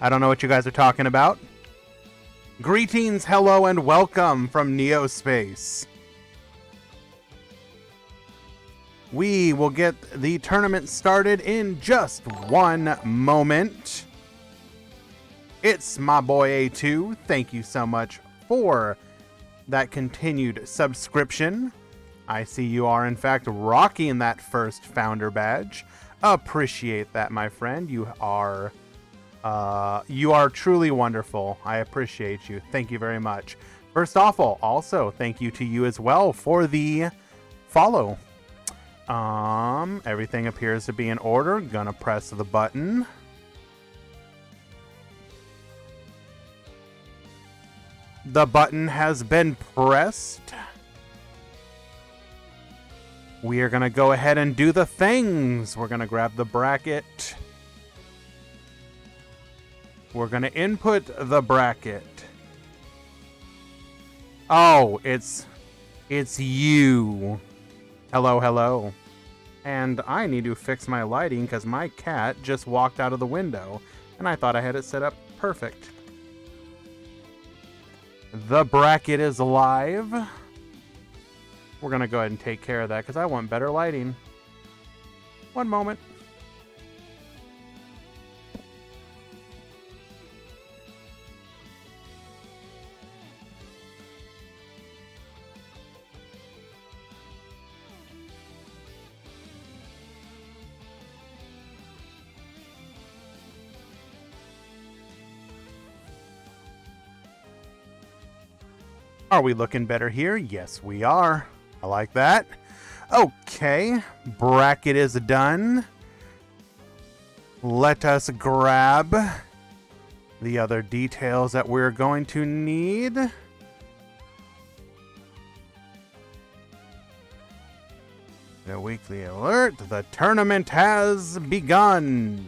I don't know what you guys are talking about. Greetings, hello, and welcome from Neospace. We will get the tournament started in just one moment. It's my boy A2. Thank you so much for that continued subscription. I see you are, in fact, rocking that first founder badge. Appreciate that, my friend. You are truly wonderful. I appreciate you. Thank you very much. First off, also thank you to you as well for the follow. Everything appears to be in order. Gonna press the button. The button has been pressed. We are gonna go ahead and do the things. We're gonna grab the bracket. We're gonna input the bracket. Oh, it's you. Hello, hello. And I need to fix my lighting because my cat just walked out of the window and I thought I had it set up perfect. The bracket is live. We're gonna go ahead and take care of that because I want better lighting. One moment. Are we looking better here? Yes, we are. I like that. Okay, bracket is done. Let us grab the other details that we're going to need. The weekly alert. The tournament has begun.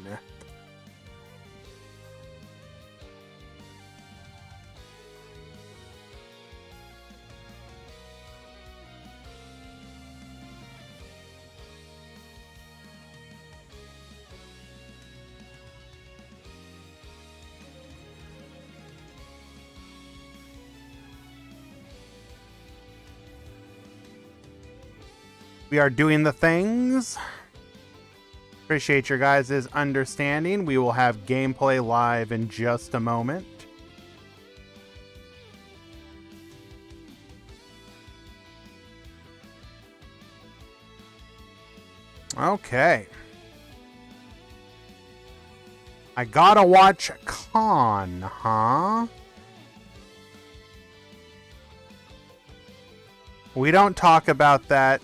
We are doing the things. Appreciate your guys' understanding. We will have gameplay live in just a moment. Okay. I gotta watch Khan, huh? We don't talk about that.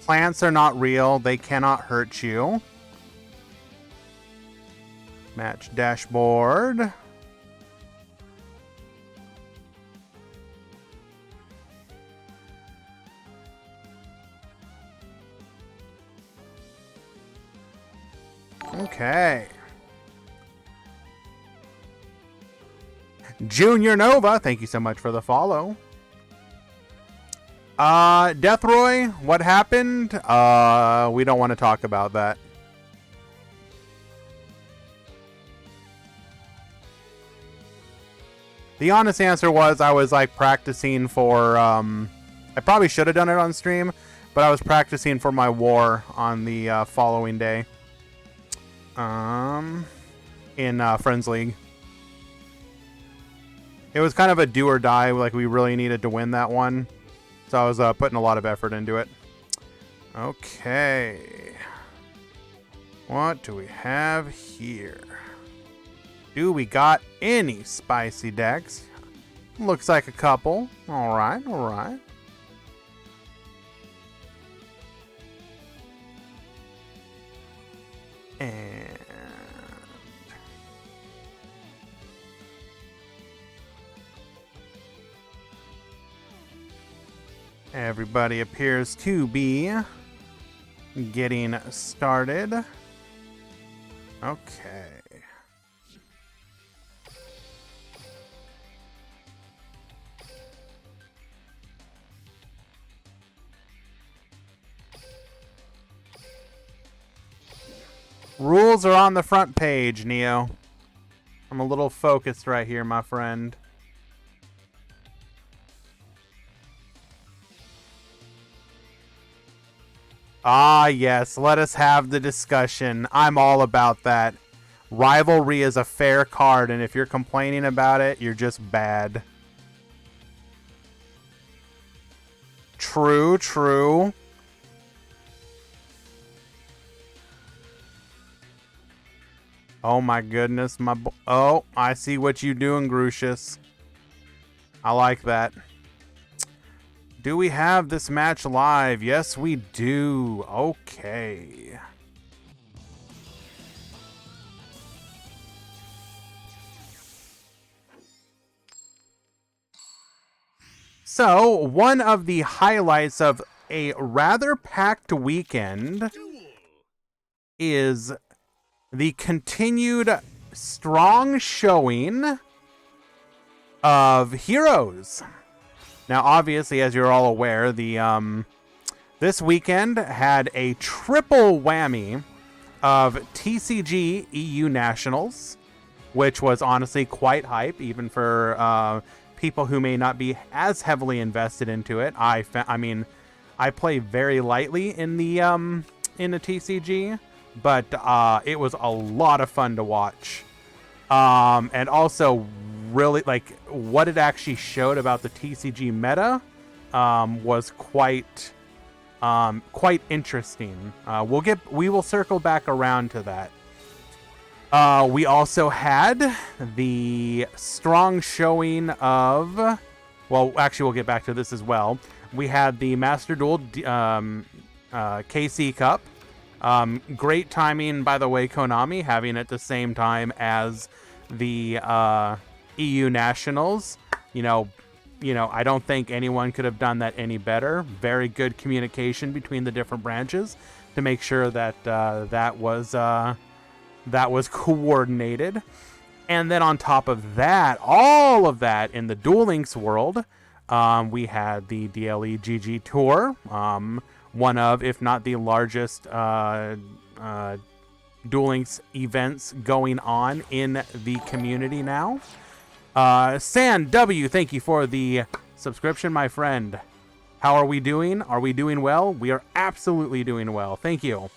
Plants are not real. They cannot hurt you. Match dashboard. Okay. Junior Nova, thank you so much for the follow. Deathroy, what happened? We don't want to talk about that. The honest answer was I was like practicing for, I probably should have done it on stream, but I was practicing for my war on the following day. In Friends League. It was kind of a do or die, like we really needed to win that one. So I was putting a lot of effort into it. Okay. What do we have here? Do we got any spicy decks? Looks like a couple. Alright, alright. And everybody appears to be getting started. Okay. Rules are on the front page, Neo. I'm a little focused right here, my friend. Ah, yes. Let us have the discussion. I'm all about that. Rivalry is a fair card, and if you're complaining about it, you're just bad. True, true. Oh my goodness, oh, I see what you doing, Grucius. I like that. Do we have this match live? Yes, we do. Okay. So, one of the highlights of a rather packed weekend is the continued strong showing of Heroes. Now, obviously, as you're all aware, the this weekend had a triple whammy of TCG EU Nationals, which was honestly quite hype, even for people who may not be as heavily invested into it. I mean, I play very lightly in the TCG, but it was a lot of fun to watch. And also really like what it actually showed about the TCG meta was quite interesting. We will circle back around to that. We also had the strong showing of, well, actually we'll get back to this as well. We had the Master Duel KC Cup. Great timing, by the way, Konami having it the same time as the EU Nationals. You know, I don't think anyone could have done that any better. Very good communication between the different branches to make sure that that was coordinated. And then on top of that, all of that in the Duel Links world, we had the DLE GG Tour, one of, if not the largest Duel Links events going on in the community now. San W, thank you for the subscription, my friend. How are we doing? Are we doing well? We are absolutely doing well. Thank you.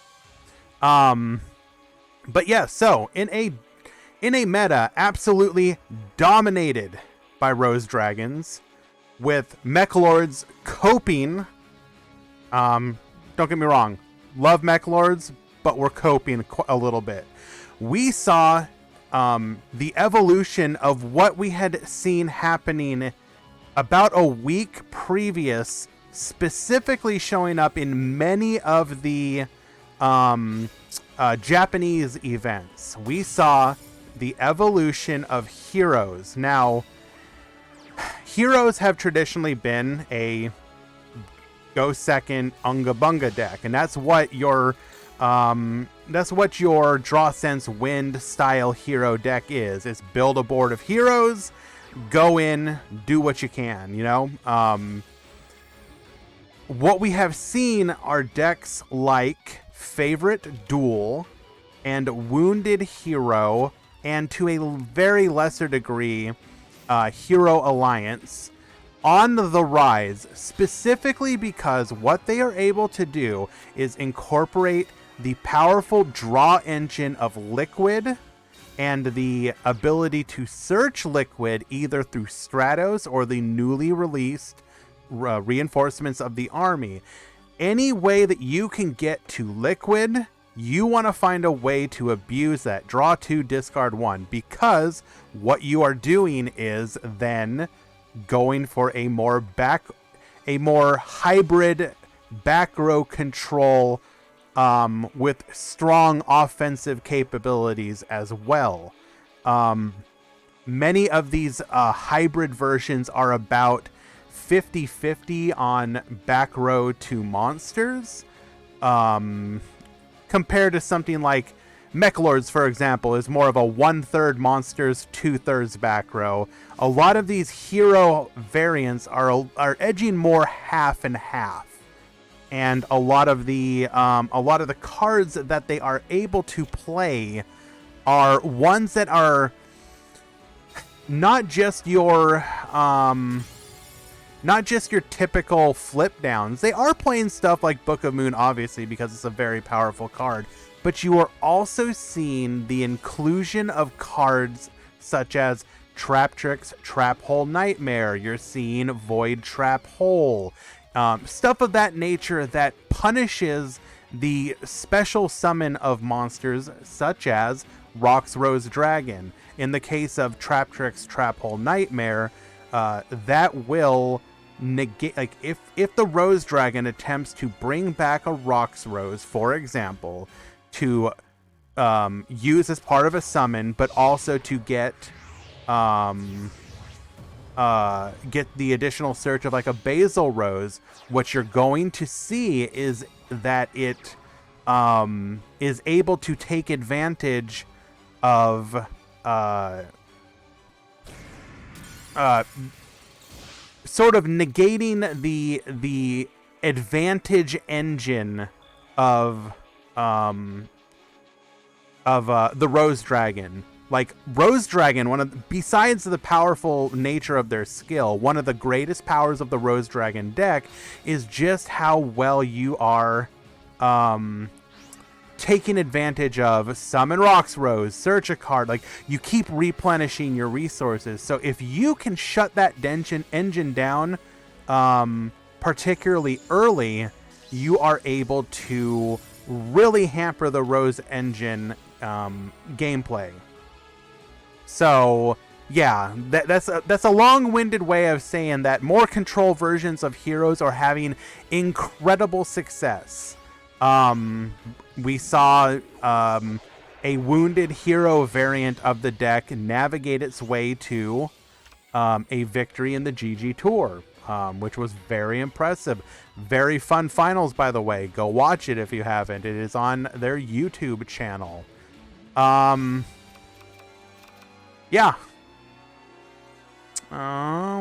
But yeah, so in a meta absolutely dominated by Rose Dragons, with Mech Lords coping. Don't get me wrong, love Mech Lords, but we're coping a little bit. We saw the evolution of what we had seen happening about a week previous, specifically showing up in many of the Japanese events. We saw the evolution of Heroes. Now, Heroes have traditionally been a go second Unga Bunga deck, and that's what your Draw Sense Wind style hero deck is. It's build a board of heroes, go in, do what you can, you know? What we have seen are decks like Favorite Duel and Wounded Hero, and to a very lesser degree, Hero Alliance on the rise, specifically because what they are able to do is incorporate the powerful draw engine of Liquid and the ability to search Liquid either through Stratos or the newly released reinforcements of the army. Any way that you can get to Liquid, you want to find a way to abuse that. Draw 2, discard 1, because what you are doing is then going for a more hybrid back row control with strong offensive capabilities as well. Many of these hybrid versions are about 50-50 on back row to monsters, compared to something like Mech Lords, for example, is more of a 1/3 monsters, 2/3 back row. A lot of these hero variants are edging more half and half, and a lot of the cards that they are able to play are ones that are not just your not just your typical flip downs. They are playing stuff like Book of Moon, obviously, because it's a very powerful card. But you are also seeing the inclusion of cards such as Traptrix, Trap Hole Nightmare. You're seeing Void Trap Hole. Stuff of that nature that punishes the special summon of monsters such as Rox Rose Dragon. In the case of Traptrix, Trap Hole Nightmare, that will negate, like if the Rose Dragon attempts to bring back a Rox Rose, for example, to use as part of a summon, but also to get the additional search of like a Basil Rose, what you're going to see is that it is able to take advantage of sort of negating the advantage engine of the Rose Dragon. Like Rose Dragon, besides the powerful nature of their skill, one of the greatest powers of the Rose Dragon deck is just how well you are taking advantage of summon Rox Rose, search a card. Like you keep replenishing your resources. So if you can shut that engine down, particularly early, you are able to really hamper the Rose engine gameplay. So yeah, that's a long-winded way of saying that more control versions of heroes are having incredible success. We saw a wounded hero variant of the deck navigate its way to a victory in the GG Tour, which was very impressive. Very fun finals, by the way. Go watch it if you haven't. It is on their YouTube channel. Yeah.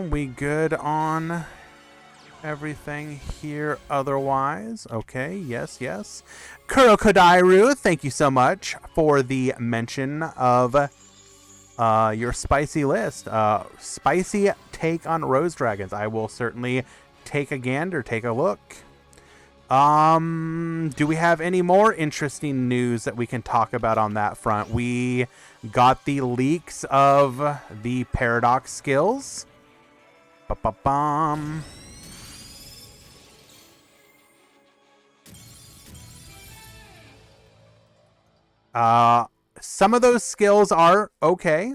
We good on everything here otherwise? Okay, yes. Kurokodairu, thank you so much for the mention of your spicy list. Spicy take on Rose Dragons. I will certainly take a gander, take a look. Do we have any more interesting news that we can talk about on that front? We got the leaks of the Paradox skills. Ba-ba-bum. Some of those skills are okay.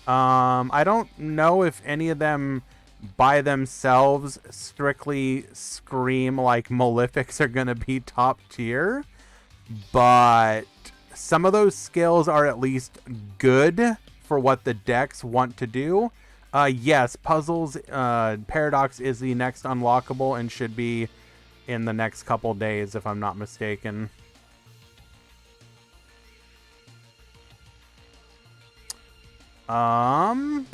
I don't know if any of them by themselves strictly scream like Malefics are gonna be top tier, but some of those skills are at least good for what the decks want to do. Yes, Puzzles, Paradox is the next unlockable and should be in the next couple days, if I'm not mistaken. Bum.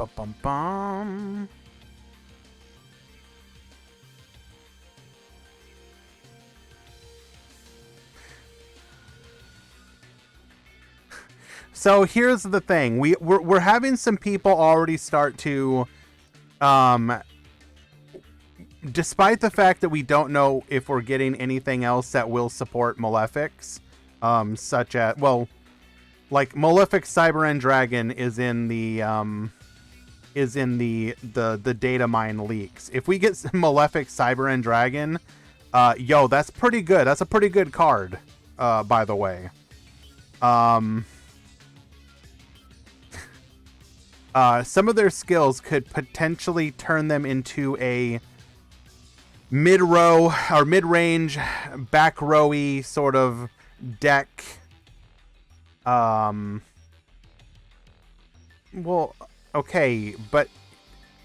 So here's the thing. We're having some people already start to, despite the fact that we don't know if we're getting anything else that will support Malefics, such as, well, like Malefic Cyber End Dragon is in the data mine leaks. If we get Malefic Cyber End Dragon, that's pretty good. That's a pretty good card, by the way. Some of their skills could potentially turn them into a mid-row or mid-range, back-rowy sort of deck. Well, okay, but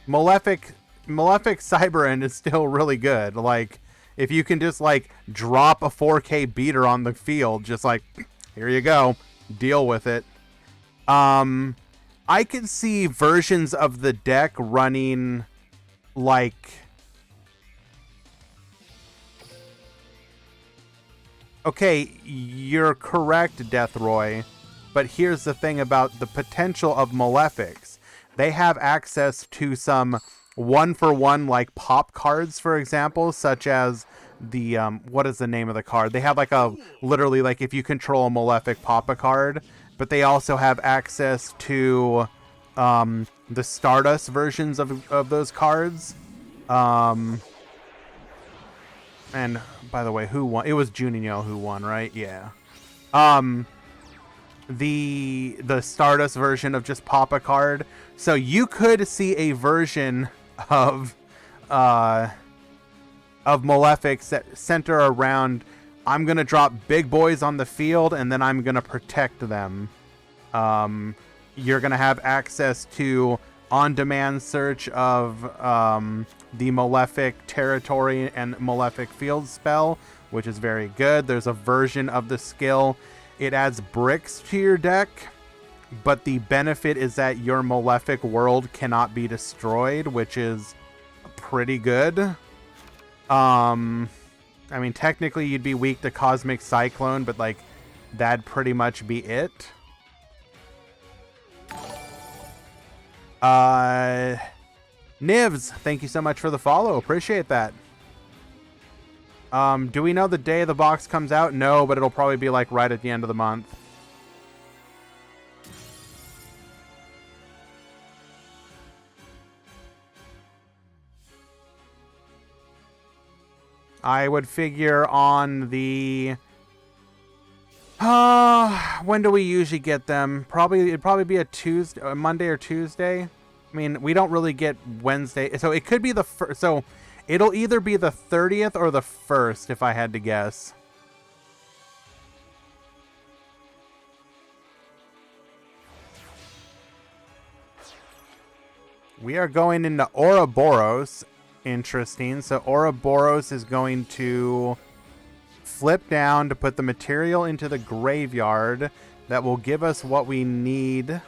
Malefic Cyber End is still really good. Like, if you can just like drop a 4K beater on the field, just like, here you go, deal with it. I could see versions of the deck running like, okay, you're correct, Deathroy. But here's the thing about the potential of Malefics. They have access to some one-for-one, like, pop cards, for example, such as the, what is the name of the card? They have, like, literally, like, if you control a Malefic, pop a card. But they also have access to, the Stardust versions of those cards. And, by the way, who won? It was Juninho who won, right? Yeah. The Stardust version of just pop a card. So you could see a version of Malefics that center around, I'm going to drop big boys on the field and then I'm going to protect them. You're going to have access to on-demand search of the Malefic territory and Malefic field spell, which is very good. There's a version of the skill. It adds bricks to your deck, but the benefit is that your Malefic world cannot be destroyed, which is pretty good. I mean, technically you'd be weak to Cosmic Cyclone, but like that'd pretty much be it. Nivs, thank you so much for the follow. Appreciate that. Do we know the day the box comes out? No, but it'll probably be like right at the end of the month. I would figure on the... when do we usually get them? It'd probably be a Monday or Tuesday. I mean, we don't really get Wednesday. So it could be the first. So it'll either be the 30th or the 1st, if I had to guess. We are going into Ouroboros. Interesting. So Ouroboros is going to flip down to put the material into the graveyard that will give us what we need.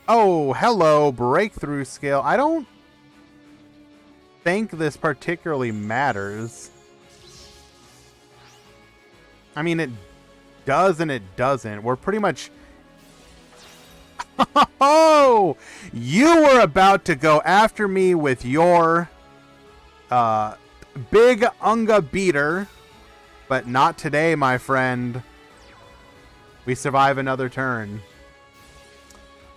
Oh, hello, breakthrough skill. I don't think this particularly matters. I mean, it does and it doesn't. We're pretty much... Oh, you were about to go after me with your big Unga beater, but not today, my friend. We survive another turn.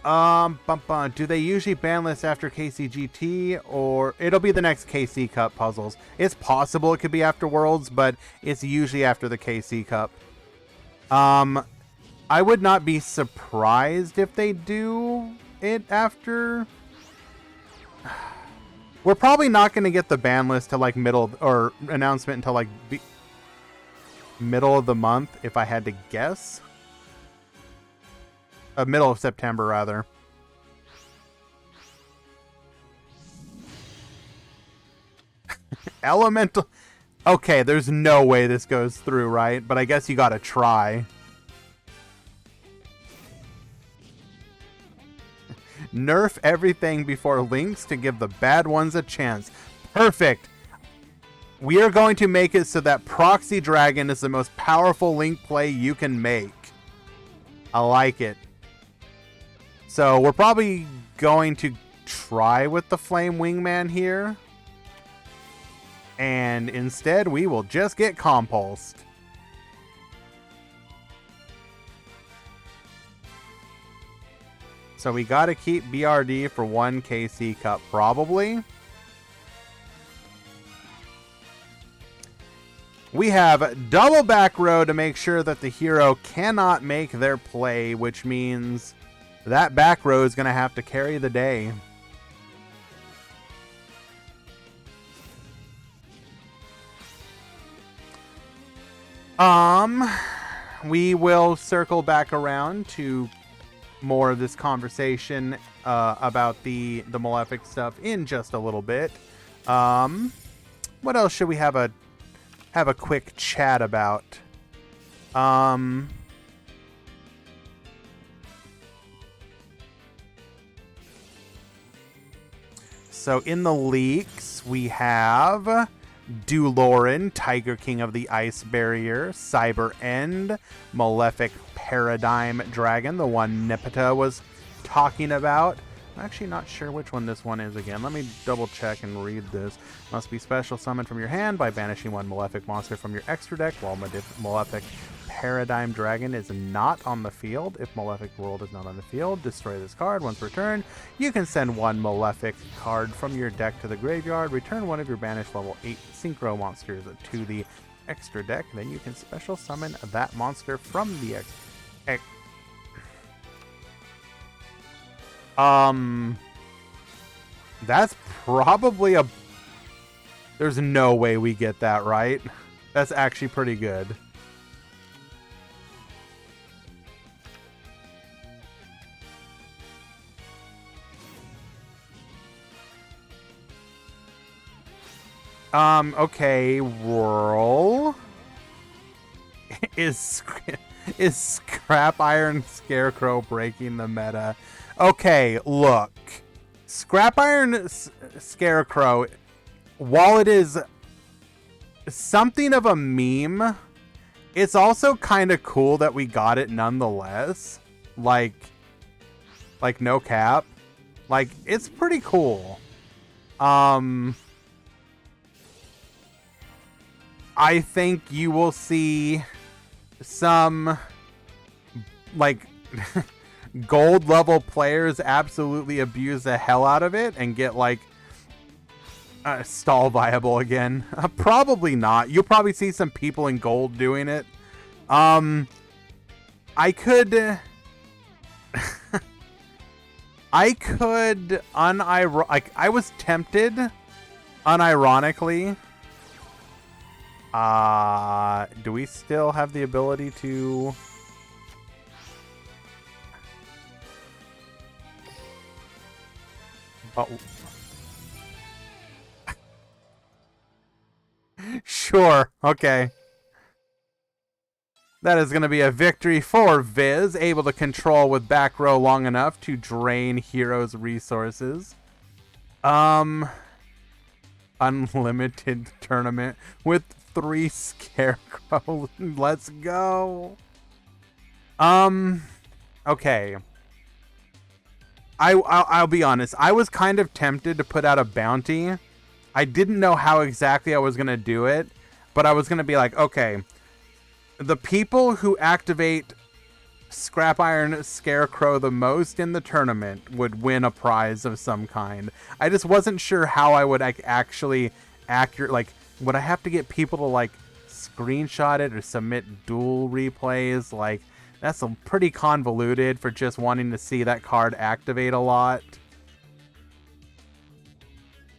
Do they usually ban list after KCGT, or it'll be the next KC Cup puzzles? It's possible it could be after Worlds, but it's usually after the KC Cup. I would not be surprised if they do it after. We're probably not going to get the ban list to like middle or announcement until like middle of the month, if I had to guess. Middle of September, rather. Elemental. Okay, there's no way this goes through, right? But I guess you gotta try. Nerf everything before links to give the bad ones a chance. Perfect. We are going to make it so that Proxy Dragon is the most powerful link play you can make. I like it. So we're probably going to try with the Flame Wingman here. And instead we will just get compulsed. So we got to keep BRD for one KC Cup, probably. We have double back row to make sure that the hero cannot make their play, which means that back row is going to have to carry the day. We will circle back around to more of this conversation about the Malefic stuff in just a little bit. What else should we have a quick chat about? So in the leaks, we have Duloran, Tiger King of the Ice Barrier, Cyber End, Malefic Paradigm Dragon, the one Nipita was talking about. I'm actually not sure which one this one is again. Let me double check and read this. Must be special summoned from your hand by banishing one Malefic monster from your extra deck while Malefic Paradigm Dragon is not on the field. If Malefic World is not on the field, destroy this card. Once per turn, you can send one Malefic card from your deck to the graveyard. Return one of your banished level 8 Synchro monsters to the extra deck. Then you can special summon that monster from the that's probably a... There's no way we get that right. That's actually pretty good. Okay, roll. Is Scrap Iron Scarecrow breaking the meta? Okay, look. Scrap Iron Scarecrow, while it is something of a meme, it's also kind of cool that we got it nonetheless. Like no cap. Like, it's pretty cool. I think you will see some, like, gold level players absolutely abuse the hell out of it and get, like, stall viable again. Probably not. You'll probably see some people in gold doing it. I could... I was tempted, unironically. Do we still have the ability to... Oh. Sure, okay. That is going to be a victory for Viz, able to control with back row long enough to drain heroes' resources. Unlimited tournament with 3 Scarecrow. Let's go. Okay. I'll be honest. I was kind of tempted to put out a bounty. I didn't know how exactly I was going to do it, but I was going to be like, okay, the people who activate Scrap Iron Scarecrow the most in the tournament would win a prize of some kind. I just wasn't sure how I would actually would I have to get people to like screenshot it or submit dual replays? Like, that's pretty convoluted for just wanting to see that card activate a lot.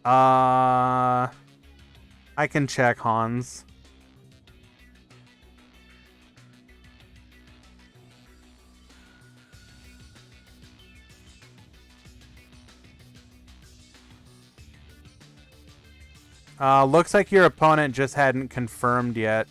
I can check, Hans. Looks like your opponent just hadn't confirmed yet.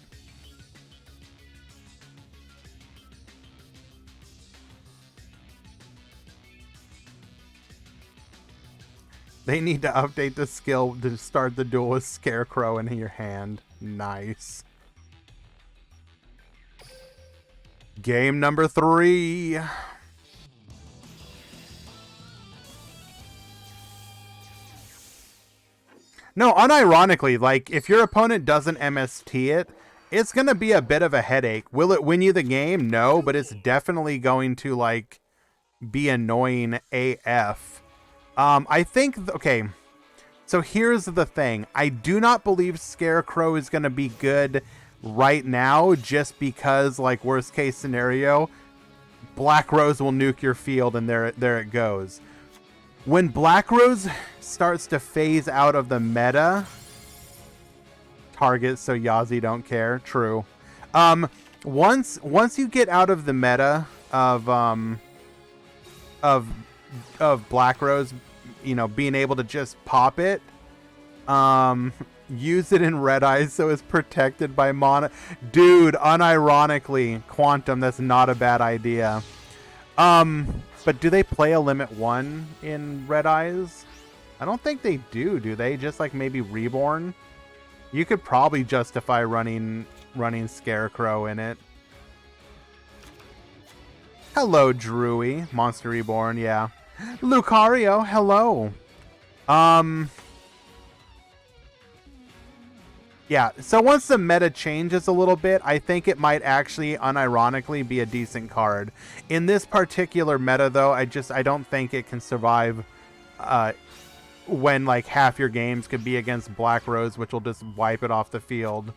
They need to update the skill to start the duel with Scarecrow in your hand. Nice. Game number 3. No, unironically, like, if your opponent doesn't MST it, it's going to be a bit of a headache. Will it win you the game? No, but it's definitely going to, like, be annoying AF. I think, okay, so here's the thing. I do not believe Scarecrow is going to be good right now just because, like, worst case scenario, Black Rose will nuke your field and there it goes. When Black Rose starts to phase out of the meta, target so Yazi don't care. True. Once you get out of the meta of Black Rose, you know, being able to just pop it, use it in Red Eyes so it's protected by mana. Dude, unironically, Quantum, that's not a bad idea. But do they play a limit 1 in Red Eyes? I don't think they do they? Just like maybe Reborn? You could probably justify running Scarecrow in it. Hello, Drewy. Monster Reborn, yeah. Lucario, hello. Yeah, so once the meta changes a little bit, I think it might actually unironically be a decent card. In this particular meta, though, I don't think it can survive when like half your games could be against Black Rose, which will just wipe it off the field.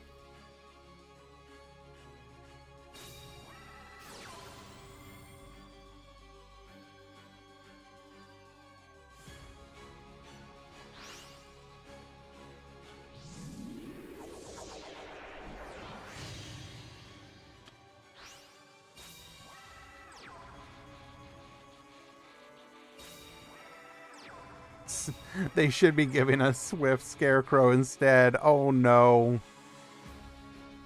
They should be giving us Swift Scarecrow instead. Oh no.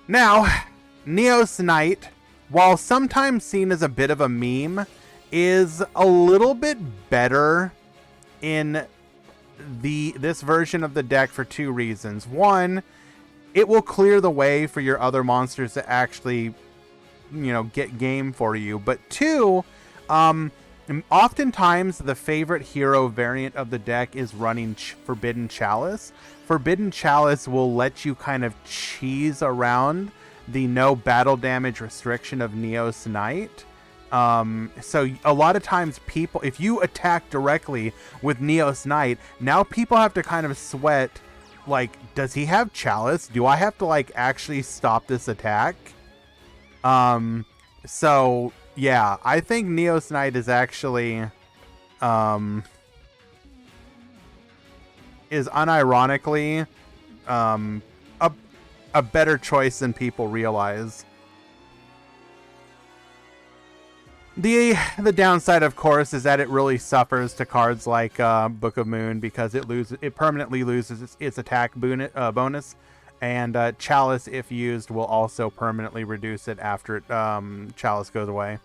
Now, Neos Knight, while sometimes seen as a bit of a meme, is a little bit better in this version of the deck for two reasons. One, it will clear the way for your other monsters to actually, get game for you. But two, oftentimes the favorite hero variant of the deck is running Forbidden Chalice. Forbidden Chalice will let you kind of cheese around the no battle damage restriction of Neos Knight. So a lot of times people, if you attack directly with Neos Knight, now people have to kind of sweat, like, does he have Chalice? Do I have to like actually stop this attack? So yeah, I think Neos Knight is actually, is unironically, a better choice than people realize. The downside, of course, is that it really suffers to cards like Book of Moon because it permanently loses its attack bonus, and Chalice, if used, will also permanently reduce it after Chalice goes away.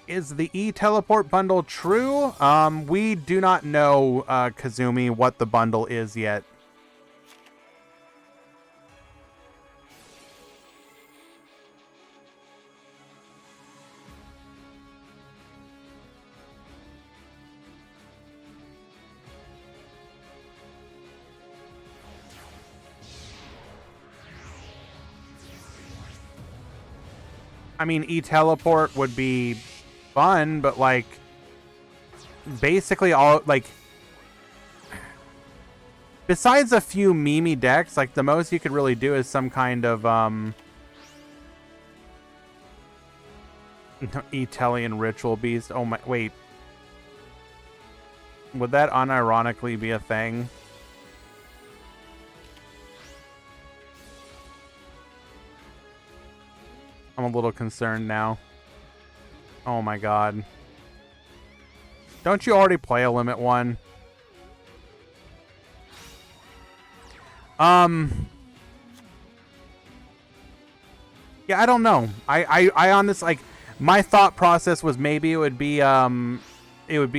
Is the E-Teleport bundle true? We do not know, Kazumi, what the bundle is yet. I mean, E-Teleport would be fun, but like basically all like besides a few meme decks, like the most you could really do is some kind of Italian Ritual Beast. Oh my, wait. Would that unironically be a thing? I'm a little concerned now. Oh my god. Don't you already play a Limit 1? Yeah, I don't know. I honestly, like, my thought process was maybe it would be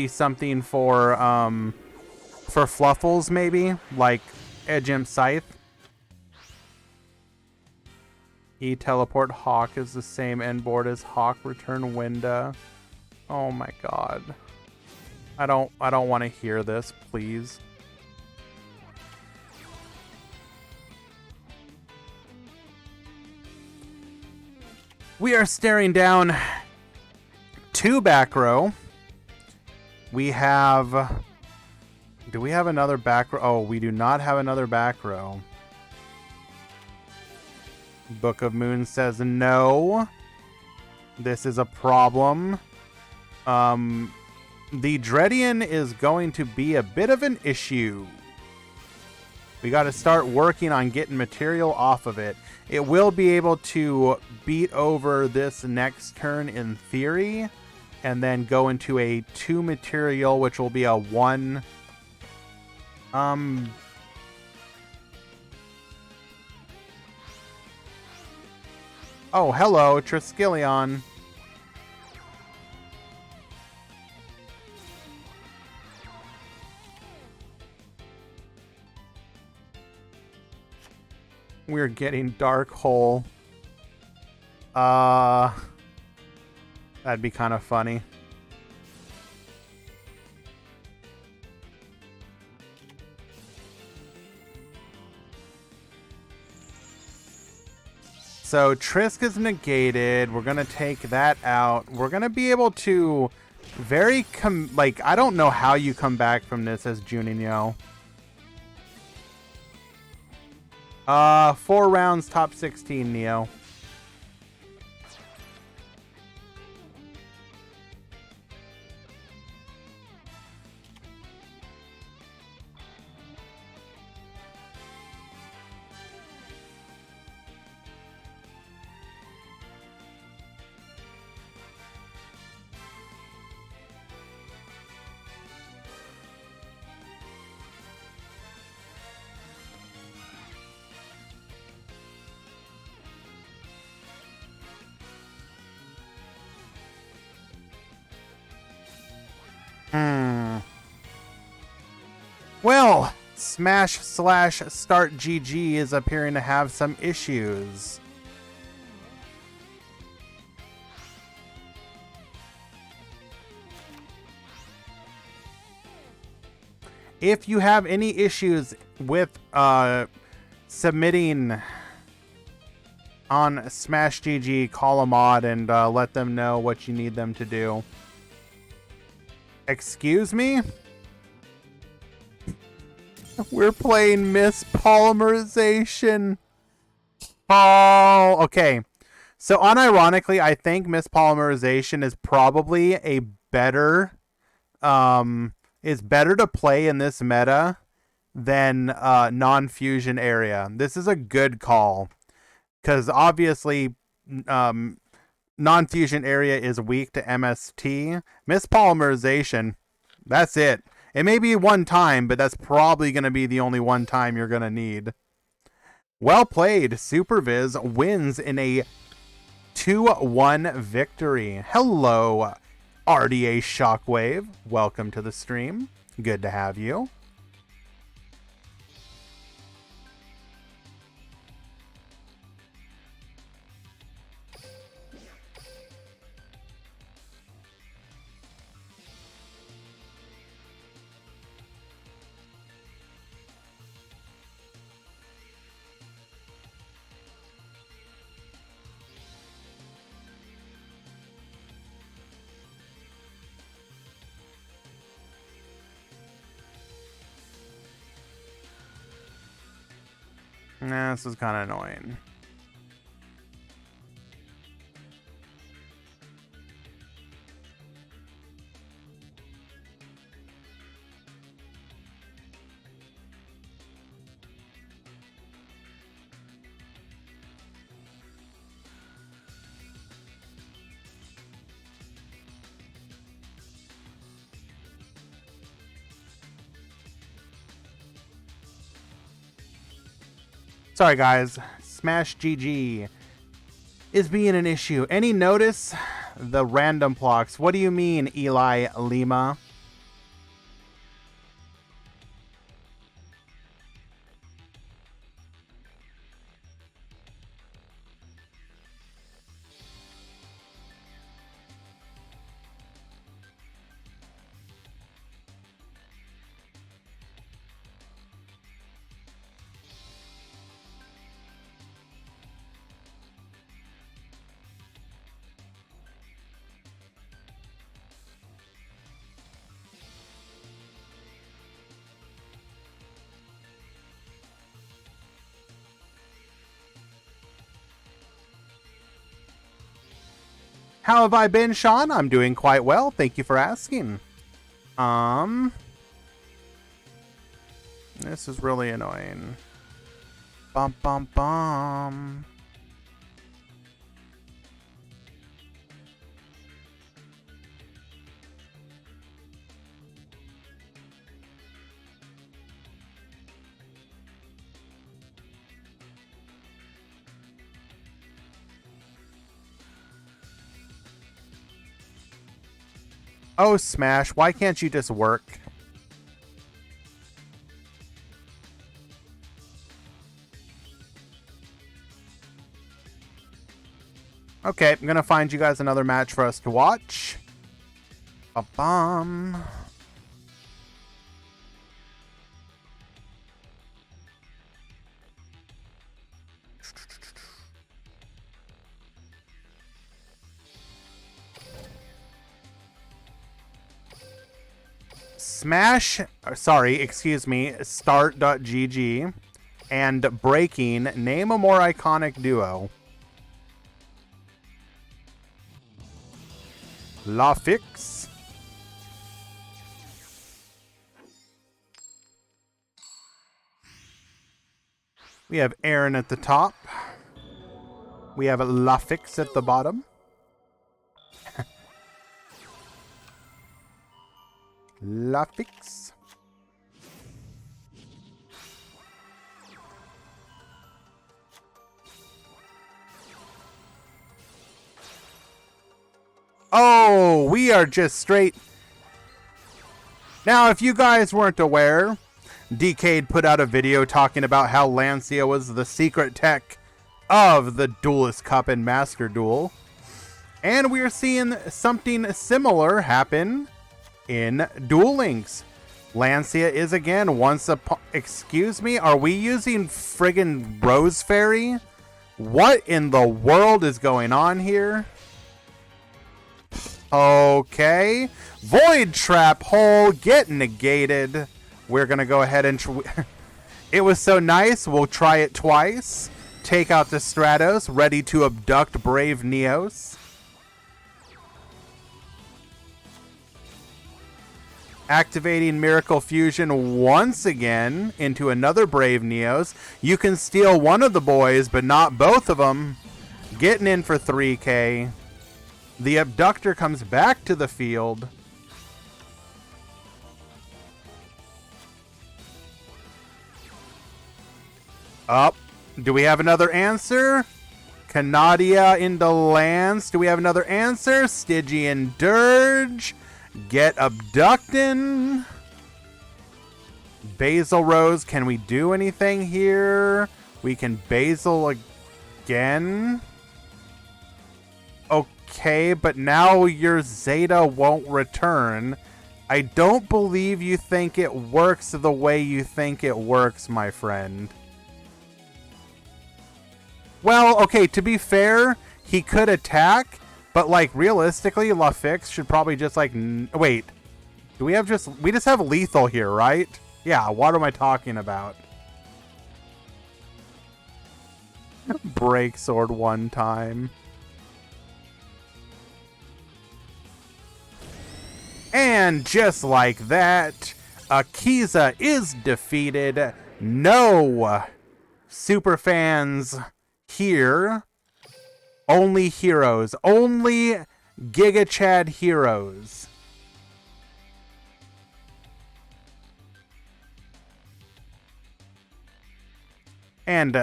something for Fluffles, maybe, like Edge Imp Scythe. E-Teleport Hawk is the same end board as Hawk Return Winda. Oh my god. I don't want to hear this, please. We are staring down 2 back row. We have... Do we have another back row? Oh, we do not have another back row. Book of Moon says no. This is a problem. The Dredian is going to be a bit of an issue. We got to start working on getting material off of it. It will be able to beat over this next turn in theory, and then go into a 2 material, which will be a 1. Oh, hello, Triskelion. We're getting Dark Hole. That'd be kind of funny. So Trisk is negated. We're going to take that out. We're going to be able to I don't know how you come back from this as Juninho. 4 rounds, top 16, Neo. Well, Smash/Start GG is appearing to have some issues. If you have any issues with submitting on Smash GG, call a mod and let them know what you need them to do. Excuse me? We're playing Miss Polymerization. Oh, okay. So unironically, I think Miss Polymerization is probably a better is better to play in this meta than non-fusion area. This is a good call. Because obviously non-fusion area is weak to MST. Miss Polymerization, that's it. It may be one time, but that's probably going to be the only one time you're going to need. Well played. Superviz wins in a 2-1 victory. Hello, RDA Shockwave. Welcome to the stream. Good to have you. Nah, this is kind of annoying. Sorry, guys. Smash GG is being an issue. Any notice? The random blocks. What do you mean, Eli Lima? How have I been, Sean? I'm doing quite well. Thank you for asking. This is really annoying. Bum, bum, bum. Oh, Smash, why can't you just work? Okay, I'm gonna find you guys another match for us to watch. Ba-bum. Start.gg and Breaking, name a more iconic duo. LaFix. We have Aaron at the top. We have LaFix at the bottom. LaFix. Oh, we are just straight. Now, if you guys weren't aware, Decade put out a video talking about how Lancia was the secret tech of the Duelist Cup and Master Duel. And we are seeing something similar happen in Duel Links. Lancia is again once upon... Excuse me? Are we using friggin' Rose Fairy? What in the world is going on here? Okay. Void Trap Hole, get negated. We're going to go ahead and... It was so nice, we'll try it twice. Take out the Stratos, ready to abduct Brave Neos. Activating Miracle Fusion once again into another Brave Neos. You can steal one of the boys, but not both of them. Getting in for 3k. The Abductor comes back to the field. Up. Do we have another answer? Canadia into Lance. Do we have another answer? Stygian Dirge. Get abducting. Basil Rose. Can we do anything here? We can Basil again. Okay, but now your Zeta won't return. I don't believe you think it works the way you think it works, my friend. Well, okay, to be fair, he could attack, but, like, realistically, LaFix should probably just, like... Wait. Do we have just... We just have lethal here, right? Yeah, what am I talking about? Break sword one time. And just like that, Akiza is defeated. No superfans here. Only heroes. Only Giga Chad heroes. And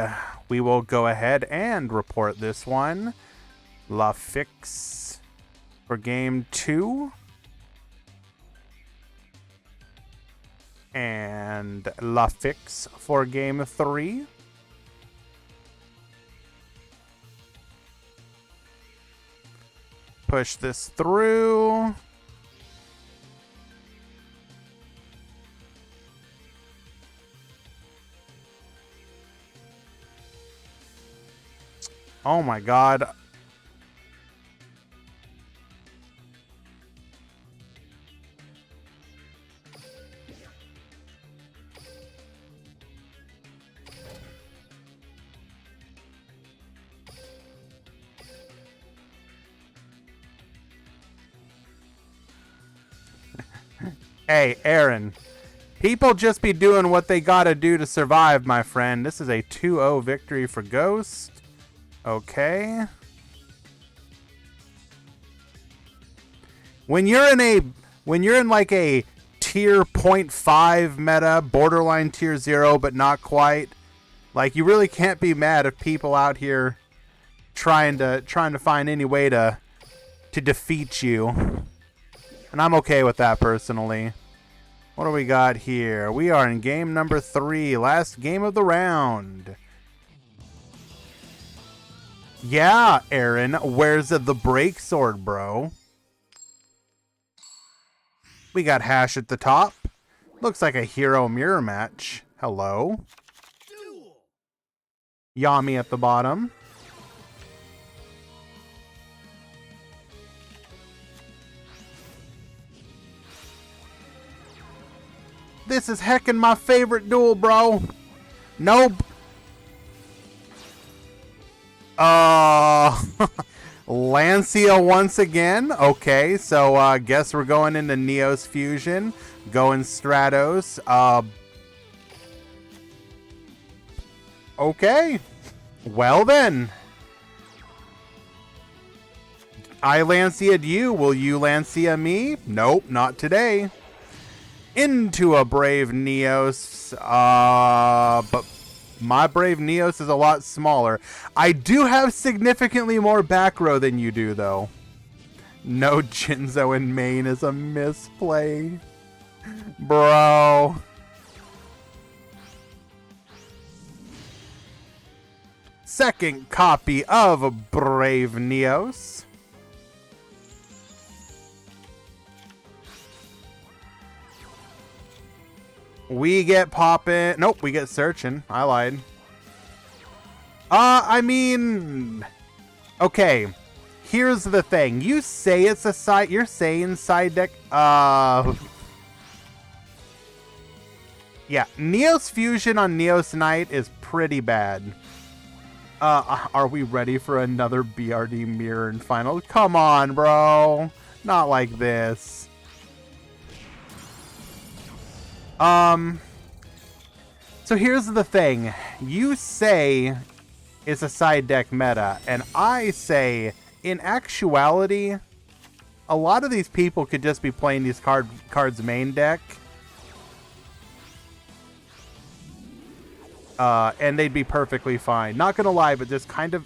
we will go ahead and report this one. LaFix for game 2. And LaFix for game 3. Push this through. Oh my god. Hey, Aaron. People just be doing what they gotta do to survive, my friend. This is a 2-0 victory for Ghost. Okay. When you're in like a tier 0.5 meta, borderline tier 0, but not quite, like, you really can't be mad if people out here trying to find any way to defeat you. And I'm okay with that personally. What do we got here? We are in game number 3, last game of the round. Yeah, Aaron, where's the break sword, bro? We got Hash at the top. Looks like a hero mirror match. Hello. Yami at the bottom. This is heckin' my favorite duel, bro. Nope. Lancia once again. Okay, so guess we're going into Neos Fusion. Going Stratos. Okay. Well then. I Lancia'd you. Will you Lancia me? Nope, not today. Into a Brave Neos. But my Brave Neos is a lot smaller. I do have significantly more back row than you do, though. No Jinzo in main is a misplay. Bro. Second copy of Brave Neos. We get poppin'. Nope, we get searching. I lied. I mean... Okay. Here's the thing. You say it's a side... You're saying side deck... Yeah. Neos Fusion on Neos Knight is pretty bad. Are we ready for another BRD mirror and final? Come on, bro. Not like this. So here's the thing. You say it's a side deck meta, and I say, in actuality, a lot of these people could just be playing these cards main deck. And they'd be perfectly fine. Not gonna lie, but this kind of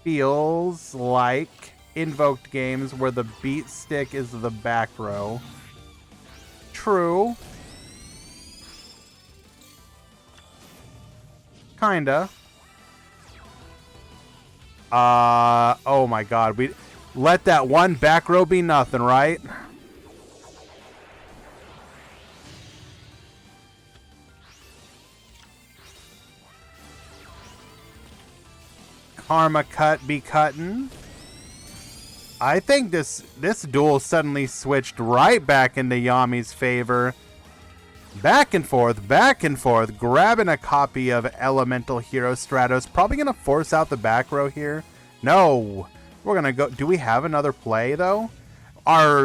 feels like Invoked games where the beat stick is the back row. True. Kinda. Oh my god. We let that one back row be nothing, right? Karma cut be cutting. I think this duel suddenly switched right back into Yami's favor. Back and forth, grabbing a copy of Elemental Hero Stratos. Probably going to force out the back row here. No. We're going to go... Do we have another play, though?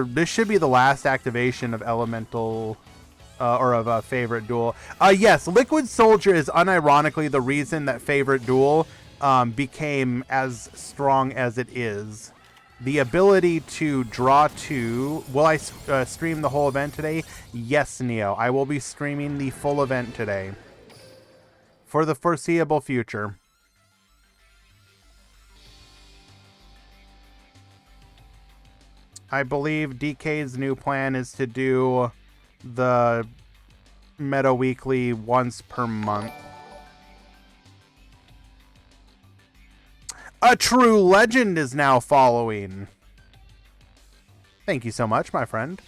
This should be the last activation of Elemental... or of a Favorite Duel. Yes, Liquid Soldier is unironically the reason that Favorite Duel became as strong as it is. The ability to draw two... Will I stream the whole event today? Yes, Neo. I will be streaming the full event today. For the foreseeable future. I believe DK's new plan is to do the Meta Weekly once per month. A true legend is now following. Thank you so much, my friend.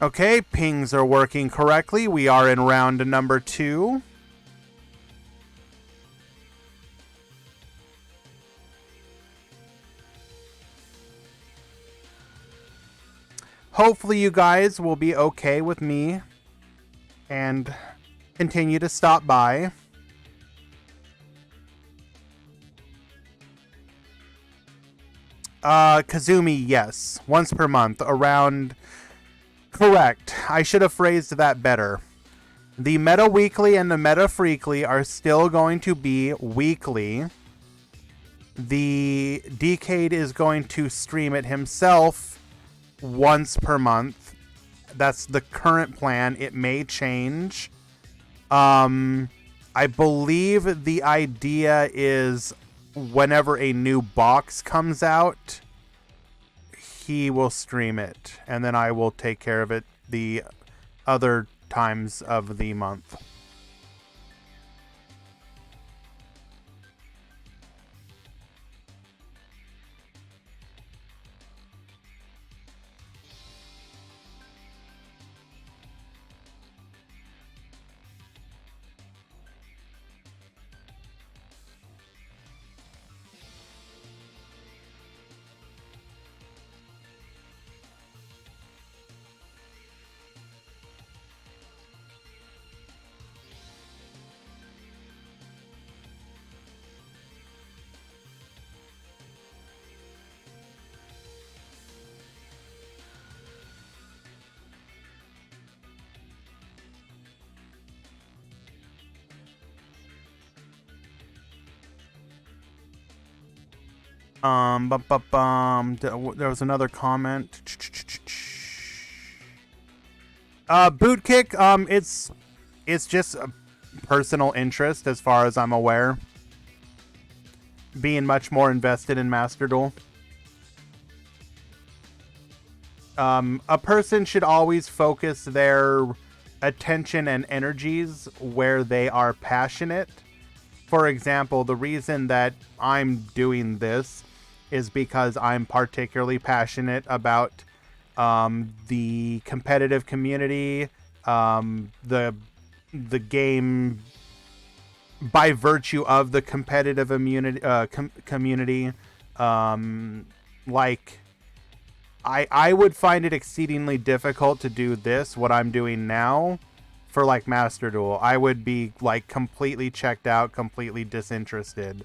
Okay, pings are working correctly. We are in round number 2. Hopefully you guys will be okay with me and continue to stop by. Kazumi, yes. Once per month. Around... Correct. I should have phrased that better. The Meta Weekly and the Meta Freakly are still going to be weekly. The Decade is going to stream it himself once per month. That's the current plan. It may change. I believe the idea is whenever a new box comes out, he will stream it, and then I will take care of it the other times of the month. There was another comment. Boot kick. It's just a personal interest, as far as I'm aware. Being much more invested in Master Duel. A person should always focus their attention and energies where they are passionate. For example, the reason that I'm doing this is because I'm particularly passionate about the competitive community, the game by virtue of the competitive community. Like, I would find it exceedingly difficult to do this, what I'm doing now, for like Master Duel. I would be like completely checked out, completely disinterested.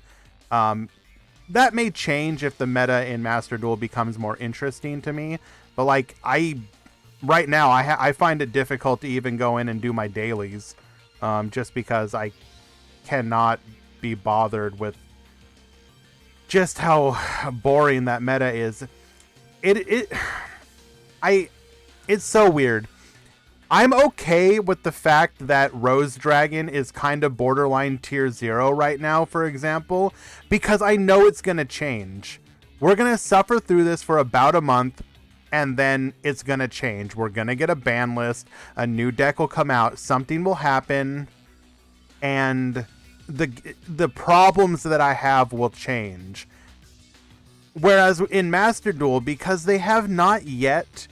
That may change if the meta in Master Duel becomes more interesting to me, but like right now I find it difficult to even go in and do my dailies, just because I cannot be bothered with just how boring that meta is. It's so weird. I'm okay with the fact that Rose Dragon is kind of borderline tier 0 right now, for example, because I know it's going to change. We're going to suffer through this for about a month, and then it's going to change. We're going to get a ban list, a new deck will come out, something will happen, and the problems that I have will change. Whereas in Master Duel, because they have not yet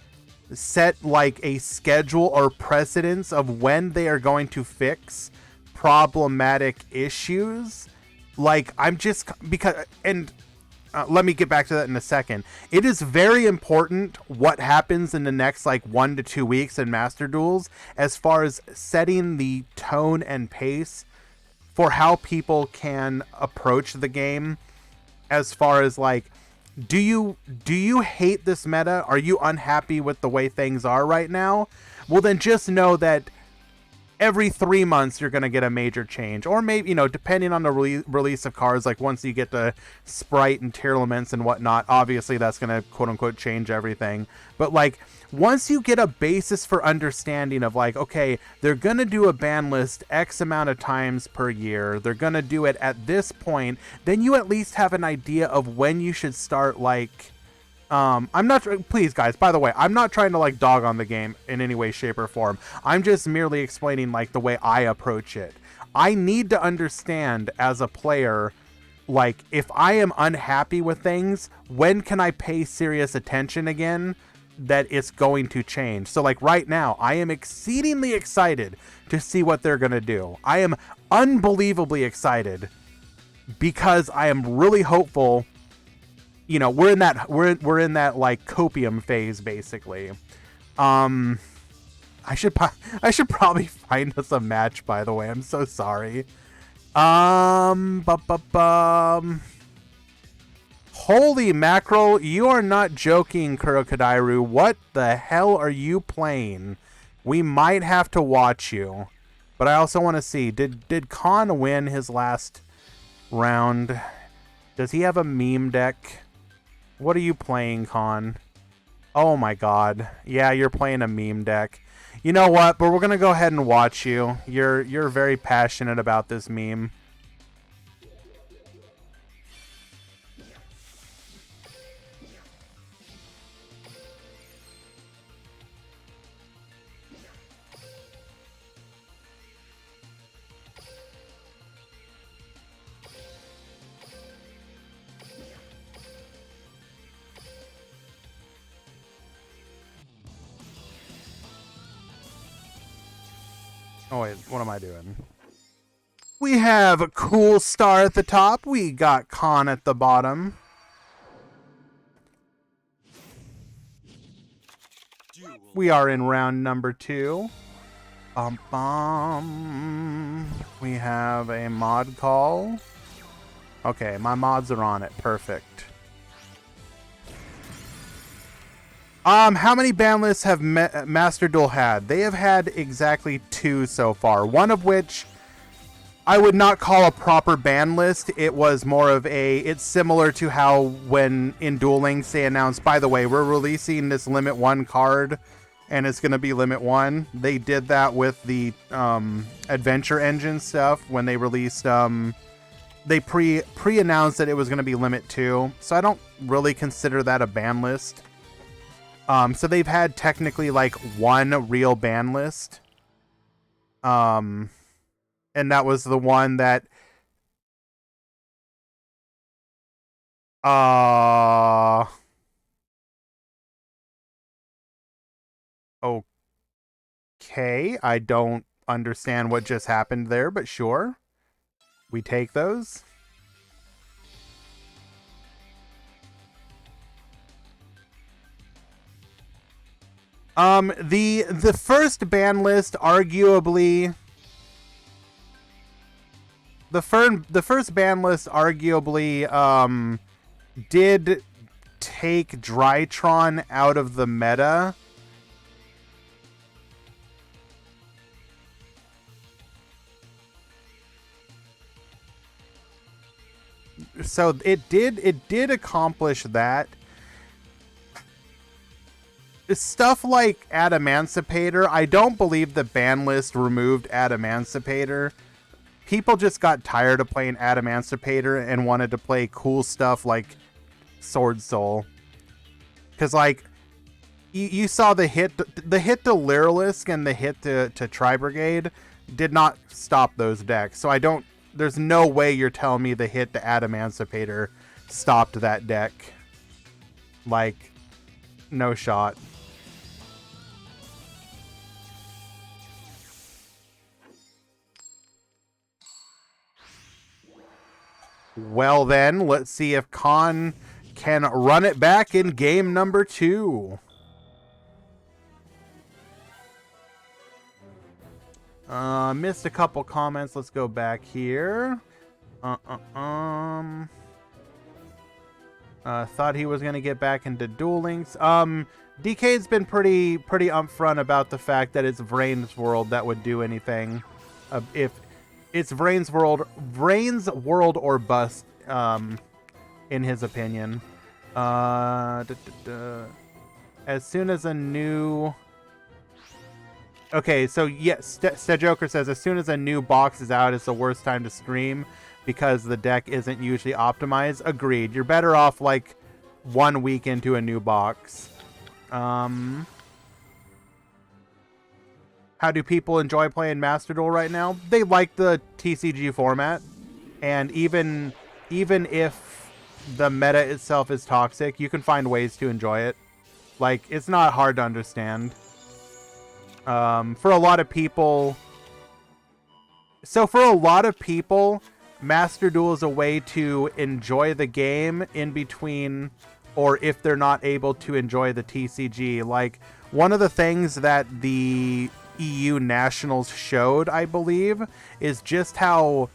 set like a schedule or precedence of when they are going to fix problematic issues, like I'm just because let me get back to that in a second. It is very important what happens in the next like 1 to 2 weeks in Master Duels as far as setting the tone and pace for how people can approach the game. As far as like, do you hate this meta? Are you unhappy with the way things are right now? Well, then just know that every 3 months you're going to get a major change, or maybe, you know, depending on the release of cards, like once you get to Sprite and Tearlaments and whatnot, obviously that's going to quote unquote change everything. But like, once you get a basis for understanding of like, okay, they're going to do a ban list X amount of times per year, they're going to do it at this point, then you at least have an idea of when you should start like, I'm not, please guys, by the way, I'm not trying to like dog on the game in any way, shape or form. I'm just merely explaining like the way I approach it. I need to understand as a player, like if I am unhappy with things, when can I pay serious attention again that it's going to change. So like right now, I am exceedingly excited to see what they're going to do. I am unbelievably excited because I am really hopeful. You know, we're in that like copium phase basically. I should probably find us a match, by the way. I'm so sorry. Holy mackerel, you are not joking, Kurokadairu. What the hell are you playing? We might have to watch you. But I also want to see, did Khan win his last round? Does he have a meme deck? What are you playing, Khan? Oh my god. Yeah, you're playing a meme deck. You know what? But we're going to go ahead and watch you. You're very passionate about this meme. Oh wait, what am I doing? We have a Cool Star at the top. We got Khan at the bottom. We are in round number 2. Bum bum. We have a mod call. Okay, my mods are on it. Perfect. How many ban lists have Master Duel had? They have had exactly 2 so far. One of which I would not call a proper ban list. It was more of a... It's similar to how when in Duel Links they announced, by the way, we're releasing this Limit 1 card, and it's going to be Limit 1. They did that with the Adventure Engine stuff when they released... they pre-announced that it was going to be Limit 2. So I don't really consider that a ban list. So they've had technically like 1 real ban list. And that was the one that okay, I don't understand what just happened there, but sure. We take those. The first ban list arguably the first ban list arguably did take Drytron out of the meta. So it did accomplish that. Stuff like Adamancipator, I don't believe the ban list removed Adamancipator. People just got tired of playing Adamancipator and wanted to play cool stuff like Sword Soul. Because, like, you saw the hit to Lyrilisk and the hit to Tri-Brigade did not stop those decks. So I don't... There's no way you're telling me the hit to Adamancipator stopped that deck. Like, no shot. Well then, let's see if Khan can run it back in game number 2. Missed a couple comments. Let's go back here. Thought he was gonna get back into Duel Links. DK's been pretty upfront about the fact that it's Vrain's World that would do anything. If it's Vrain's World or bust, in his opinion. As soon as a new... Okay, so yes, Stejoker says, as soon as a new box is out, it's the worst time to stream because the deck isn't usually optimized. Agreed. You're better off, like, 1 week into a new box. How do people enjoy playing Master Duel right now? They like the TCG format, and even if the meta itself is toxic, you can find ways to enjoy it. Like, it's not hard to understand. For a lot of people... So for a lot of people, Master Duel is a way to enjoy the game in between, or if they're not able to enjoy the TCG. Like, one of the things that the EU Nationals showed, I believe, is just how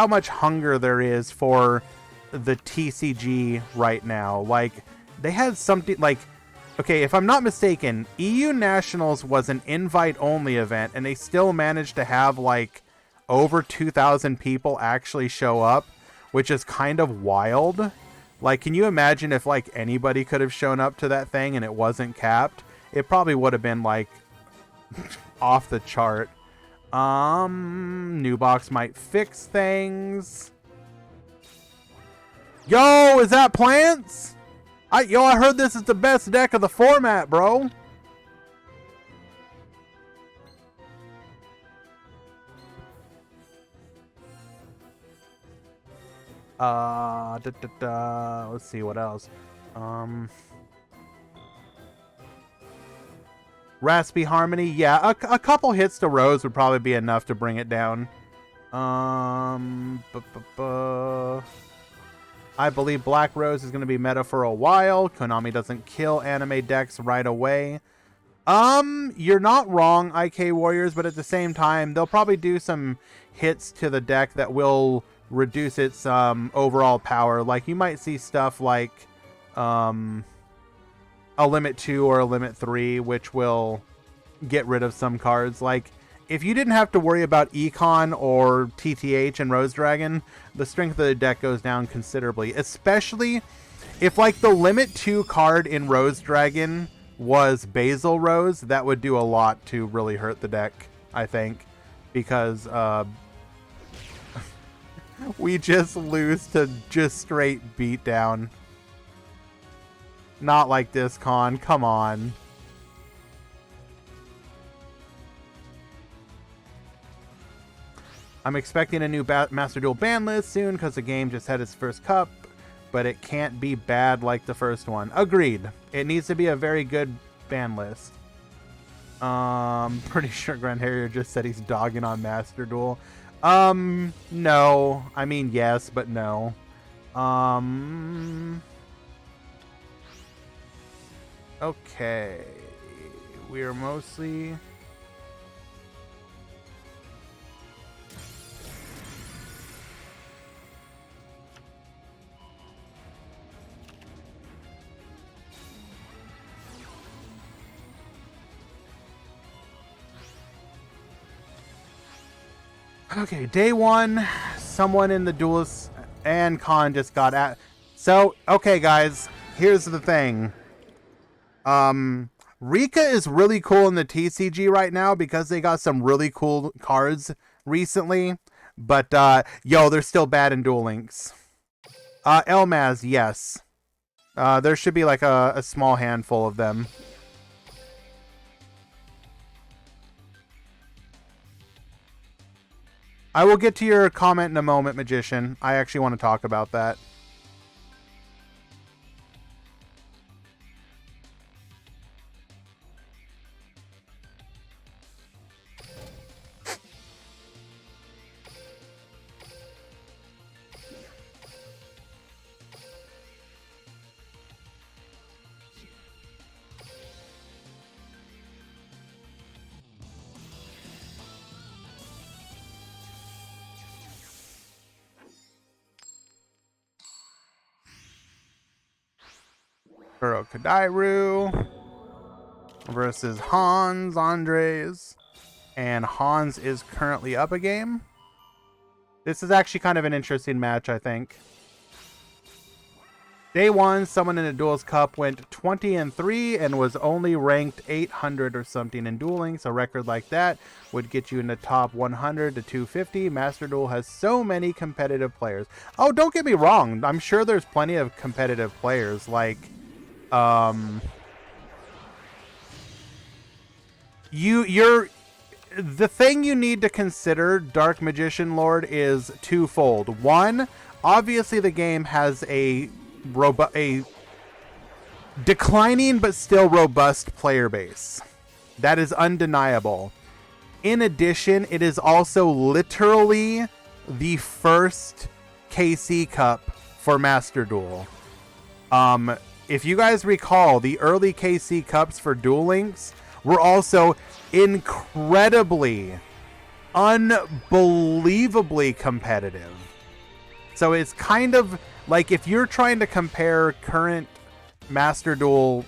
much hunger there is for the TCG right now. Like, they had something like... Okay, if I'm not mistaken, EU Nationals was an invite-only event, and they still managed to have, like, over 2,000 people actually show up, which is kind of wild. Like, can you imagine if, like, anybody could have shown up to that thing and it wasn't capped? It probably would have been, like, off the chart. New box might fix things. Yo, is that Plants? I heard this is the best deck of the format, bro. Let's see what else. Raspy Harmony, yeah, a couple hits to Rose would probably be enough to bring it down. I believe Black Rose is going to be meta for a while. Konami doesn't kill anime decks right away. You're not wrong, IK Warriors, but at the same time, they'll probably do some hits to the deck that will reduce its overall power. Like, you might see stuff like a limit 2 or a limit 3, which will get rid of some cards. Like, if you didn't have to worry about Econ or TTH and Rose Dragon, the strength of the deck goes down considerably. Especially if, like, the limit 2 card in Rose Dragon was Basil Rose, that would do a lot to really hurt the deck, I think. Because we just lose to just straight beatdown. Not like this, Con. Come on. I'm expecting a new Master Duel ban list soon because the game just had its first cup, but it can't be bad like the first one. Agreed. It needs to be a very good ban list. Pretty sure Grand Harrier just said he's dogging on Master Duel. No. I mean, yes, but no. Okay. We are mostly... Okay, day one, someone in the Duelist and Con just got at... So, okay, guys, here's the thing. Rika is really cool in the TCG right now because they got some really cool cards recently. But, yo, they're still bad in Duel Links. Elmaz, yes. There should be like a small handful of them. I will get to your comment in a moment, Magician. I actually want to talk about that. Kadairu versus Hans Andres. And Hans is currently up a game. This is actually kind of an interesting match, I think. Day one, someone in a Duels Cup went 20-3 and was only ranked 800 or something in Duel Links. A record like that would get you in the top 100 to 250. Master Duel has so many competitive players. Oh, don't get me wrong. I'm sure there's plenty of competitive players. Like, the thing you need to consider, Dark Magician Lord, is twofold. One, obviously the game has a declining but still robust player base. That is undeniable. In addition, it is also literally the first KC Cup for Master Duel. If you guys recall, the early KC Cups for Duel Links were also incredibly, unbelievably competitive. So it's kind of like if you're trying to compare current Master Duel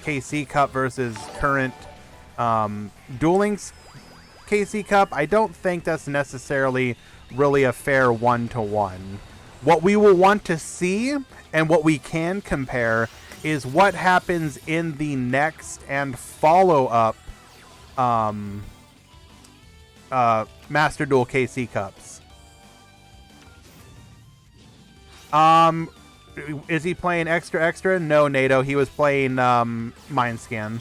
KC Cup versus current Duel Links KC Cup, I don't think that's necessarily really a fair one-to-one. What we will want to see and what we can compare is what happens in the next and follow-up Master Duel KC Cups. Is he playing extra? No, NATO. He was playing Mind Scan.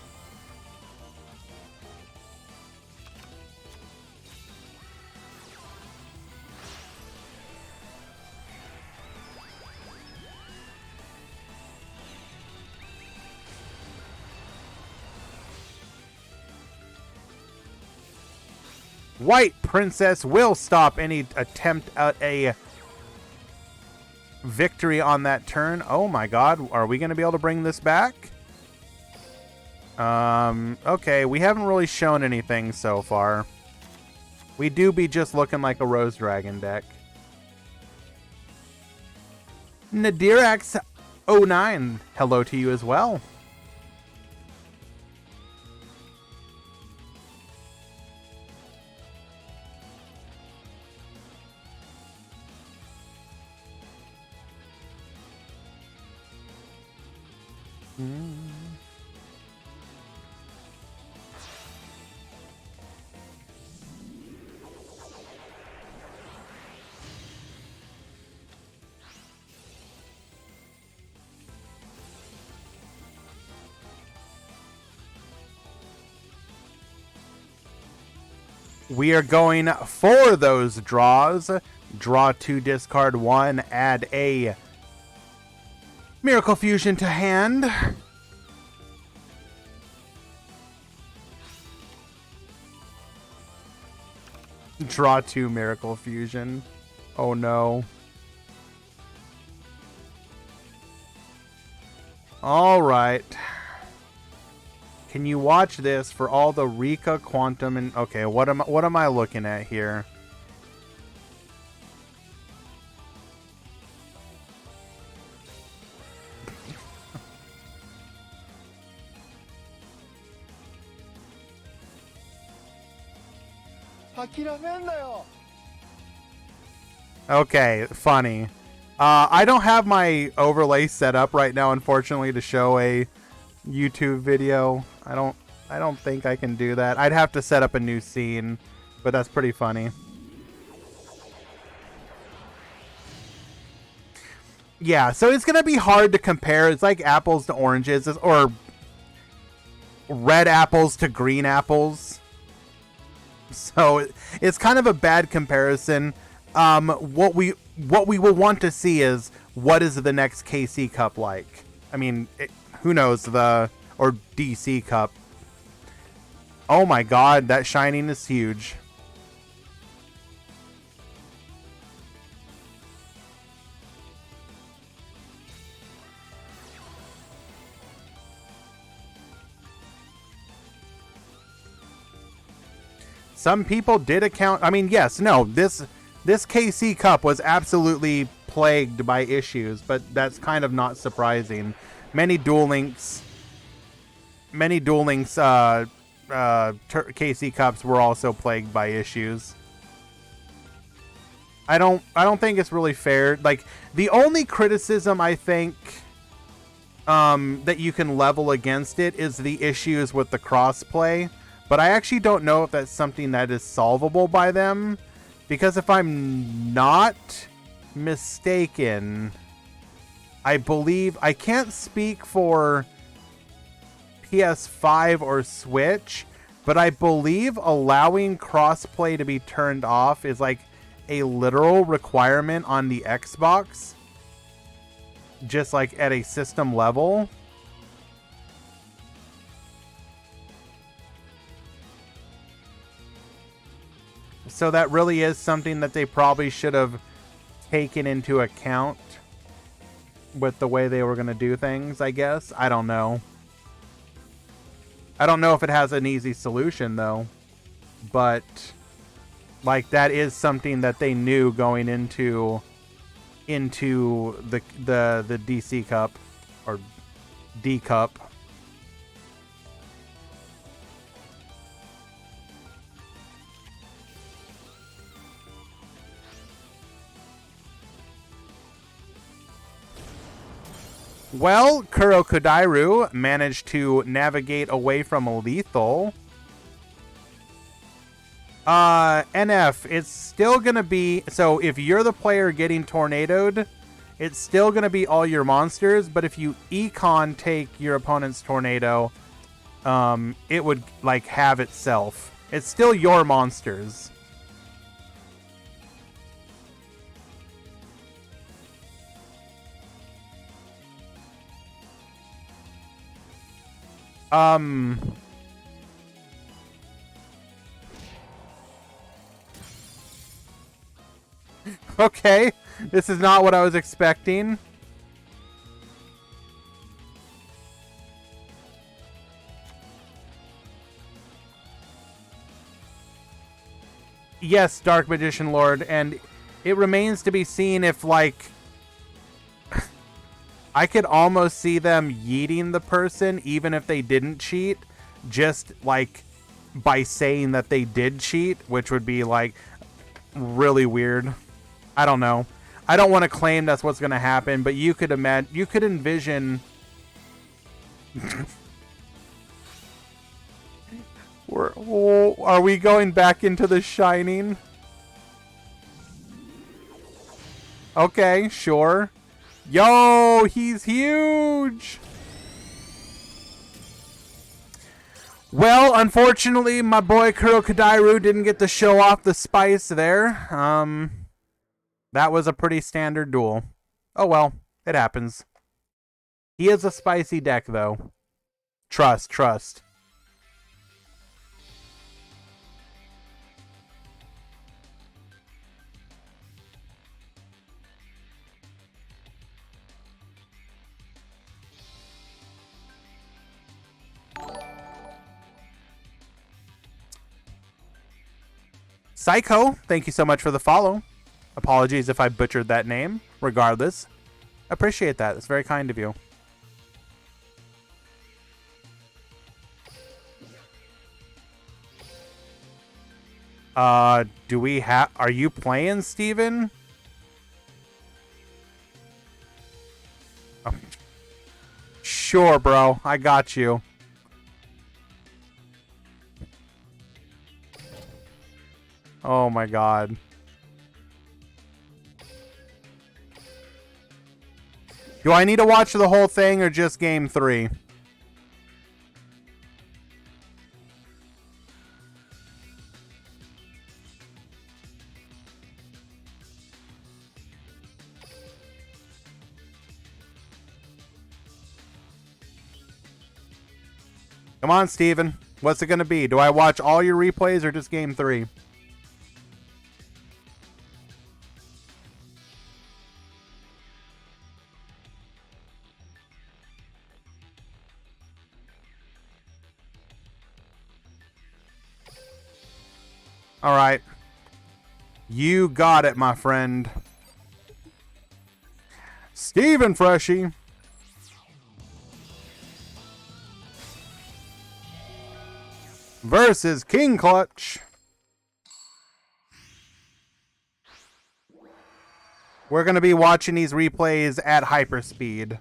White Princess will stop any attempt at a victory on that turn. Oh my god, are we going to be able to bring this back? Okay, we haven't really shown anything so far. We do be just looking like a Rose Dragon deck. Nadirax09, hello to you as well. We are going for those draws. Draw 2, discard 1, add a Miracle Fusion to hand. Draw 2, Miracle Fusion. Oh no. Alright. Can you watch this for all the Rika Quantum and okay, what am I looking at here? Okay, funny. I don't have my overlay set up right now, unfortunately, to show a YouTube video. I don't think I can do that. I'd have to set up a new scene, but that's pretty funny. Yeah, so it's gonna be hard to compare. It's like apples to oranges, or red apples to green apples. So it's kind of a bad comparison. What we will want to see is what is the next KC Cup like. I mean, who knows, or DC Cup. Oh my god, that shining is huge. Some people did account. I mean, yes, no, this KC Cup was absolutely plagued by issues, but that's kind of not surprising. Many Duel Links KC Cups were also plagued by issues. I don't think it's really fair. Like, the only criticism I think that you can level against it is the issues with the crossplay. But I actually don't know if that's something that is solvable by them. Because if I'm not mistaken, I believe, I can't speak for PS5 or Switch, but I believe allowing crossplay to be turned off is like a literal requirement on the Xbox. Just like at a system level. So that really is something that they probably should have taken into account with the way they were going to do things, I guess. I don't know. I don't know if it has an easy solution, though. But, like, that is something that they knew going into the DC Cup, or D Cup. Well, Kuro Kodairu managed to navigate away from a lethal. NF, it's still going to be... So, if you're the player getting tornadoed, it's still going to be all your monsters, but if you econ take your opponent's tornado, it would, like, have itself. It's still your monsters. Okay, this is not what I was expecting. Yes, Dark Magician Lord, and it remains to be seen if, like, I could almost see them yeeting the person even if they didn't cheat, just, like, by saying that they did cheat, which would be, like, really weird. I don't know. I don't want to claim that's what's going to happen, but you could imagine, you could envision... Are we going back into The Shining? Okay, sure. Yo, he's huge! Well, unfortunately, my boy Kurokadairu didn't get to show off the spice there. That was a pretty standard duel. Oh well, it happens. He is a spicy deck, though. Trust, trust. Psycho, thank you so much for the follow. Apologies if I butchered that name. Regardless, appreciate that. It's very kind of you. Do we have... Are you playing, Steven? Oh. Sure, bro. I got you. Oh my god. Do I need to watch the whole thing or just game 3? Come on, Steven. What's it going to be? Do I watch all your replays or just game 3? All right. You got it, my friend. Steven Freshie. Versus King Clutch. We're going to be watching these replays at hyperspeed.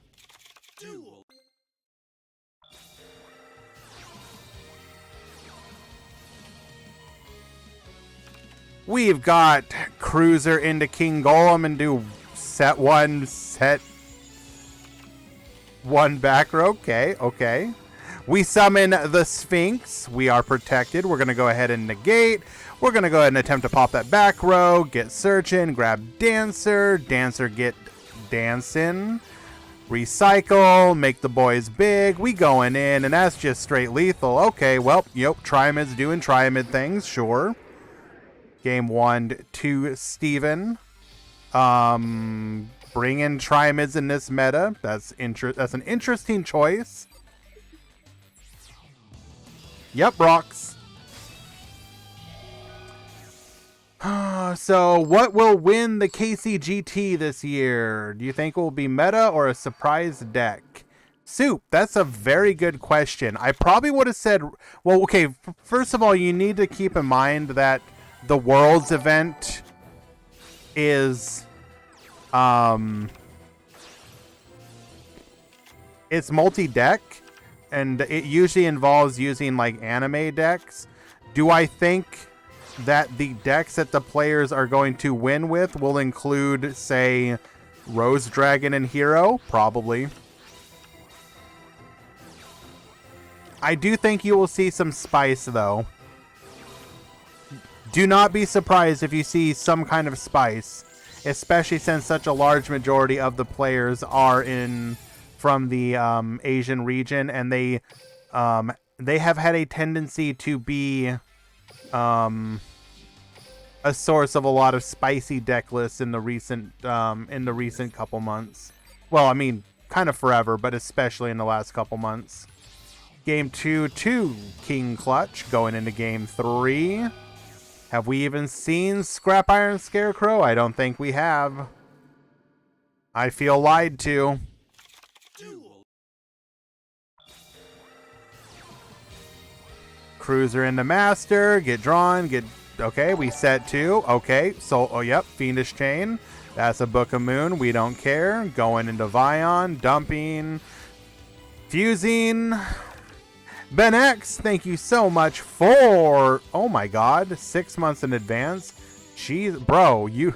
We've got Cruiser into King Golem and do set 1 back row. Okay, okay. We summon the Sphinx. We are protected. We're going to go ahead and negate. We're going to go ahead and attempt to pop that back row. Get Searchin'. Grab Dancer. Dancer get Dancing. Recycle. Make the boys big. We going in, and that's just straight lethal. Okay, well, yep. Triamid's doing Triamid things. Sure. Game 1 to Steven. Bring in Triamids in this meta. That's an interesting choice. Yep, rocks. So, what will win the KCGT this year? Do you think it will be meta or a surprise deck? Soup, that's a very good question. I probably would have said... Well, okay, first of all, you need to keep in mind that the Worlds event is... it's multi-deck. And it usually involves using, like, anime decks. Do I think that the decks that the players are going to win with will include, say, Rose Dragon and Hero? Probably. I do think you will see some spice, though. Do not be surprised if you see some kind of spice, especially since such a large majority of the players are from the Asian region, and they have had a tendency to be a a source of a lot of spicy deck lists in the recent couple months. Well, I mean, kind of forever, but especially in the last couple months. Game 2 to King Clutch, going into Game 3. Have we even seen Scrap Iron Scarecrow? I don't think we have. I feel lied to. Cruiser into Master, get drawn, get... Okay, we set 2. Okay, so, oh, yep, Fiendish Chain. That's a Book of Moon, we don't care. Going into Vion, dumping, fusing. Ben X, thank you so much for... Oh my god, 6 months in advance. Jeez, bro, you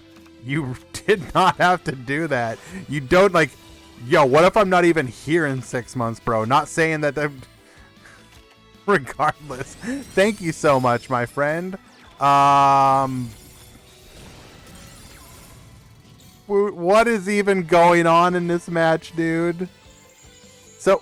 did not have to do that. You don't, like... Yo, what if I'm not even here in 6 months, bro? Not saying that... Regardless. Thank you so much, my friend. What is even going on in this match, dude? So...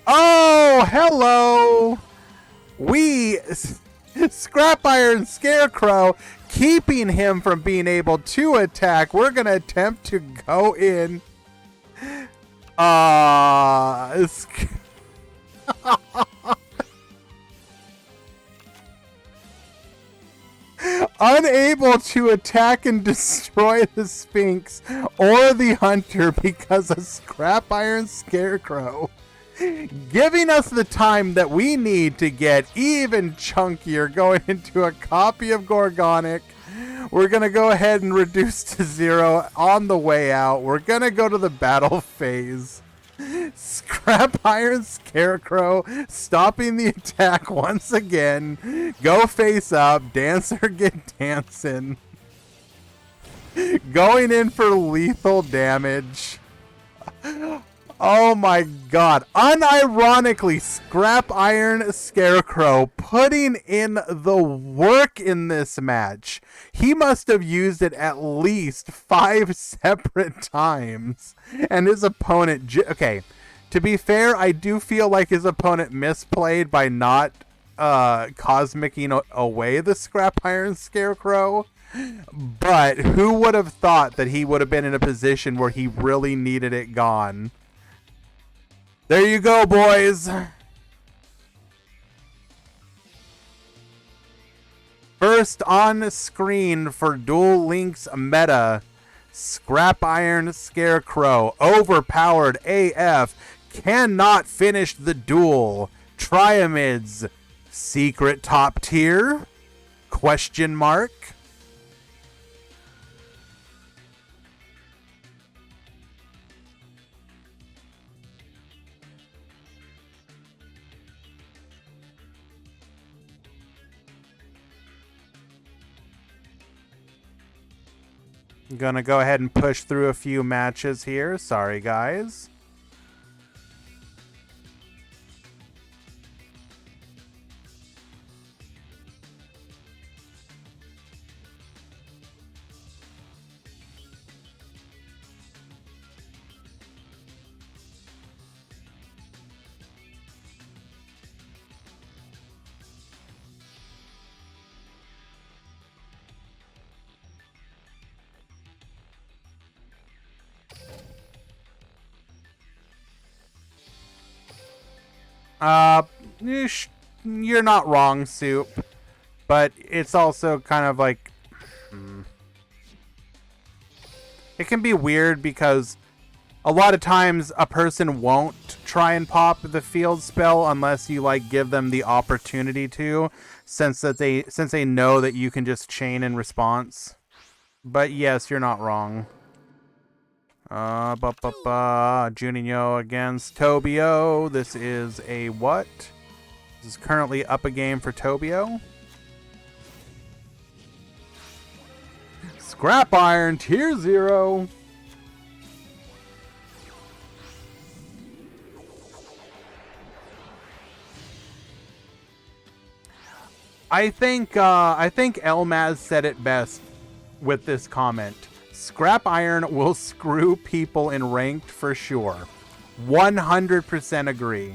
Oh, hello! Scrap Iron Scarecrow, keeping him from being able to attack. We're going to attempt to go in. Unable to attack and destroy the Sphinx or the Hunter because of Scrap Iron Scarecrow. Giving us the time that we need to get even chunkier, going into a copy of Gorgonic. We're going to go ahead and reduce to 0 on the way out. We're going to go to the battle phase. Scrap Iron Scarecrow stopping the attack once again. Go face up. Dancer get dancing. Going in for lethal damage. Oh my god. Unironically, Scrap Iron Scarecrow putting in the work in this match. He must have used it at least 5 separate times. And his opponent... Okay, to be fair, I do feel like his opponent misplayed by not cosmicking away the Scrap Iron Scarecrow. But who would have thought that he would have been in a position where he really needed it gone? There you go, boys. First on screen for Duel Links meta, Scrap Iron Scarecrow, overpowered AF, cannot finish the duel. Triamids, secret top tier? Question mark. I'm gonna go ahead and push through a few matches here. Sorry, guys. You're not wrong, Soup. But it's also kind of like... It can be weird because a lot of times a person won't try and pop the field spell unless you like give them the opportunity to, since they know that you can just chain in response. But yes, you're not wrong. Juninho against Tobio. This is a what? This is currently up a game for Tobio. Scrap Iron, tier 0. I think Elmaz said it best with this comment. Scrap Iron will screw people in ranked for sure. 100% agree.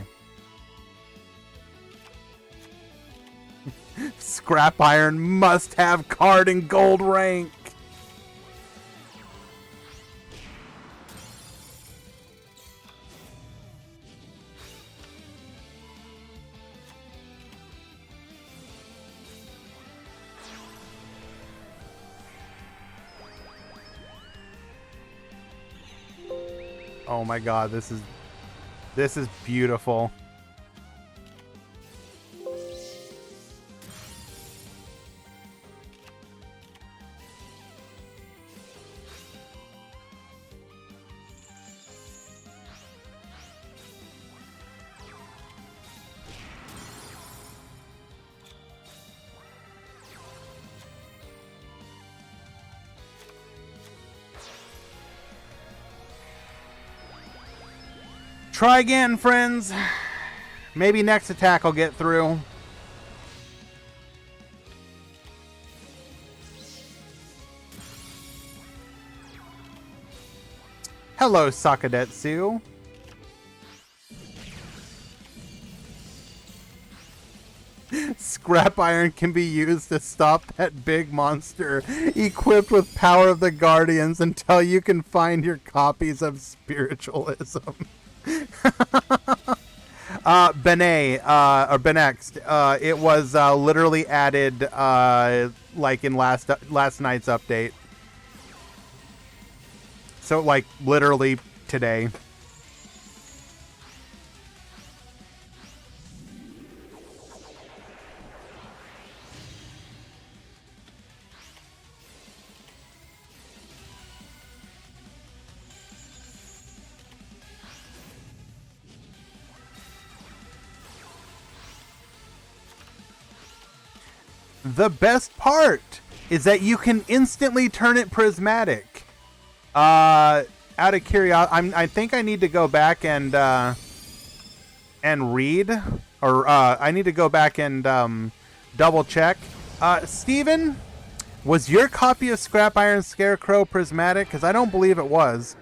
Scrap Iron must have card in gold rank. Oh my god, this is beautiful. Try again, friends. Maybe next attack will get through. Hello, Sakadetsu. Scrap Iron can be used to stop that big monster equipped with Power of the Guardians until you can find your copies of Spiritualism. Benext. It was literally added like in last night's update. So like literally today. The best part is that you can instantly turn it prismatic. Out of curiosity, I think I need to go back and read, or I need to go back and double check. Steven, was your copy of Scrap Iron Scarecrow prismatic? Because I don't believe it was.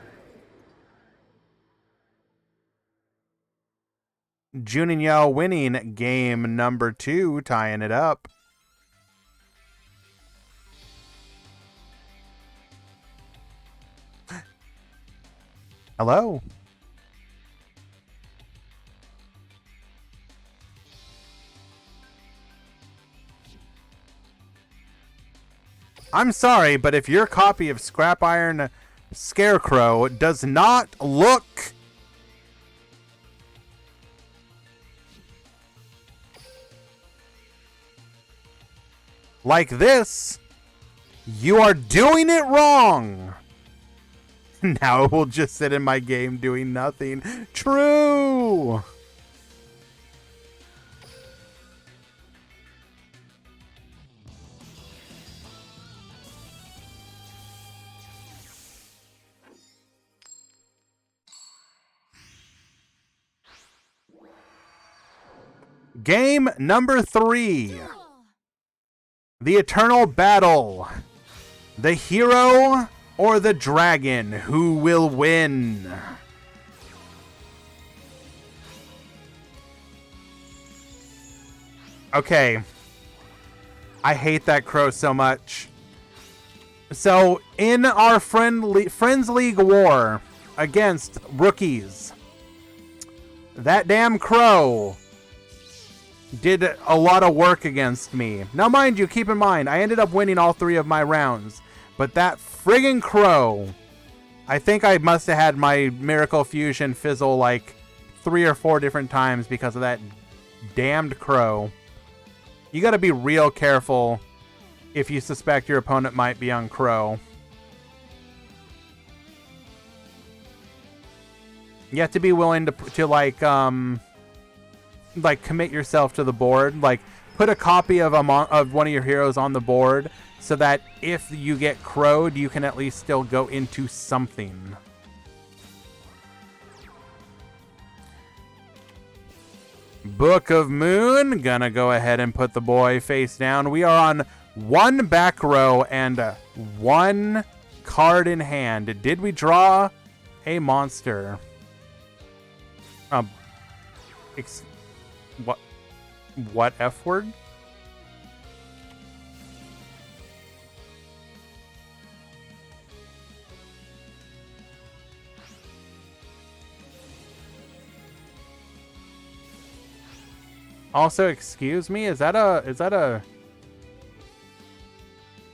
Junin Yao winning game number 2, tying it up. Hello. I'm sorry, but if your copy of Scrap Iron Scarecrow does not look like this, you are doing it wrong. Now it will just sit in my game doing nothing. True! Game number 3. The Eternal Battle. The hero or the dragon, who will win? Okay. I hate that crow so much. So, in our Friends League war against rookies, that damn crow did a lot of work against me. Now, mind you, keep in mind, I ended up winning all 3 of my rounds. But that friggin' crow, I think I must have had my Miracle Fusion fizzle like 3 or 4 different times because of that damned crow. You gotta be real careful if you suspect your opponent might be on crow. You have to be willing to like commit yourself to the board. Like, put a copy of one of your heroes on the board, so that if you get crowed, you can at least still go into something. Book of Moon. Gonna go ahead and put the boy face down. We are on 1 back row and 1 card in hand. Did we draw a monster? What F word? Also, excuse me, is that a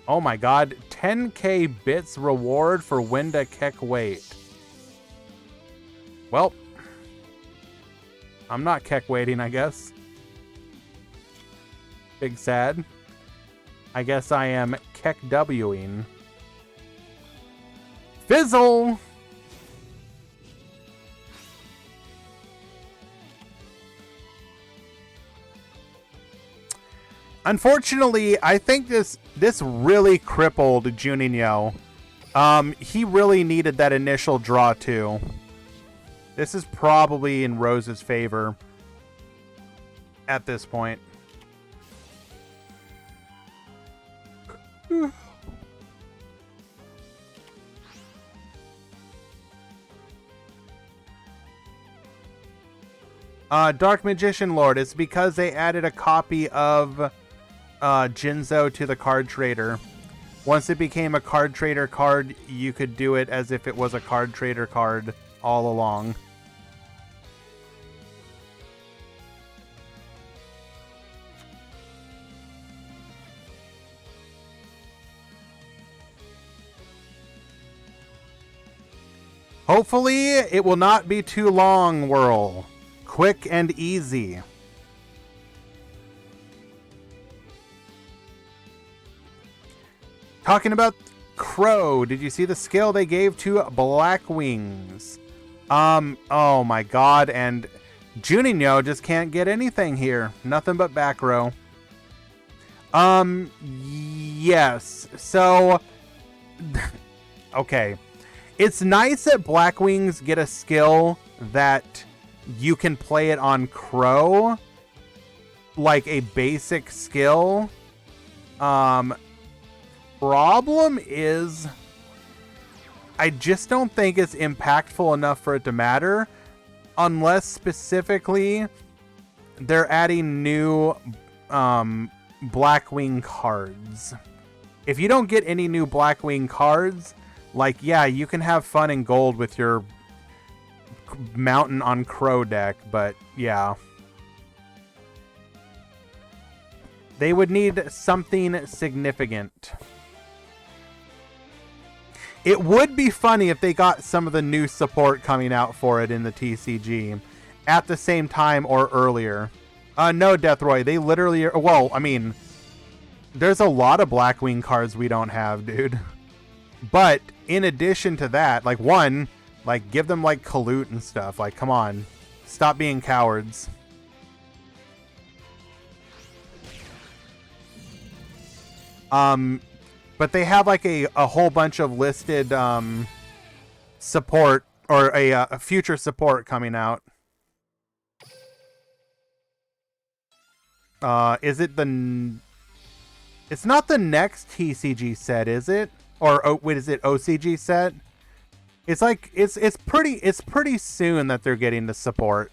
oh my god, 10k bits reward for Winda Keck Wait. Well, I'm not Keck waiting, I guess. Big sad. I guess I am Keck Wing. Fizzle! Unfortunately, I think this really crippled Juninho. He really needed that initial draw too. This is probably in Rose's favor at this point. Dark Magician Lord, it's because they added a copy of Jinzo to the card trader. Once it became a card trader card, you could do it as if it was a card trader card all along. Hopefully, it will not be too long, Whirl. Quick and easy. Talking about Crow, did you see the skill they gave to Black Wings? Oh my god, and Juninho just can't get anything here. Nothing but back row. Yes. So, okay. It's nice that Black Wings get a skill that you can play it on Crow, like a basic skill. Problem is, I just don't think it's impactful enough for it to matter, unless specifically they're adding new Blackwing cards. If you don't get any new Blackwing cards, like, yeah, you can have fun in gold with your Mountain on Crow deck, but yeah. They would need something significant. It would be funny if they got some of the new support coming out for it in the TCG at the same time or earlier. No, Deathroy, they literally are, well, I mean, there's a lot of Blackwing cards we don't have, dude. But in addition to that, like, one, like, give them like Kalut and stuff. Like, come on, stop being cowards. But they have like a whole bunch of listed support, or a future support coming out. Is it the? It's not the next TCG set, is it? Or wait, is it OCG set? It's like it's pretty soon that they're getting the support.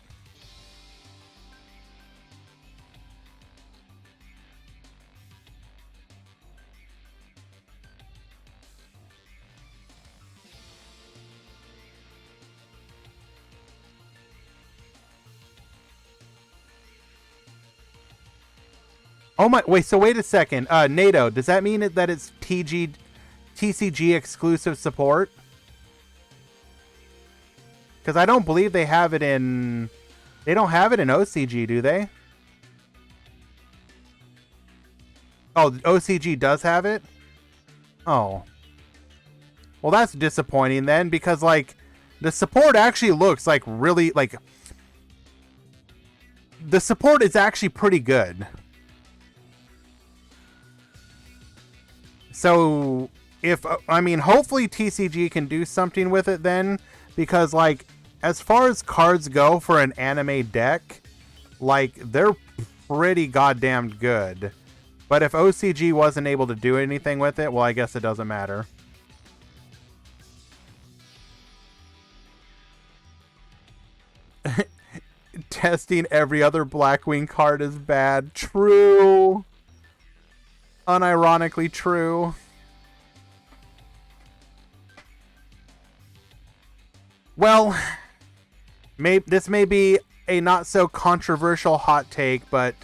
Oh my, wait, so wait a second. NATO, does that mean that it's TCG exclusive support? Because I don't believe they have it in... They don't have it in OCG, do they? Oh, OCG does have it? Oh. Well, that's disappointing then, because, like, the support actually looks like really, like... The support is actually pretty good. So, if, I mean, hopefully TCG can do something with it then, because, like, as far as cards go for an anime deck, like, they're pretty goddamn good. But if OCG wasn't able to do anything with it, well, I guess it doesn't matter. Testing every other Blackwing card is bad. True. Unironically true. Well, this may be a not so controversial hot take, but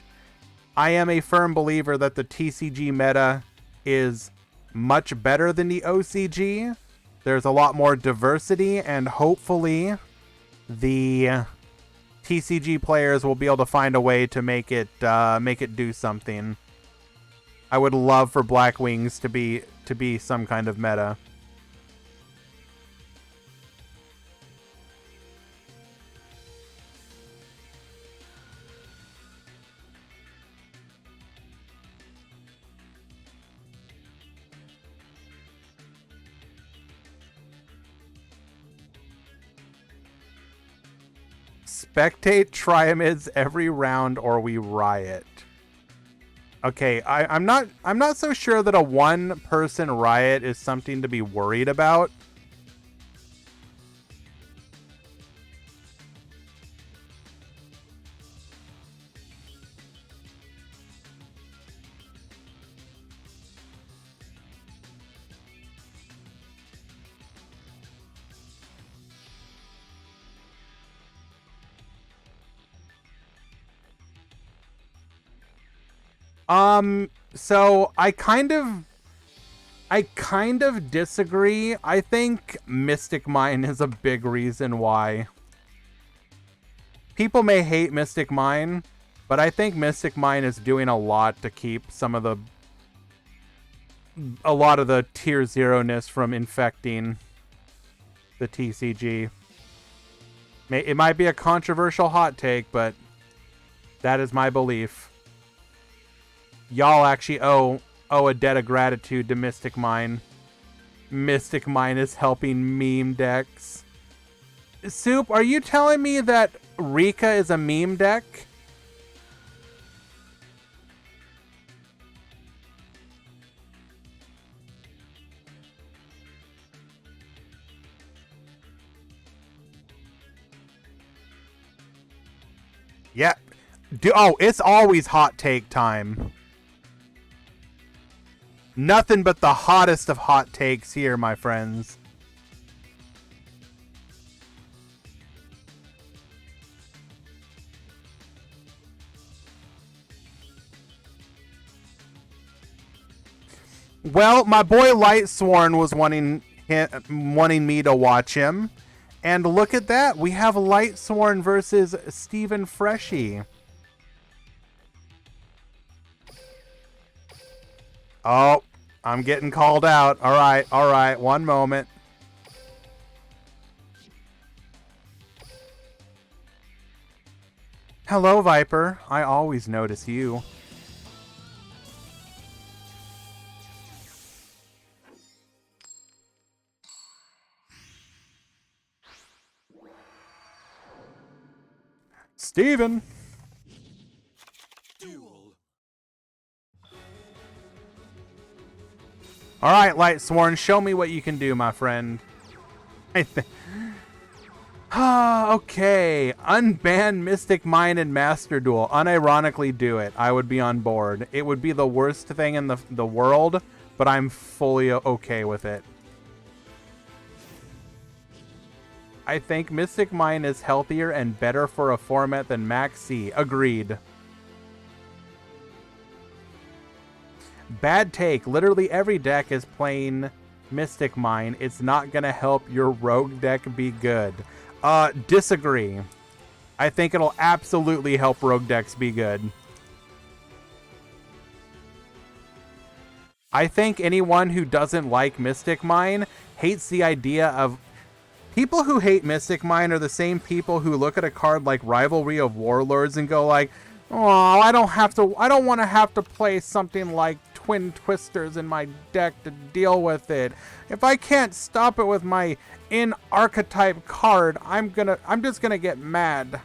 I am a firm believer that the TCG meta is much better than the OCG. There's a lot more diversity, and hopefully the TCG players will be able to find a way to make it do something. I would love for Blackwings to be some kind of meta. Spectate Triamids every round or we riot. Okay, I'm not so sure that a one-person riot is something to be worried about. So I kind of disagree. I think Mystic Mine is a big reason why. People may hate Mystic Mine, but I think Mystic Mine is doing a lot to keep a lot of the tier 0-ness from infecting the TCG. It might be a controversial hot take, but that is my belief. Y'all actually owe a debt of gratitude to Mystic Mine. Mystic Mine is helping meme decks. Soup, are you telling me that Rika is a meme deck? Yeah. It's always hot take time. Nothing but the hottest of hot takes here, my friends. Well, my boy Lightsworn was wanting me to watch him. And look at that. We have Lightsworn versus Stephen Freshy. Oh, I'm getting called out. All right. One moment. Hello, Viper. I always notice you. Steven. All right, Lightsworn, show me what you can do, my friend. Okay. Unban Mystic Mine and Master Duel. Unironically do it. I would be on board. It would be the worst thing in the world, but I'm fully okay with it. I think Mystic Mine is healthier and better for a format than Max C. Agreed. Bad take. Literally every deck is playing Mystic Mine. It's not going to help your rogue deck be good. Disagree. I think it'll absolutely help rogue decks be good. I think anyone who doesn't like Mystic Mine hates the idea of... People who hate Mystic Mine are the same people who look at a card like Rivalry of Warlords and go like, oh, I don't want to have to play something like Twin Twisters in my deck to deal with it. If I can't stop it with my in-archetype card, I'm just gonna get mad.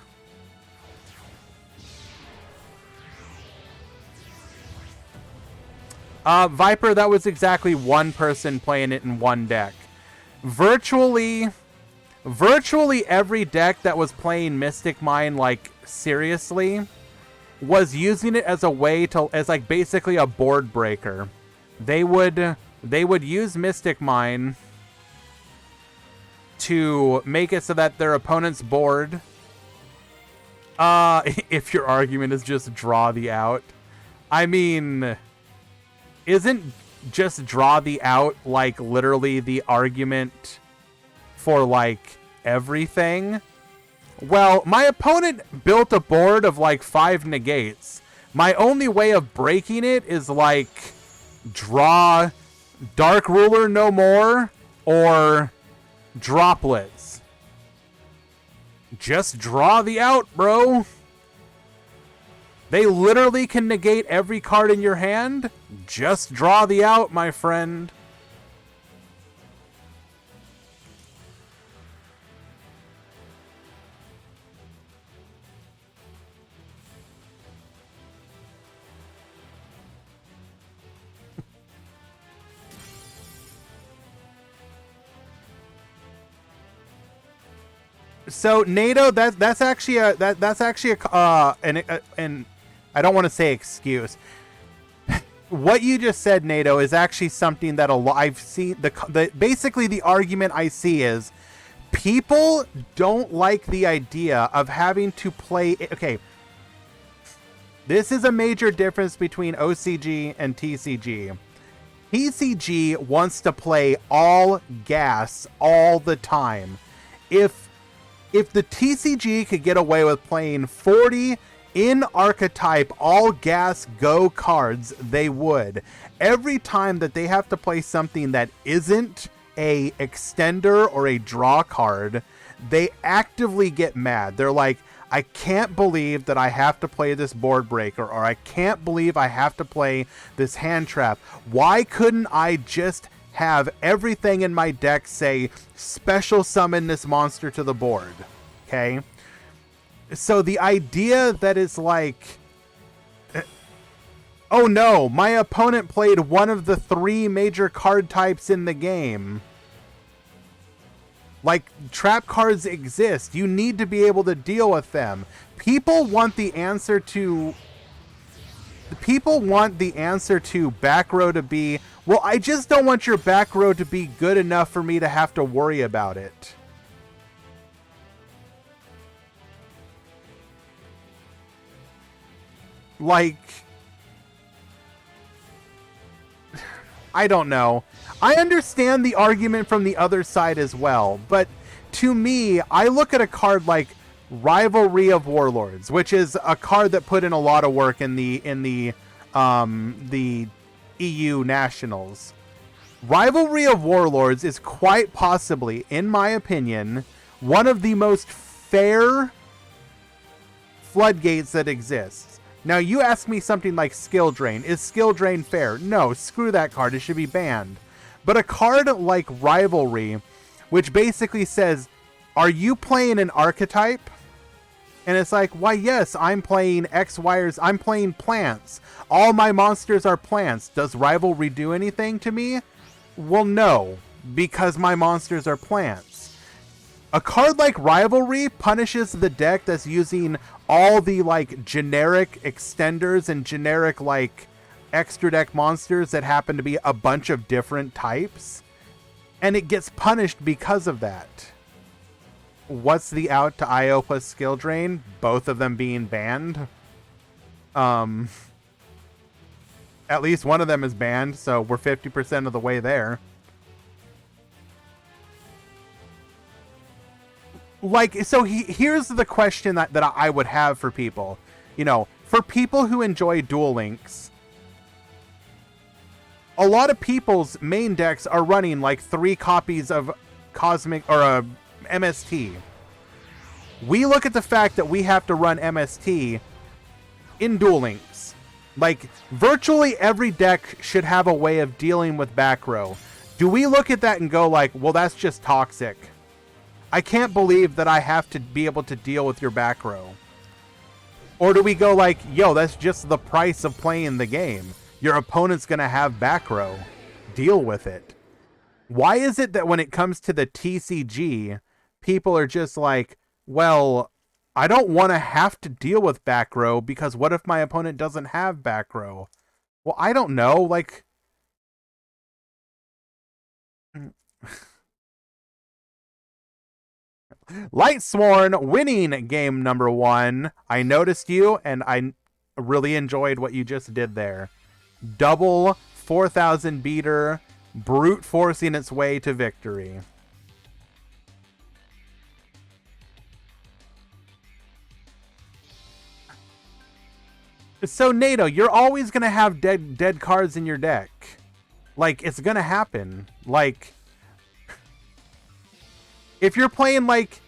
Viper, that was exactly one person playing it in one deck. Virtually virtually every deck that was playing Mystic Mine, like, seriously, was using it as a way to, as like basically a board breaker. They would use Mystic Mine to make it so that their opponent's board, if your argument is just draw the out, I mean, isn't just draw the out like literally the argument for like everything? Well, my opponent built a board of like 5 negates. My only way of breaking it is like draw Dark Ruler no more or droplets. Just draw the out, bro. They literally can negate every card in your hand. Just draw the out, my friend. So NATO, that's actually a and I don't want to say excuse. What you just said, NATO, is actually something that I've seen. Basically the argument I see is people don't like the idea of having to play. Okay, this is a major difference between OCG and TCG. TCG wants to play all gas all the time. If the TCG could get away with playing 40 in archetype all gas go cards, they would. Every time that they have to play something that isn't a extender or a draw card, they actively get mad. They're like, I can't believe that I have to play this board breaker, or I can't believe I have to play this hand trap. Why couldn't I just have everything in my deck say special summon this monster to the board? Okay, so the idea that it's like, oh no, my opponent played one of the 3 major card types in the game. Like, trap cards exist. You need to be able to deal with them. People want the answer to back row to be, well, I just don't want your back row to be good enough for me to have to worry about it. Like, I don't know. I understand the argument from the other side as well, but to me, I look at a card like Rivalry of Warlords, which is a card that put in a lot of work in the EU Nationals. Rivalry of Warlords is quite possibly, in my opinion, one of the most fair floodgates that exists. Now, you ask me something like Skill Drain. Is Skill Drain fair? No, screw that card. It should be banned. But a card like Rivalry, which basically says, are you playing an archetype? And it's like, why, yes, I'm playing X, Y, I'm playing plants. All my monsters are plants. Does Rivalry do anything to me? Well, no, because my monsters are plants. A card like Rivalry punishes the deck that's using all the like generic extenders and generic like extra deck monsters that happen to be a bunch of different types, and it gets punished because of that. What's the out to IO plus Skill Drain? Both of them being banned. At least one of them is banned, so we're 50% of the way there. Like, so here's the question that I would have for people. You know, for people who enjoy Duel Links, a lot of people's main decks are running like 3 copies of Cosmic or MST. We look at the fact that we have to run MST in Duel Links. Like, virtually every deck should have a way of dealing with back row. Do we look at that and go like, well, that's just toxic? I can't believe that I have to be able to deal with your back row. Or do we go like, yo, that's just the price of playing the game. Your opponent's going to have back row. Deal with it. Why is it that when it comes to the TCG, people are just like, well, I don't want to have to deal with back row because what if my opponent doesn't have back row? Well, I don't know. Like, Lightsworn winning game number 1. I noticed you, and I really enjoyed what you just did there. Double 4,000 beater, brute forcing its way to victory. So, NATO, you're always going to have dead cards in your deck. Like, it's going to happen. Like, if you're playing like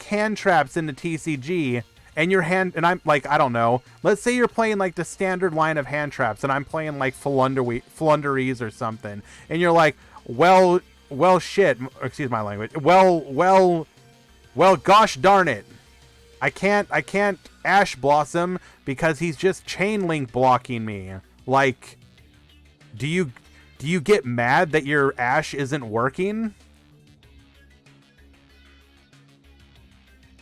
hand traps in the TCG, and your hand, and I'm like, I don't know, let's say you're playing like the standard line of hand traps, and I'm playing like Flunderies or something, and you're like, well, shit, excuse my language, well, gosh darn it, I can't Ash Blossom because he's just chain link blocking me. Like, do you get mad that your Ash isn't working?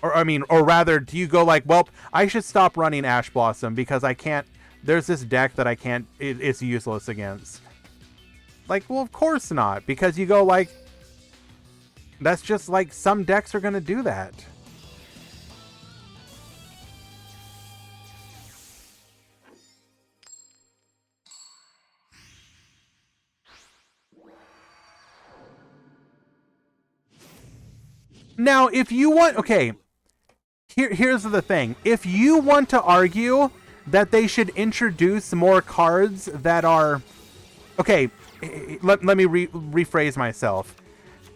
Or rather, do you go like, well, I should stop running Ash Blossom because I can't, there's this deck that I can't, it's useless against. Like, well, of course not, because you go like, that's just like, some decks are going to do that. Now, if you want, okay, here's the thing. If you want to argue that they should introduce more cards that are... Okay, let me rephrase myself.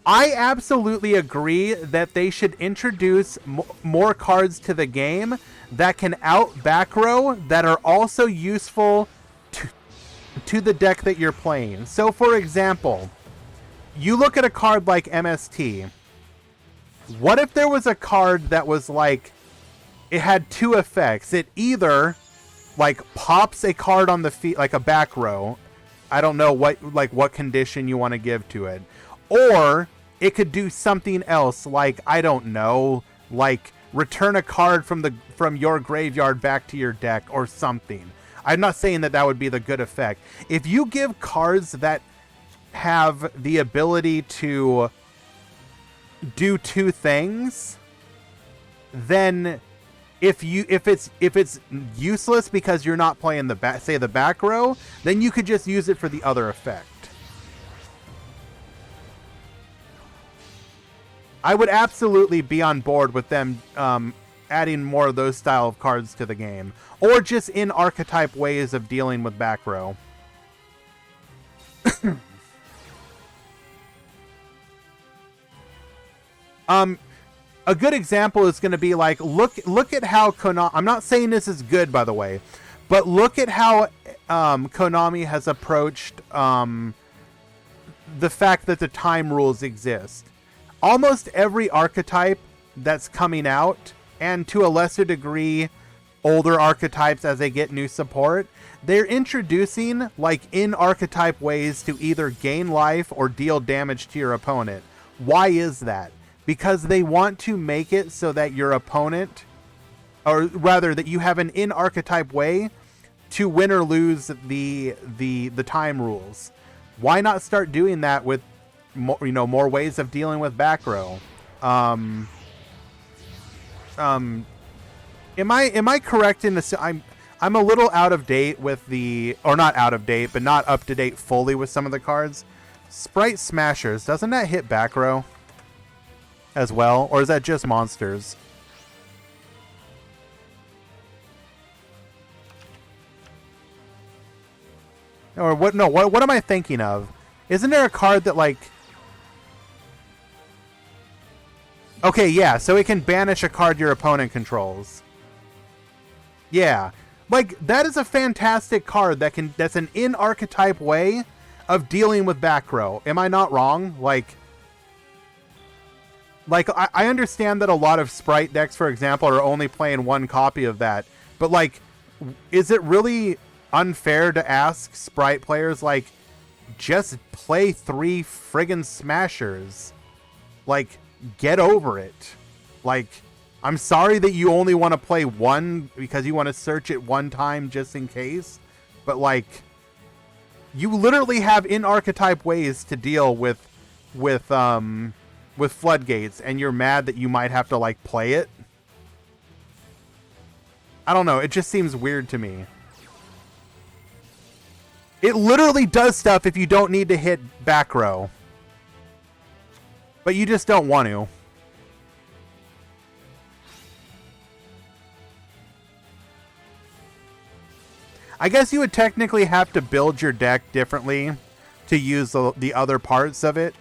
I absolutely agree that they should introduce more cards to the game that can out back row that are also useful to the deck that you're playing. So, for example, you look at a card like MST. What if there was a card that was like, it had two effects? It either like pops a card on the field, like a back row. I don't know what condition you want to give to it. Or it could do something else, like, I don't know, like return a card from your graveyard back to your deck or something. I'm not saying that would be the good effect. If you give cards that have the ability to do two things, then if it's useless because you're not playing the back row, then you could just use it for the other effect. I would absolutely be on board with them adding more of those style of cards to the game, or just in archetype ways of dealing with back row. A good example is going to be like, look at how Konami... I'm not saying this is good, by the way, but look at how Konami has approached the fact that the time rules exist. Almost every archetype that's coming out, and to a lesser degree, older archetypes as they get new support, they're introducing like in archetype ways to either gain life or deal damage to your opponent. Why is that? Because they want to make it so that your opponent, or rather that you have an in-archetype way to win or lose the time rules. Why not start doing that with more ways of dealing with back row? Am I correct in this? I'm a little out of date with or not out of date, but not up to date fully with some of the cards. Sprite Smashers, doesn't that hit back row as well, or is that just monsters? Or what? No, what am I thinking of? Isn't there a card that like... Okay, yeah, so it can banish a card your opponent controls. Yeah, like that is a fantastic card that's an in-archetype way of dealing with back row. Am I not wrong? Like I understand that a lot of Sprite decks, for example, are only playing one copy of that. But, like, is it really unfair to ask Sprite players, like, just play 3 friggin' Smashers? Like, get over it. Like, I'm sorry that you only want to play one because you want to search it one time just in case. But, like, you literally have in-archetype ways to deal with floodgates, and you're mad that you might have to, like, play it. I don't know. It just seems weird to me. It literally does stuff if you don't need to hit back row. But you just don't want to. I guess you would technically have to build your deck differently to use the other parts of it,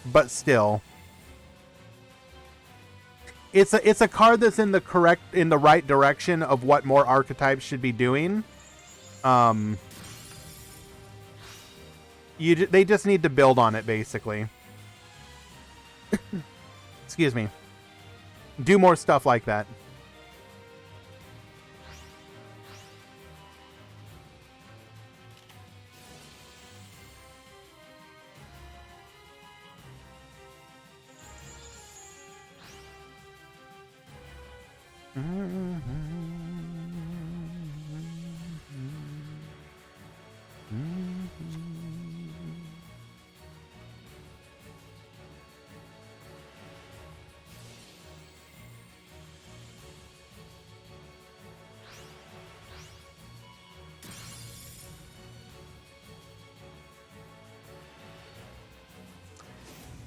but still. It's a card that's in the right direction of what more archetypes should be doing. They just need to build on it, basically. Excuse me. Do more stuff like that.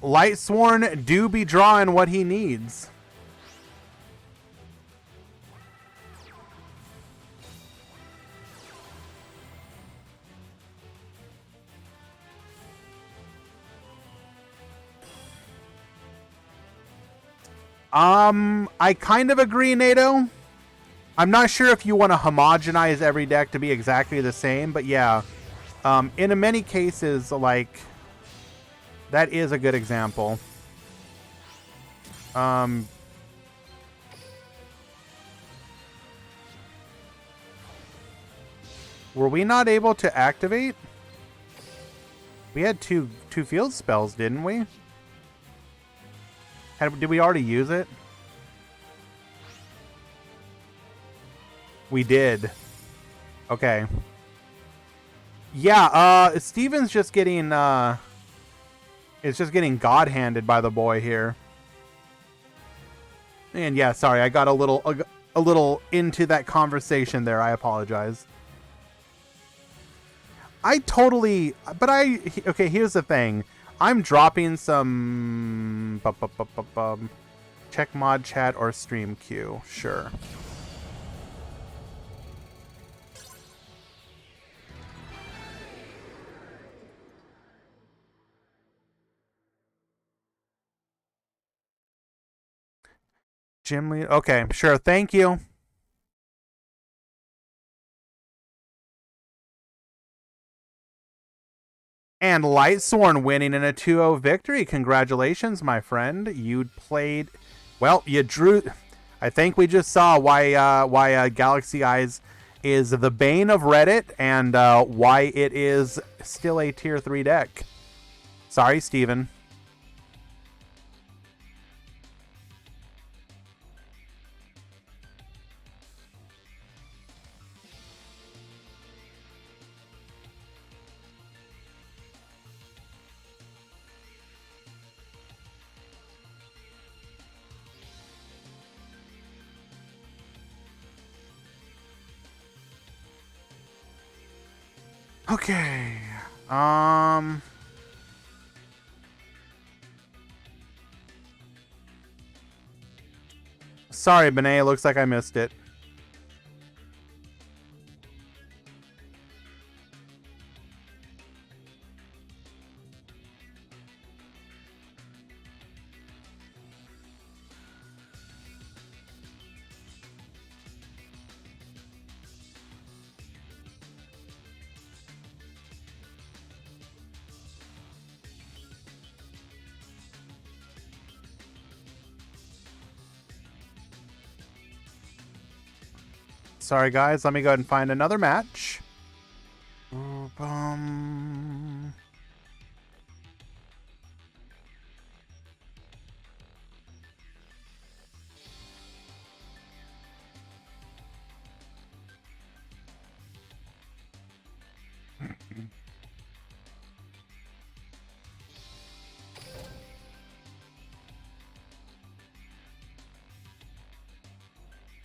Lightsworn do be drawing what he needs. I kind of agree, NATO. I'm not sure if you want to homogenize every deck to be exactly the same, but yeah. In many cases, like, that is a good example. Were we not able to activate? We had two field spells, didn't we? Did we already use it? We did. Okay. Yeah, Steven's just getting, it's just getting god-handed by the boy here. And yeah, sorry, I got a little into that conversation there. I apologize. Okay, here's the thing. I'm dropping some check mod chat or stream queue. Sure. Gym lead. Okay, sure. Thank you. And Lightsworn winning in a 2-0 victory. Congratulations, my friend. You played... Well, you drew... I think we just saw why Galaxy Eyes is the bane of Reddit and why it is still a Tier 3 deck. Sorry, Steven. Okay. Sorry, Benet. Looks like I missed it. Sorry, guys. Let me go ahead and find another match.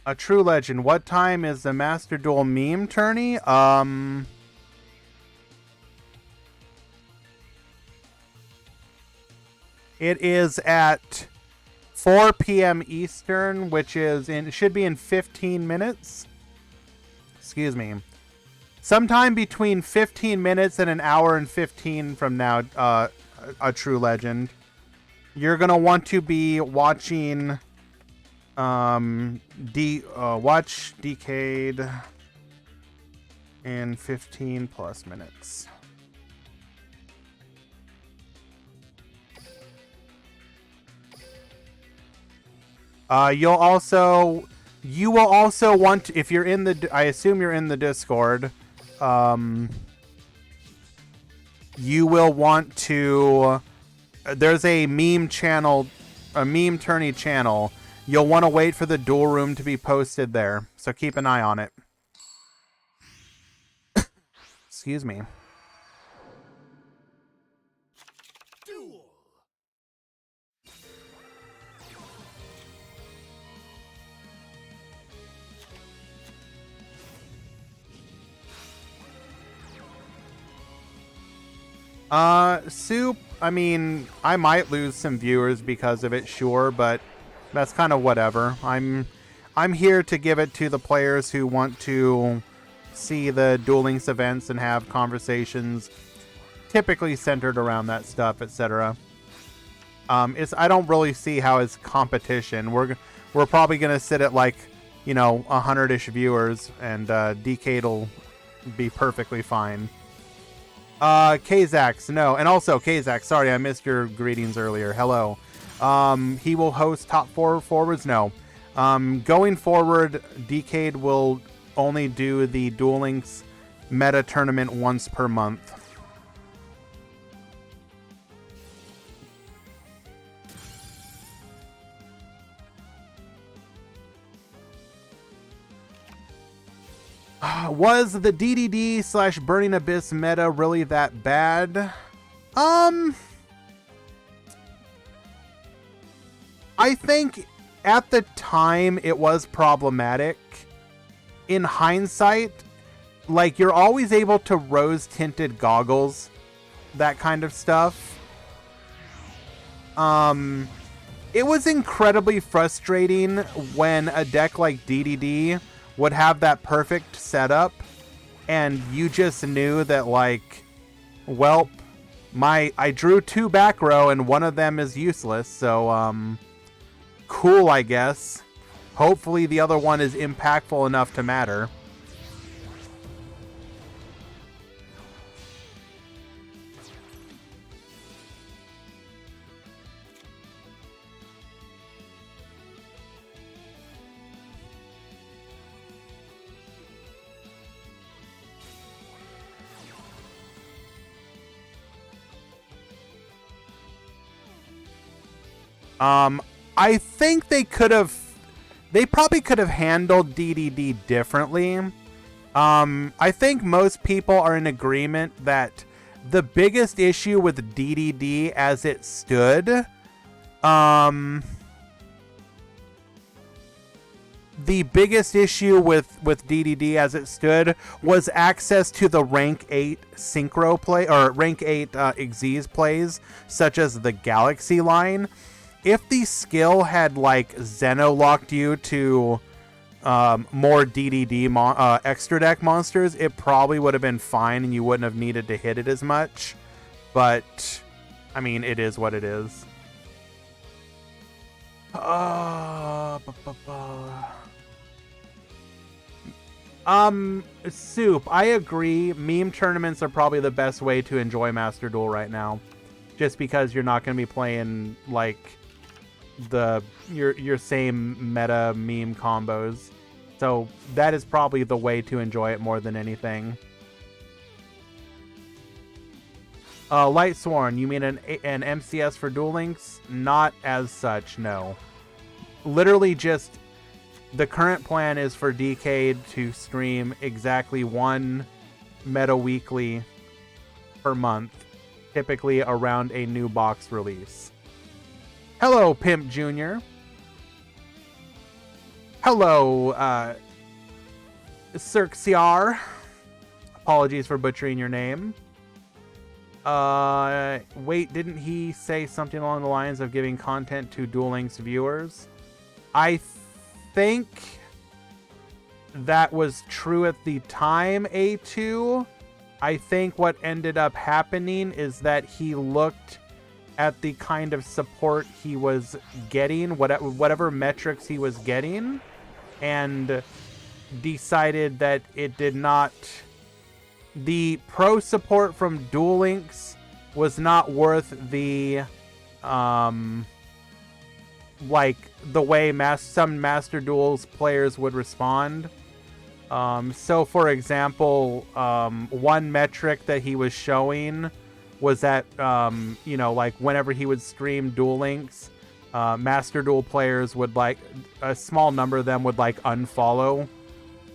A true legend. What time is the Master Duel meme tourney? It is at 4 p.m. Eastern, which is it should be in 15 minutes. Excuse me. Sometime between 15 minutes and an hour and 15 from now, a true legend. You're gonna want to be watching, watch Decade in 15 plus minutes. You will also want to, if you're in the, I assume you're in the Discord, you will want to, there's a meme channel, a meme tourney channel. You'll want to wait for the duel room to be posted there, so keep an eye on it. Excuse me. Soup, I mean, I might lose some viewers because of it, sure, but that's kind of whatever. I'm here to give it to the players who want to see the Duel Links events and have conversations typically centered around that stuff, etc. I don't really see how it's competition. We're probably gonna sit at like, 100-ish viewers, and Decade will be perfectly fine. Kazax, no. And also, Kazax, sorry, I missed your greetings earlier. Hello. He will host top 4 forwards? No. Going forward, Decade will only do the Duel Links meta tournament once per month. Was the DDD / Burning Abyss meta really that bad? I think at the time it was problematic. In hindsight, like, you're always able to rose-tinted goggles, that kind of stuff. It was incredibly frustrating when a deck like DDD would have that perfect setup, and you just knew that, like, well, I drew 2 back row and one of them is useless, so cool, I guess. Hopefully the other one is impactful enough to matter. I think they probably could have handled DDD differently. I think most people are in agreement that the biggest issue with DDD as it stood, the biggest issue with DDD as it stood was access to the rank 8 synchro play, or rank 8 Xyz plays, such as the Galaxy line. If the skill had, like, Xeno-locked you to more DDD extra deck monsters, it probably would have been fine and you wouldn't have needed to hit it as much. But, I mean, it is what it is. Soup, I agree. Meme tournaments are probably the best way to enjoy Master Duel right now. Just because you're not going to be playing, like, your same meta meme combos. So that is probably the way to enjoy it more than anything. Lightsworn, you mean an MCS for Duel Links? Not as such, no. Literally just the current plan is for Decade to stream exactly 1 meta weekly per month, typically around a new box release. Hello, Pimp Jr. Hello, Cirxiar. Apologies for butchering your name. Wait, didn't he say something along the lines of giving content to Duel Links viewers? I think that was true at the time, A2. I think what ended up happening is that he looked at the kind of support he was getting, whatever metrics he was getting, and decided that it did not... The pro support from Duel Links was not worth the, like, the way some Master Duels players would respond. So, for example, one metric that he was showing was that, you know, like, whenever he would stream Duel Links, Master Duel players would, like, a small number of them would, like, unfollow,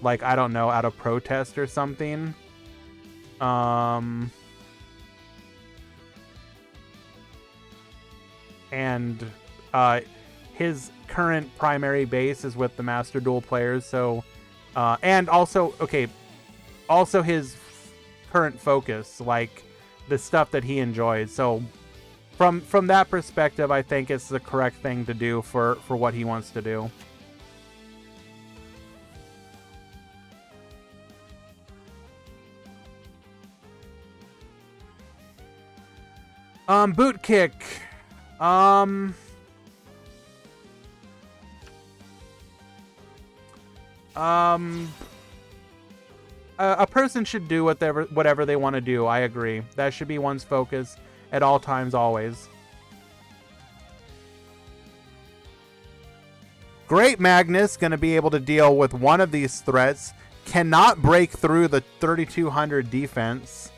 like, I don't know, out of protest or something. And his current primary base is with the Master Duel players, so and also his current focus, like the stuff that he enjoys. So from that perspective, I think it's the correct thing to do for what he wants to do. Boot kick. A person should do whatever they want to do. I agree. That should be one's focus at all times, always. Great Magnus going to be able to deal with one of these threats. Cannot break through the 3200 defense.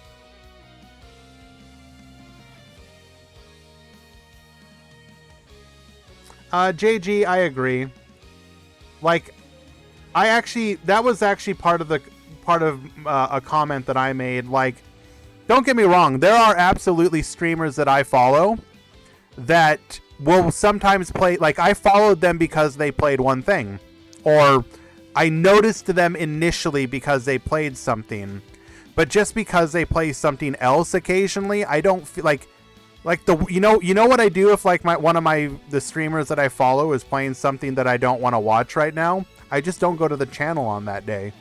JG, I agree. Like, that was actually part of a comment that I made. Like, don't get me wrong, there are absolutely streamers that I follow that will sometimes play, like, I followed them because they played one thing, or I noticed them initially because they played something, but just because they play something else occasionally, I don't feel like you know what I do if, like, the streamers that I follow is playing something that I don't want to watch right now? I just don't go to the channel on that day.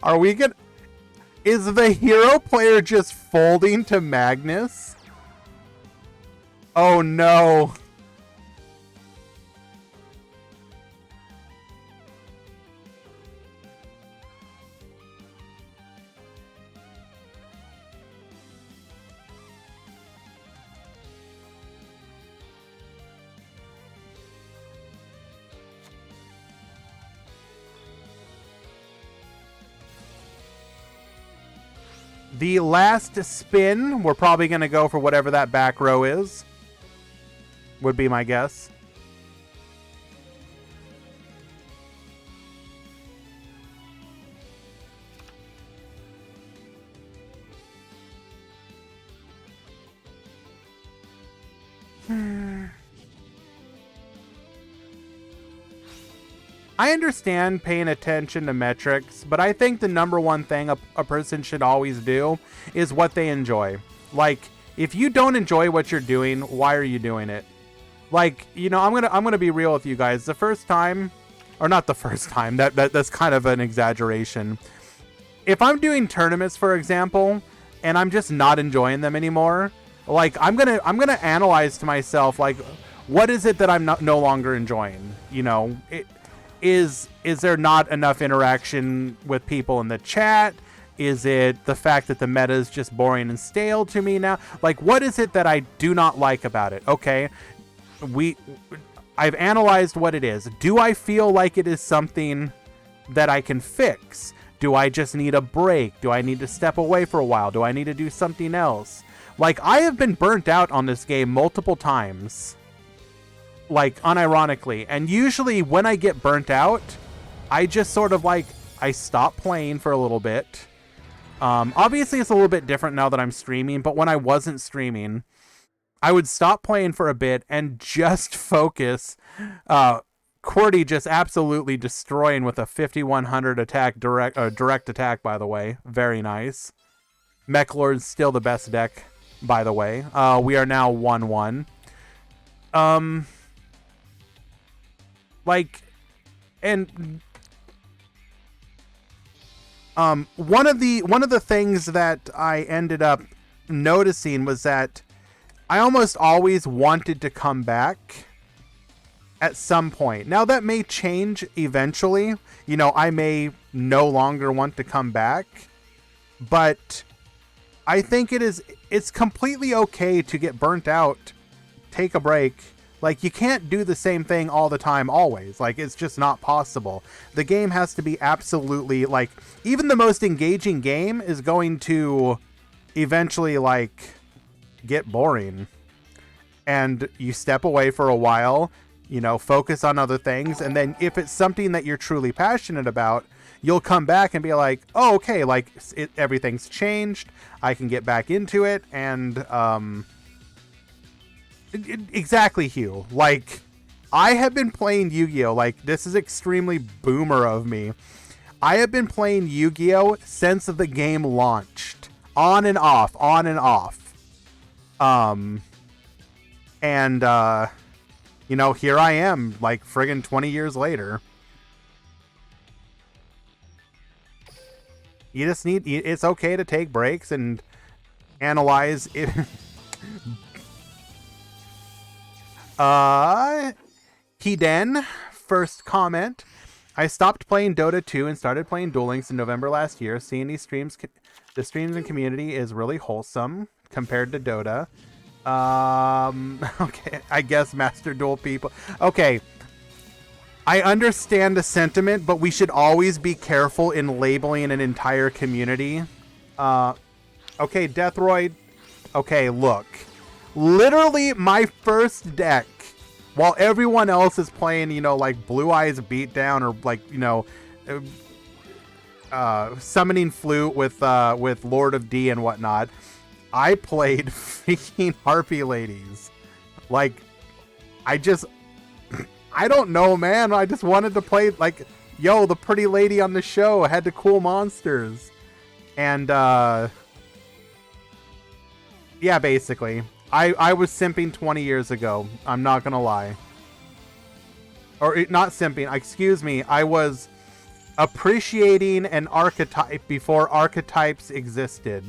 Are we gonna... Is the hero player just folding to Magnus? Oh no. The last spin, we're probably going to go for whatever that back row is. Would be my guess. I understand paying attention to metrics, but I think the number one thing a person should always do is what they enjoy. Like, if you don't enjoy what you're doing, why are you doing it? Like, you know, I'm gonna be real with you guys. The first time, or not the first time, that's kind of an exaggeration. If I'm doing tournaments, for example, and I'm just not enjoying them anymore, like, I'm gonna analyze to myself, like, what is it that I'm no longer enjoying? You know, Is there not enough interaction with people in the chat? Is it the fact that the meta is just boring and stale to me now? Like, what is it that I do not like about it? Okay, I've analyzed what it is. Do I feel like it is something that I can fix? Do I just need a break? Do I need to step away for a while? Do I need to do something else? Like, I have been burnt out on this game multiple times. like unironically. And usually when I get burnt out, I just sort of like, I stop playing for a little bit. Obviously it's a little bit different now that I'm streaming, but when I wasn't streaming, I would stop playing for a bit and just focus. QWERTY just absolutely destroying with a 5100 attack, direct attack, by the way. Very nice. Mechlord's still the best deck, by the way. We are now 1-1. Like, and one of the things that I ended up noticing was that I almost always wanted to come back at some point. Now that may change eventually. You know, I may no longer want to come back, but I think it's completely okay to get burnt out, take a break. Like, you can't do the same thing all the time, always. Like, it's just not possible. The game has to be absolutely, like, even the most engaging game is going to eventually, like, get boring. And you step away for a while, you know, focus on other things, and then if it's something that you're truly passionate about, you'll come back and be like, oh, okay, like, everything's changed, I can get back into it, and, exactly, Hugh. Like, I have been playing Yu-Gi-Oh! Like, this is extremely boomer of me. I have been playing Yu-Gi-Oh! Since the game launched. On and off, on and off. And, you know, here I am, like, friggin' 20 years later. You just need, it's okay to take breaks and analyze it. Hiden, first comment. I stopped playing Dota 2 and started playing Duel Links in November last year. Seeing these streams, the streams and community is really wholesome compared to Dota. Okay, I guess Master Duel people. Okay, I understand the sentiment, but we should always be careful in labeling an entire community. Okay, Deathroid. Okay, look. Literally my first deck, while everyone else is playing, you know, like Blue Eyes Beatdown or like, you know, Summoning Flute with Lord of D and whatnot, I played freaking Harpy Ladies. Like, I don't know, man. I just wanted to play, like, yo, the pretty lady on the show had the cool monsters. And, yeah, basically. I was simping 20 years ago. I'm not gonna lie. Or, not simping, excuse me. I was appreciating an archetype before archetypes existed.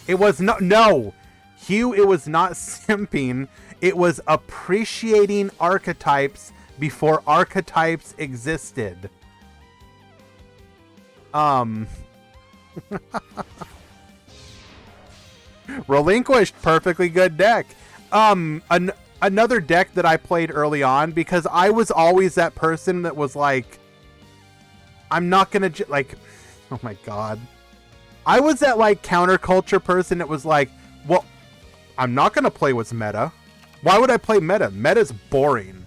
It was no, Hugh, it was not simping. It was appreciating archetypes before archetypes existed. Relinquished, perfectly good deck. Another deck that I played early on, because I was always that person that was like, I'm not gonna like, oh my god. I was that, like, counterculture person that was like, well, I'm not going to play what's meta. Why would I play meta? Meta's boring.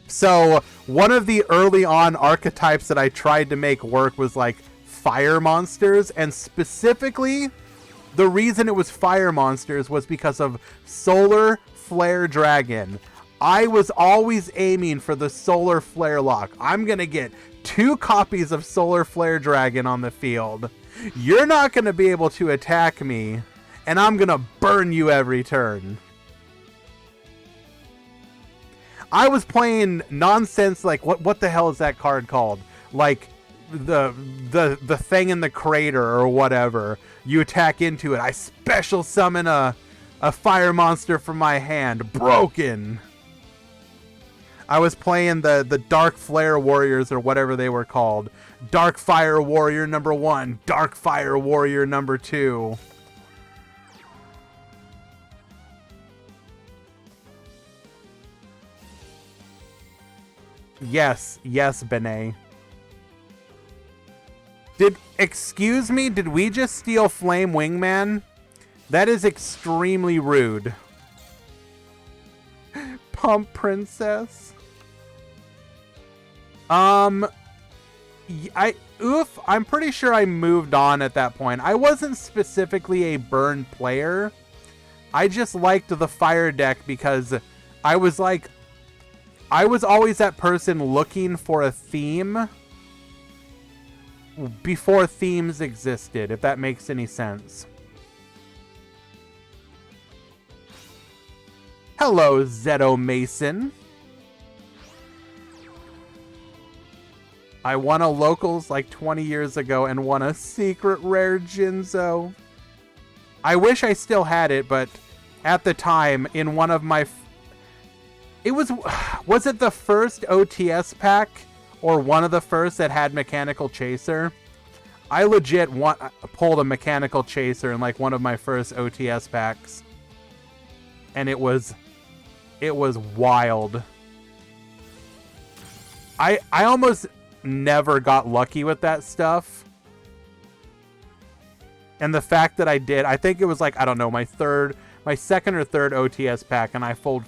So one of the early on archetypes that I tried to make work was, like, fire monsters. And specifically, the reason it was fire monsters was because of Solar Flare Dragon. I was always aiming for the Solar Flare lock. I'm going to get 2 copies of Solar Flare Dragon on the field. You're not going to be able to attack me, and I'm going to burn you every turn. I was playing nonsense like, what the hell is that card called? Like, the thing in the crater or whatever. You attack into it. I special summon a fire monster from my hand. Broken. I was playing the Dark Flare Warriors or whatever they were called. Dark Fire Warrior number 1, Dark Fire Warrior number 2. Yes, Benet. Excuse me, did we just steal Flame Wingman? That is extremely rude. Pump Princess. I'm pretty sure I moved on at that point. I wasn't specifically a burn player. I just liked the fire deck because I was always that person looking for a theme before themes existed, if that makes any sense. Hello, Zeto Mason. I won a locals like 20 years ago and won a secret rare Jinzo. I wish I still had it, but at the time, in one of my... Was it the first OTS pack or one of the first that had Mechanical Chaser? I legit pulled a Mechanical Chaser in like one of my first OTS packs. And it was wild. I almost never got lucky with that stuff. And the fact that I did, I think it was like, I don't know, my second or third OTS pack, and I pulled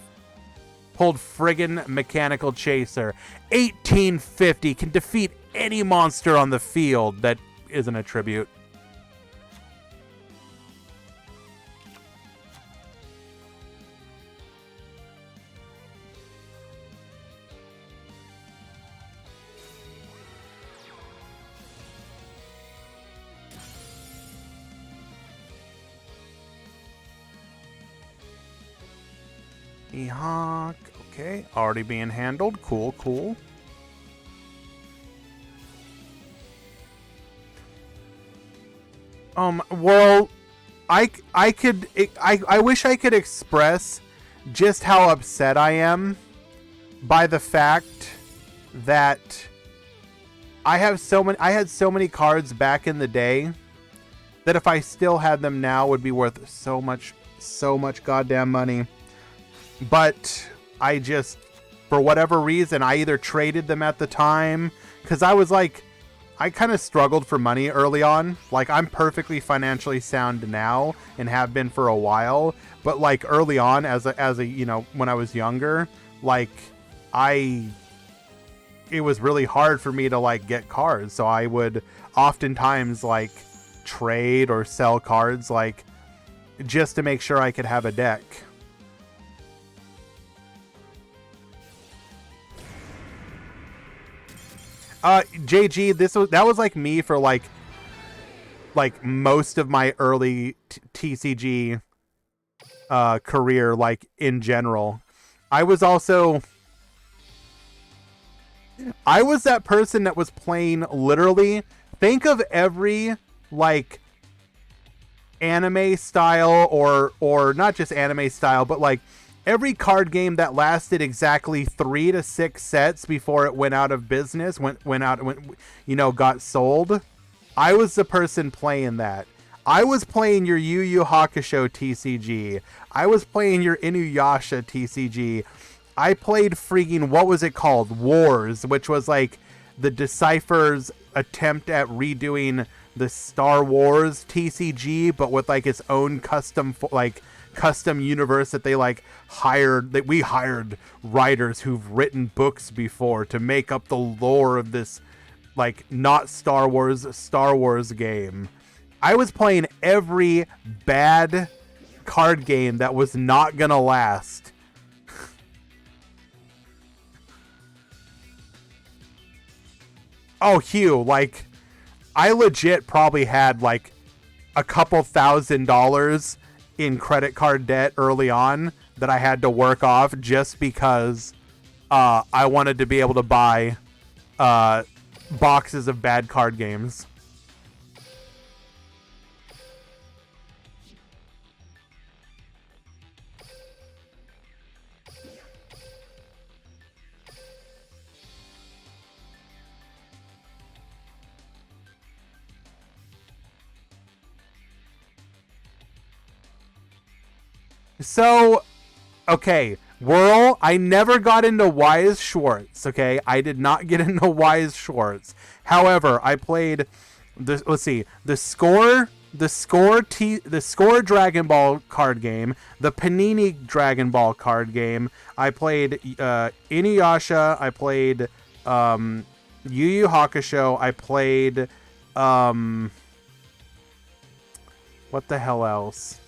friggin' Mechanical Chaser. 1850 can defeat any monster on the field that isn't a tribute. E-Hawk. Okay, already being handled. Cool, cool. Well, I wish I could express just how upset I am by the fact that I had so many cards back in the day that if I still had them now would be worth so much goddamn money. But I just, for whatever reason, I either traded them at the time, because I was like, I kind of struggled for money early on. Like, I'm perfectly financially sound now and have been for a while. But like early on, as a you know, when I was younger, like it was really hard for me to like get cards. So I would oftentimes like trade or sell cards, like just to make sure I could have a deck. JG, that was like me for like most of my early TCG career, like in general. I was that person that was playing literally, think of every like anime style or not just anime style, but like every card game that lasted exactly 3 to 6 sets before it went out of business, got sold. I was the person playing that. I was playing your Yu Yu Hakusho TCG. I was playing your Inuyasha TCG. I played freaking, what was it called? Wars, which was like the Decipher's attempt at redoing the Star Wars TCG, but with like its own custom universe that they like we hired writers who've written books before to make up the lore of this like not Star Wars game. I was playing every bad card game that was not gonna last. Oh, Hugh, like I legit probably had like a couple $1,000 in credit card debt early on that I had to work off just because I wanted to be able to buy boxes of bad card games. So, okay, Whirl, I never got into Wise Schwartz, okay? I did not get into Wise Schwartz. However, I played, the score the Score Dragon Ball card game, the Panini Dragon Ball card game. I played Inuyasha. I played Yu Yu Hakusho. I played what the hell else?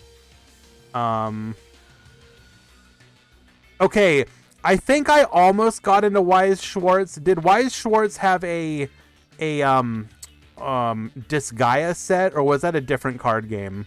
Okay, I think I almost got into Wise Schwartz. Did Wise Schwartz have a Disgaea set, or was that a different card game?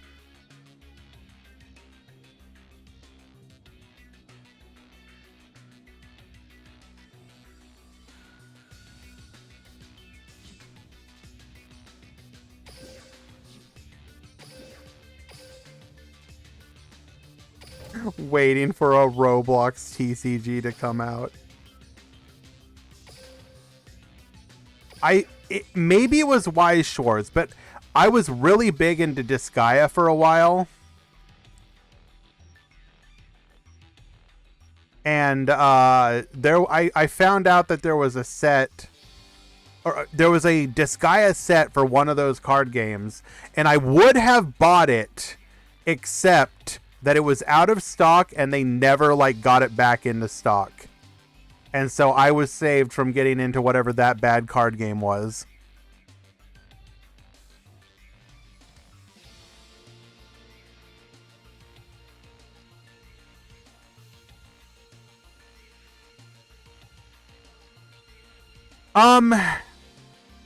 Waiting for a Roblox TCG to come out. Maybe it was Wise Schwartz, but I was really big into Disgaea for a while. And I found out that there was a set, or there was a Disgaea set for one of those card games, and I would have bought it, except that it was out of stock and they never like got it back into stock. And so I was saved from getting into whatever that bad card game was.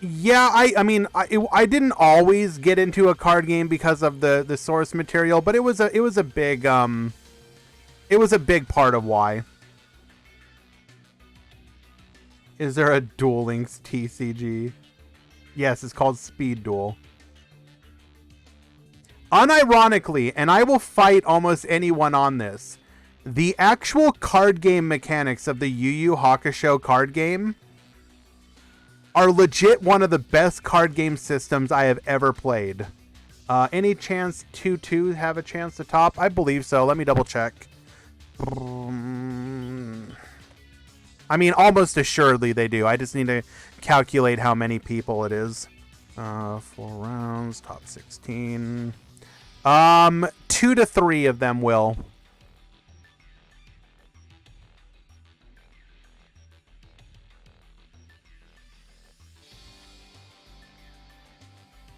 Yeah, I mean, I didn't always get into a card game because of the source material, but it was a big part of why. Is there a Duel Links TCG? Yes, it's called Speed Duel. Unironically, and I will fight almost anyone on this, the actual card game mechanics of the Yu Yu Hakusho card game are legit one of the best card game systems I have ever played. Any chance 2-2 have a chance to top? I believe so. Let me double check. I mean, almost assuredly they do. I just need to calculate how many people it is. 4 rounds, top 16. 2 to 3 of them will.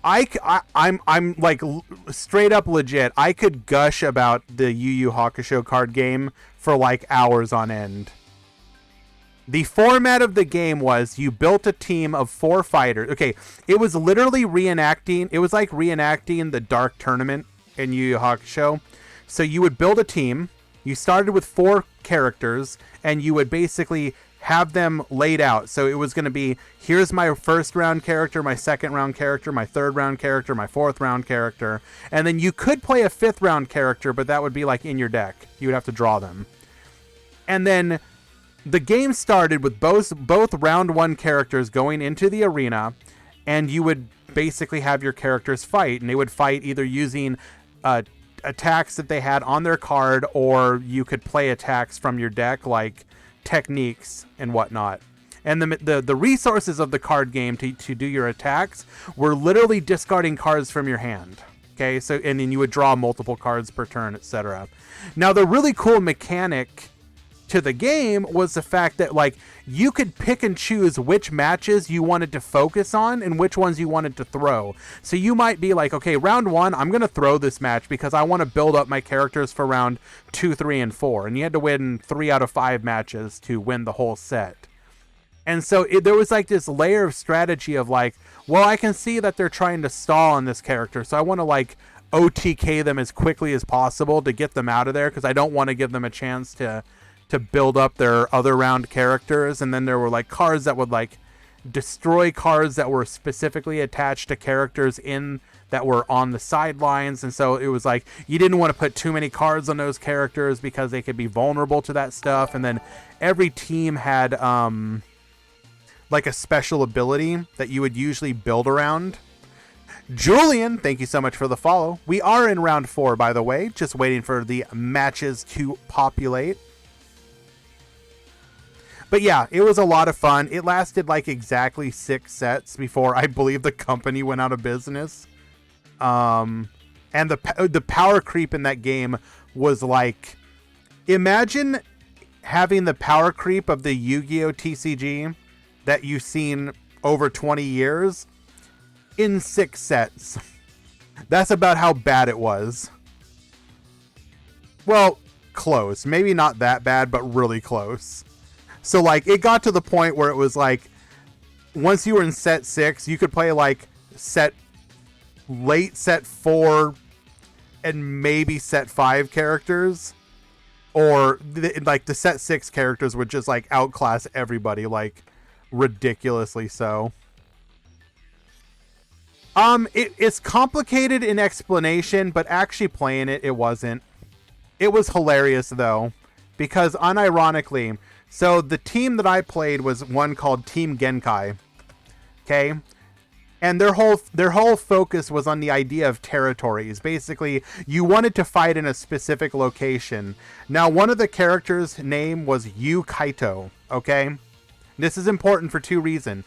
I'm like straight up legit. I could gush about the Yu Yu Hakusho card game for like hours on end. The format of the game was you built a team of 4 fighters. Okay, it was literally reenacting. It was like reenacting the Dark Tournament in Yu Yu Hakusho. So you would build a team. You started with 4 characters, and you would basically have them laid out. So it was going to be, here's my first round character, my second round character, my third round character, my fourth round character. And then you could play a 5th round character, but that would be like in your deck. You would have to draw them. And then the game started with both round 1 characters going into the arena, and you would basically have your characters fight, and they would fight either using attacks that they had on their card, or you could play attacks from your deck, like techniques and whatnot. And the resources of the card game to do your attacks were literally discarding cards from your hand. Okay, so and then you would draw multiple cards per turn, etc. Now the really cool mechanic to the game was the fact that like you could pick and choose which matches you wanted to focus on and which ones you wanted to throw. So you might be like, okay, round 1, I'm going to throw this match because I want to build up my characters for round 2, 3, and 4. And you had to win 3 out of 5 matches to win the whole set. And so there was like this layer of strategy of like, well, I can see that they're trying to stall on this character, so I want to like OTK them as quickly as possible to get them out of there because I don't want to give them a chance to build up their other round characters. And then there were like cards that would like destroy cards that were specifically attached to characters that were on the sidelines. And so it was like you didn't want to put too many cards on those characters because they could be vulnerable to that stuff. And then every team had like a special ability that you would usually build around. Julian, thank you so much for the follow. We are in round 4, by the way, just waiting for the matches to populate. But yeah, it was a lot of fun. It lasted like exactly 6 sets before I believe the company went out of business. And the power creep in that game was like, imagine having the power creep of the Yu-Gi-Oh TCG that you've seen over 20 years in 6 sets. That's about how bad it was. Well, close. Maybe not that bad, but really close. So like it got to the point where it was like, once you were in set 6, you could play like late set 4 and maybe set 5 characters, or like the set 6 characters would just like outclass everybody like ridiculously so. It's complicated in explanation, but actually playing it wasn't. It was hilarious though, because unironically, so the team that I played was one called Team Genkai. Okay? And their whole focus was on the idea of territories. Basically, you wanted to fight in a specific location. Now, one of the characters' name was Yu Kaito, okay? This is important for 2 reasons.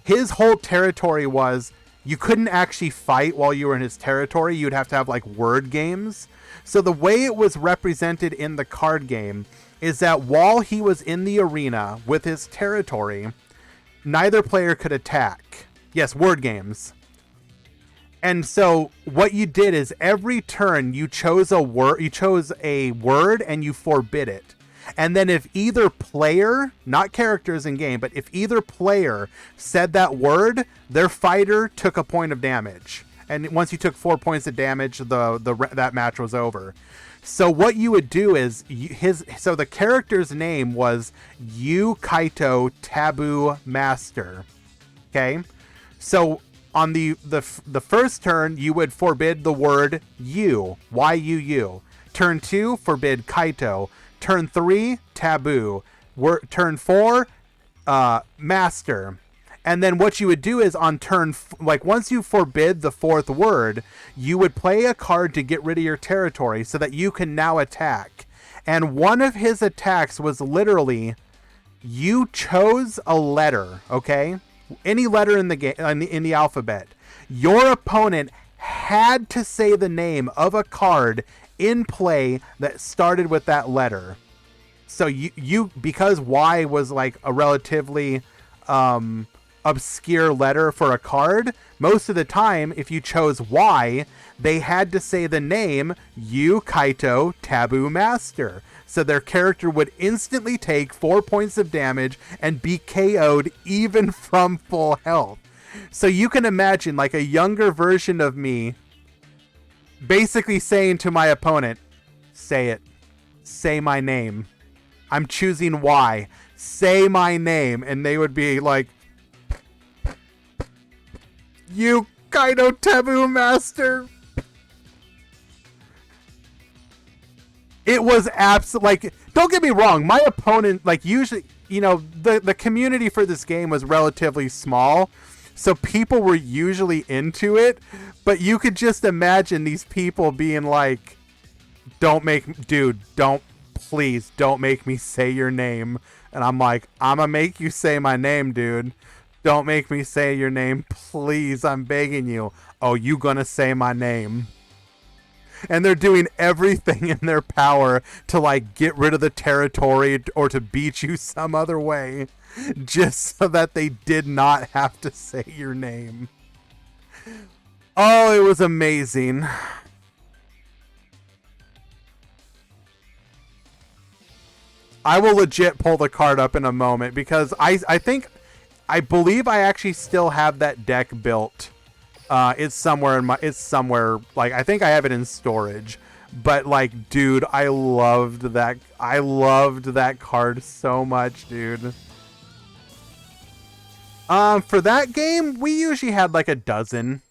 His whole territory was, you couldn't actually fight while you were in his territory. You'd have to have like word games. So the way it was represented in the card game is that while he was in the arena with his territory, neither player could attack. Yes, word games. And so what you did is every turn you chose a word and you forbid it. And then if either player, not characters in game, but if either player said that word, their fighter took a point of damage. And once you took 4 points of damage, that match was over. So what you would do is so the character's name was Yu Kaito Taboo Master. Okay? So on the first turn, you would forbid the word you, Y-U-U. Turn 2, forbid Kaito. Turn 3, taboo. Turn 4, master. And then what you would do is on turn, like once you forbid the 4th word, you would play a card to get rid of your territory so that you can now attack. And one of his attacks was literally, you chose a letter, okay? Any letter in the game, in the alphabet. Your opponent had to say the name of a card in play that started with that letter. So you because Y was like a relatively obscure letter for a card, most of the time if you chose Y, they had to say the name Yu Kaito Taboo Master. So their character would instantly take 4 points of damage and be KO'd even from full health. So you can imagine like a younger version of me basically saying to my opponent, say it. Say my name. I'm choosing Y. Say my name. And they would be like, Yu Kaito Taboo Master. It was like, don't get me wrong, my opponent, like usually, you know, the community for this game was relatively small, so people were usually into it, but you could just imagine these people being like, please don't make me say your name. And I'm like, I'm gonna make you say my name, dude. Don't make me say your name, please, I'm begging you. Oh, you gonna say my name. And they're doing everything in their power to like get rid of the territory or to beat you some other way, just so that they did not have to say your name. Oh, it was amazing. I will legit pull the card up in a moment because I believe I actually still have that deck built. It's somewhere like I think I have it in storage, but like, dude, I loved that card so much, dude. For that game, we usually had like a dozen.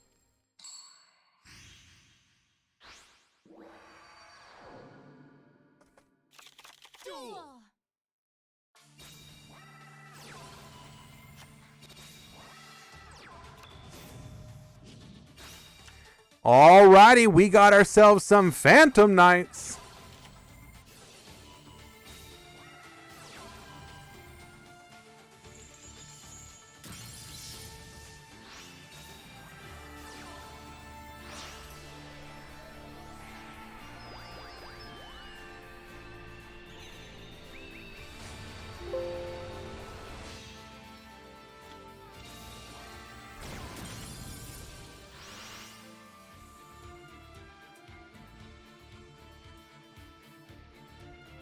Alrighty, we got ourselves some Phantom Knights.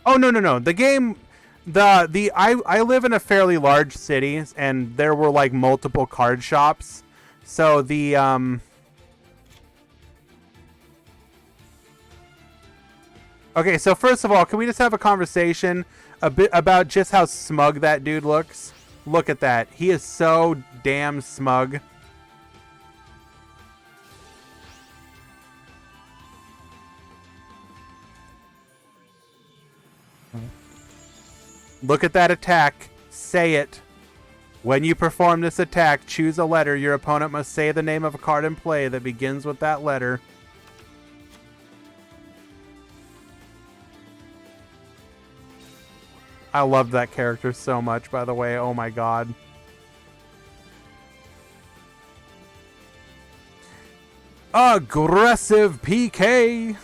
Oh no no no! The game, I live in a fairly large city, and there were like multiple card shops. So the. Okay, so first of all, can we just have a conversation a bit about just how smug that dude looks? Look at that. He is so damn smug. Look at that attack. Say it. When you perform this attack, choose a letter. Your opponent must say the name of a card in play that begins with that letter. I love that character so much, by the way. Oh my god. Aggressive PK.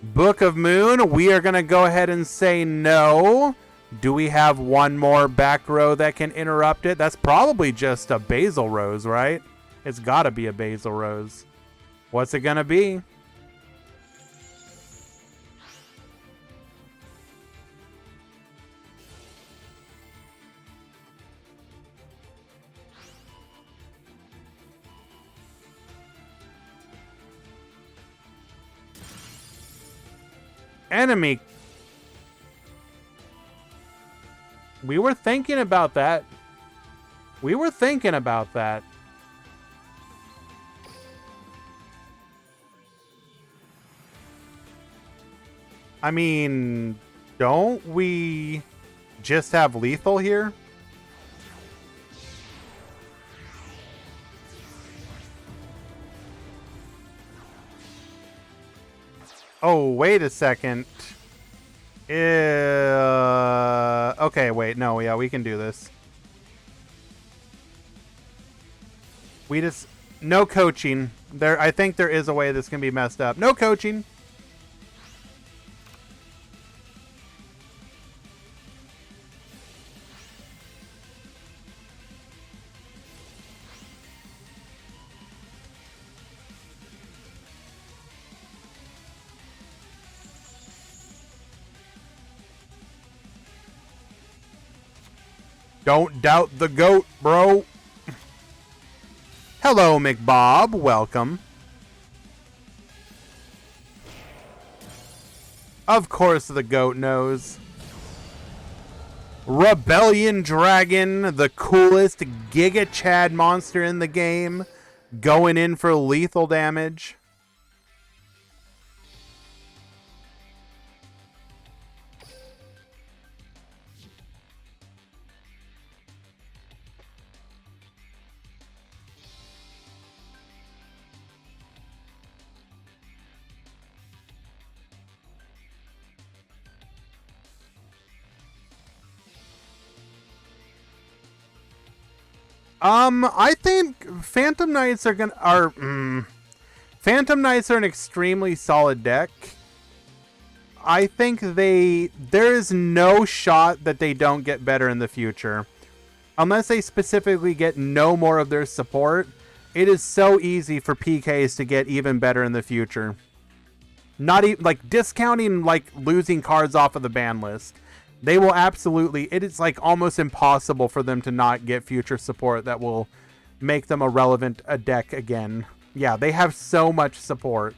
Book of Moon, we are going to go ahead and say no. Do we have one more back row that can interrupt it? That's probably just a Basil Rose, right? It's got to be a Basil Rose. What's it going to be? Enemy. We were thinking about that. We were thinking about that. I mean, don't we just have lethal here? Oh, wait a second. Okay, wait. No, yeah, we can do this. We just... No coaching. I think there is a way this can be messed up. No coaching. Don't doubt the goat, bro. Hello, McBob. Welcome. Of course the goat knows. Rebellion Dragon, the coolest Giga Chad monster in the game, going in for lethal damage. I think Phantom Knights are Phantom Knights are an extremely solid deck. I think there is no shot that they don't get better in the future. Unless they specifically get no more of their support, it is so easy for PKs to get even better in the future. Not even like discounting like losing cards off of the ban list. They will absolutely, it is like almost impossible for them to not get future support that will make them a relevant deck again. Yeah, they have so much support.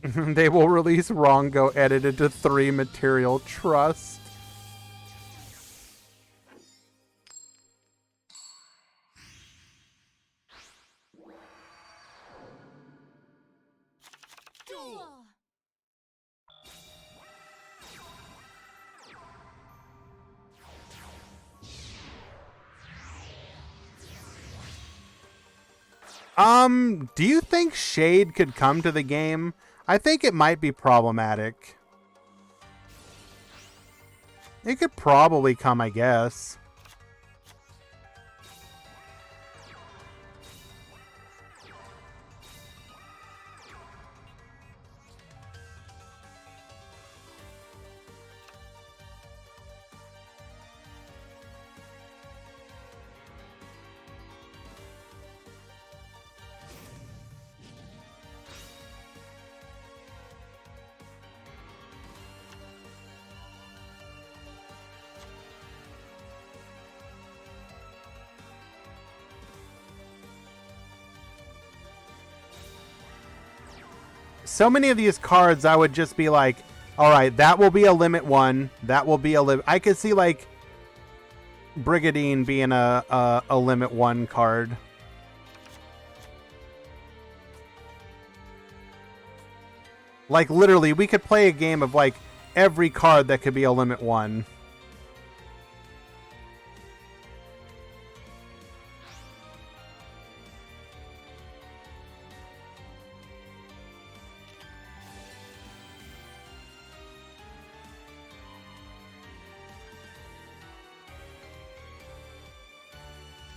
They will release Rongo edited to 3 material trust. Do you think Shade could come to the game? I think it might be problematic. It could probably come, I guess. So many of these cards, I would just be like, all right, that will be a limit 1. That will be a limit. I could see like Brigadine being a limit 1 card. Like literally, we could play a game of like every card that could be a limit 1.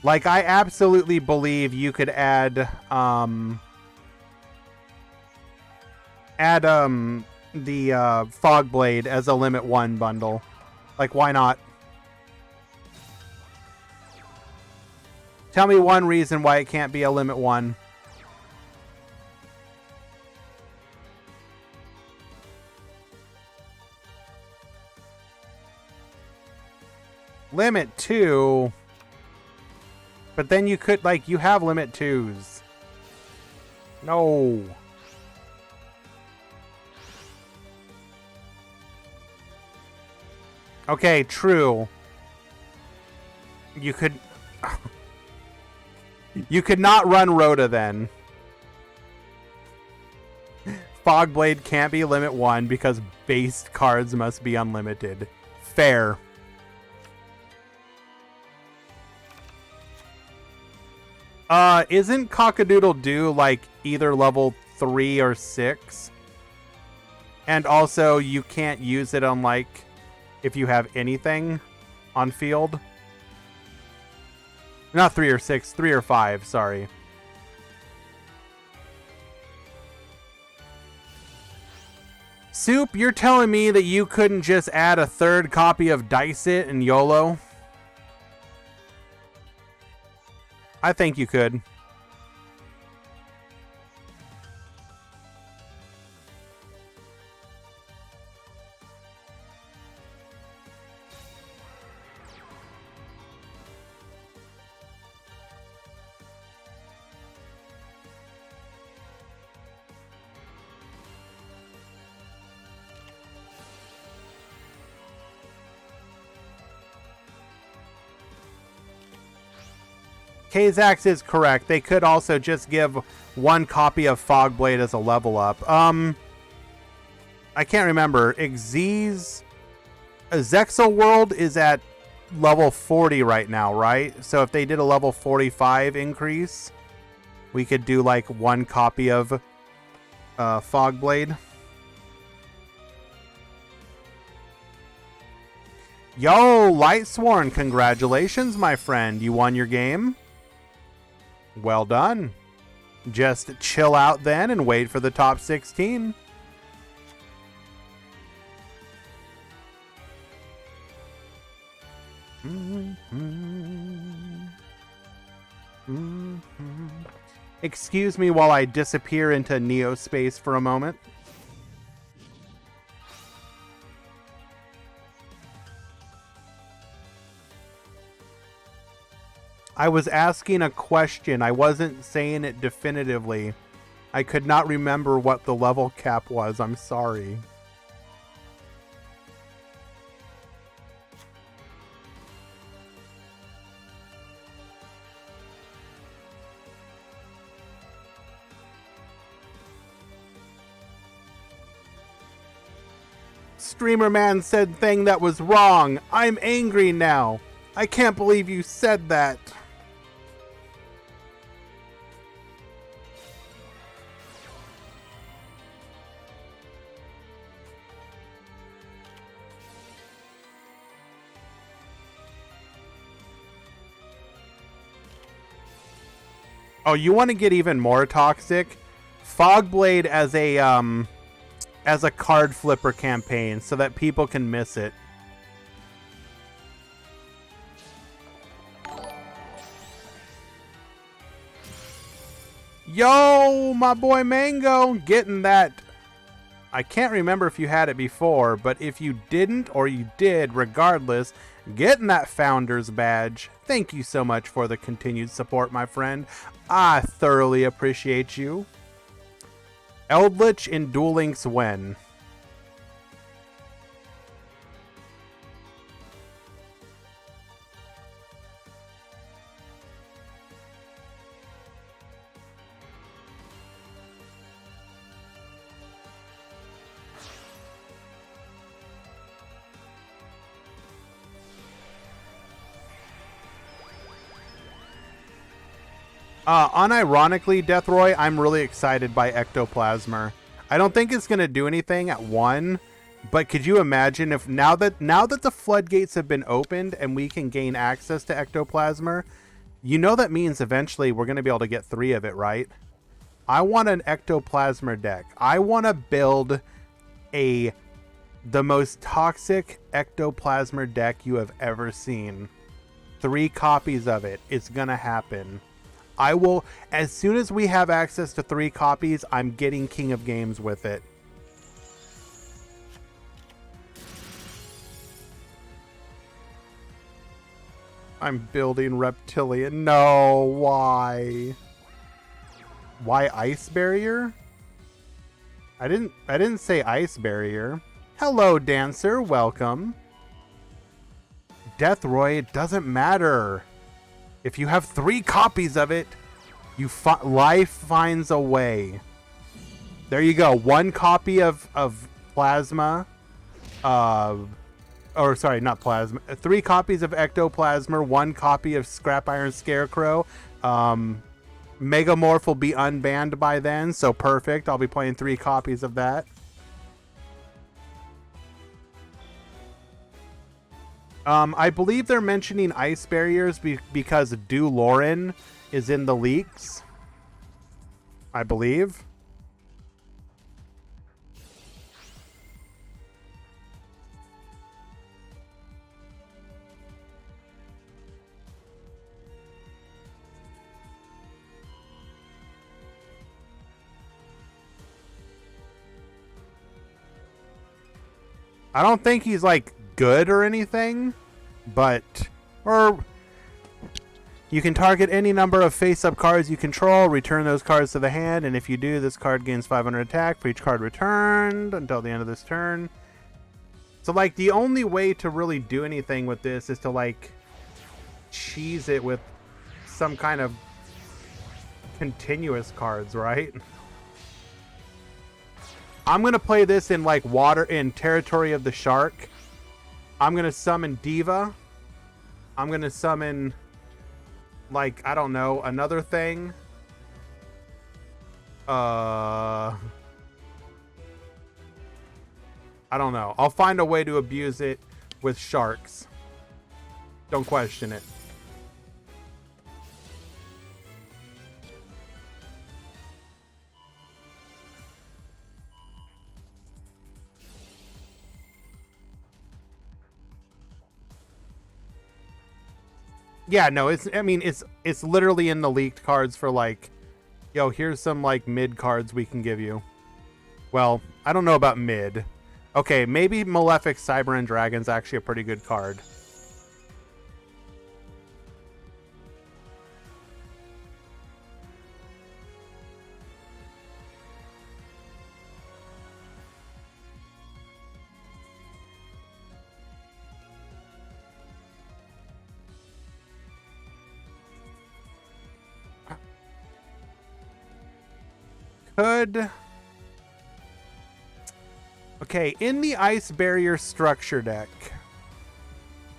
Like, I absolutely believe you could add, the, Fogblade as a limit 1 bundle. Like, why not? Tell me one reason why it can't be a limit 1. Limit 2... But then you could, like, you have limit 2s. No. Okay, true. You could... you could not run Rhoda then. Fogblade can't be limit 1 because base cards must be unlimited. Fair. Isn't Cock-a-doodle-doo like either level 3 or 6? And also, you can't use it on like if you have anything on field. Not 3 or 6, 3 or 5, sorry. Soup, you're telling me that you couldn't just add a 3rd copy of Dice It and YOLO? I think you could. Kazax is correct. They could also just give 1 copy of Fogblade as a level up. I can't remember. Zexal World is at level 40 right now, right? So if they did a level 45 increase, we could do like 1 copy of Fogblade. Yo, Lightsworn, congratulations, my friend. You won your game. Well done. Just chill out then and wait for the top 16. Excuse me while I disappear into Neospace for a moment. I was asking a question. I wasn't saying it definitively. I could not remember what the level cap was. I'm sorry. Streamer Man said thing that was wrong. I'm angry now. I can't believe you said that. Oh, you want to get even more toxic? Fogblade as a card flipper campaign so that people can miss it. Yo, my boy Mango, getting that. I can't remember if you had it before, but if you didn't or you did, regardless, getting that Founder's Badge. Thank you so much for the continued support, my friend. I thoroughly appreciate you. Eldritch in Duel Links when? Unironically, Deathroy, I'm really excited by Ectoplasmer. I don't think it's going to do anything at 1, but could you imagine if now that the floodgates have been opened and we can gain access to Ectoplasmer, you know that means eventually we're going to be able to get 3 of it, right? I want an Ectoplasmer deck. I want to build the most toxic Ectoplasmer deck you have ever seen. 3 copies of it. It's going to happen. I will, as soon as we have access to 3 copies, I'm getting King of Games with it. I'm building Reptilian. No, why? Why Ice Barrier? I didn't say Ice Barrier. Hello, Dancer. Welcome. Deathroy, it doesn't matter. If you have 3 copies of it, life finds a way. There you go. 1 copy of Plasma. Or sorry, not Plasma. 3 copies of Ectoplasmer. 1 copy of Scrap Iron Scarecrow. Megamorph will be unbanned by then, so perfect. I'll be playing 3 copies of that. I believe they're mentioning ice barriers because Lauren is in the leaks. I believe. I don't think he's like good or anything, but you can target any number of face-up cards you control, return those cards to the hand, and if you do, this card gains 500 attack for each card returned until the end of this turn. So like the only way to really do anything with this is to like cheese it with some kind of continuous cards, right? I'm going to play this in like Territory of the Shark. I'm going to summon Diva. I'm going to summon like, I don't know, another thing. I don't know. I'll find a way to abuse it with sharks. Don't question it. Yeah, no, it's literally in the leaked cards for like, yo, here's some like mid cards we can give you. Well, I don't know about mid. Okay, maybe Malefic Cyber and Dragon's actually a pretty good card. Okay, in the Ice Barrier structure deck,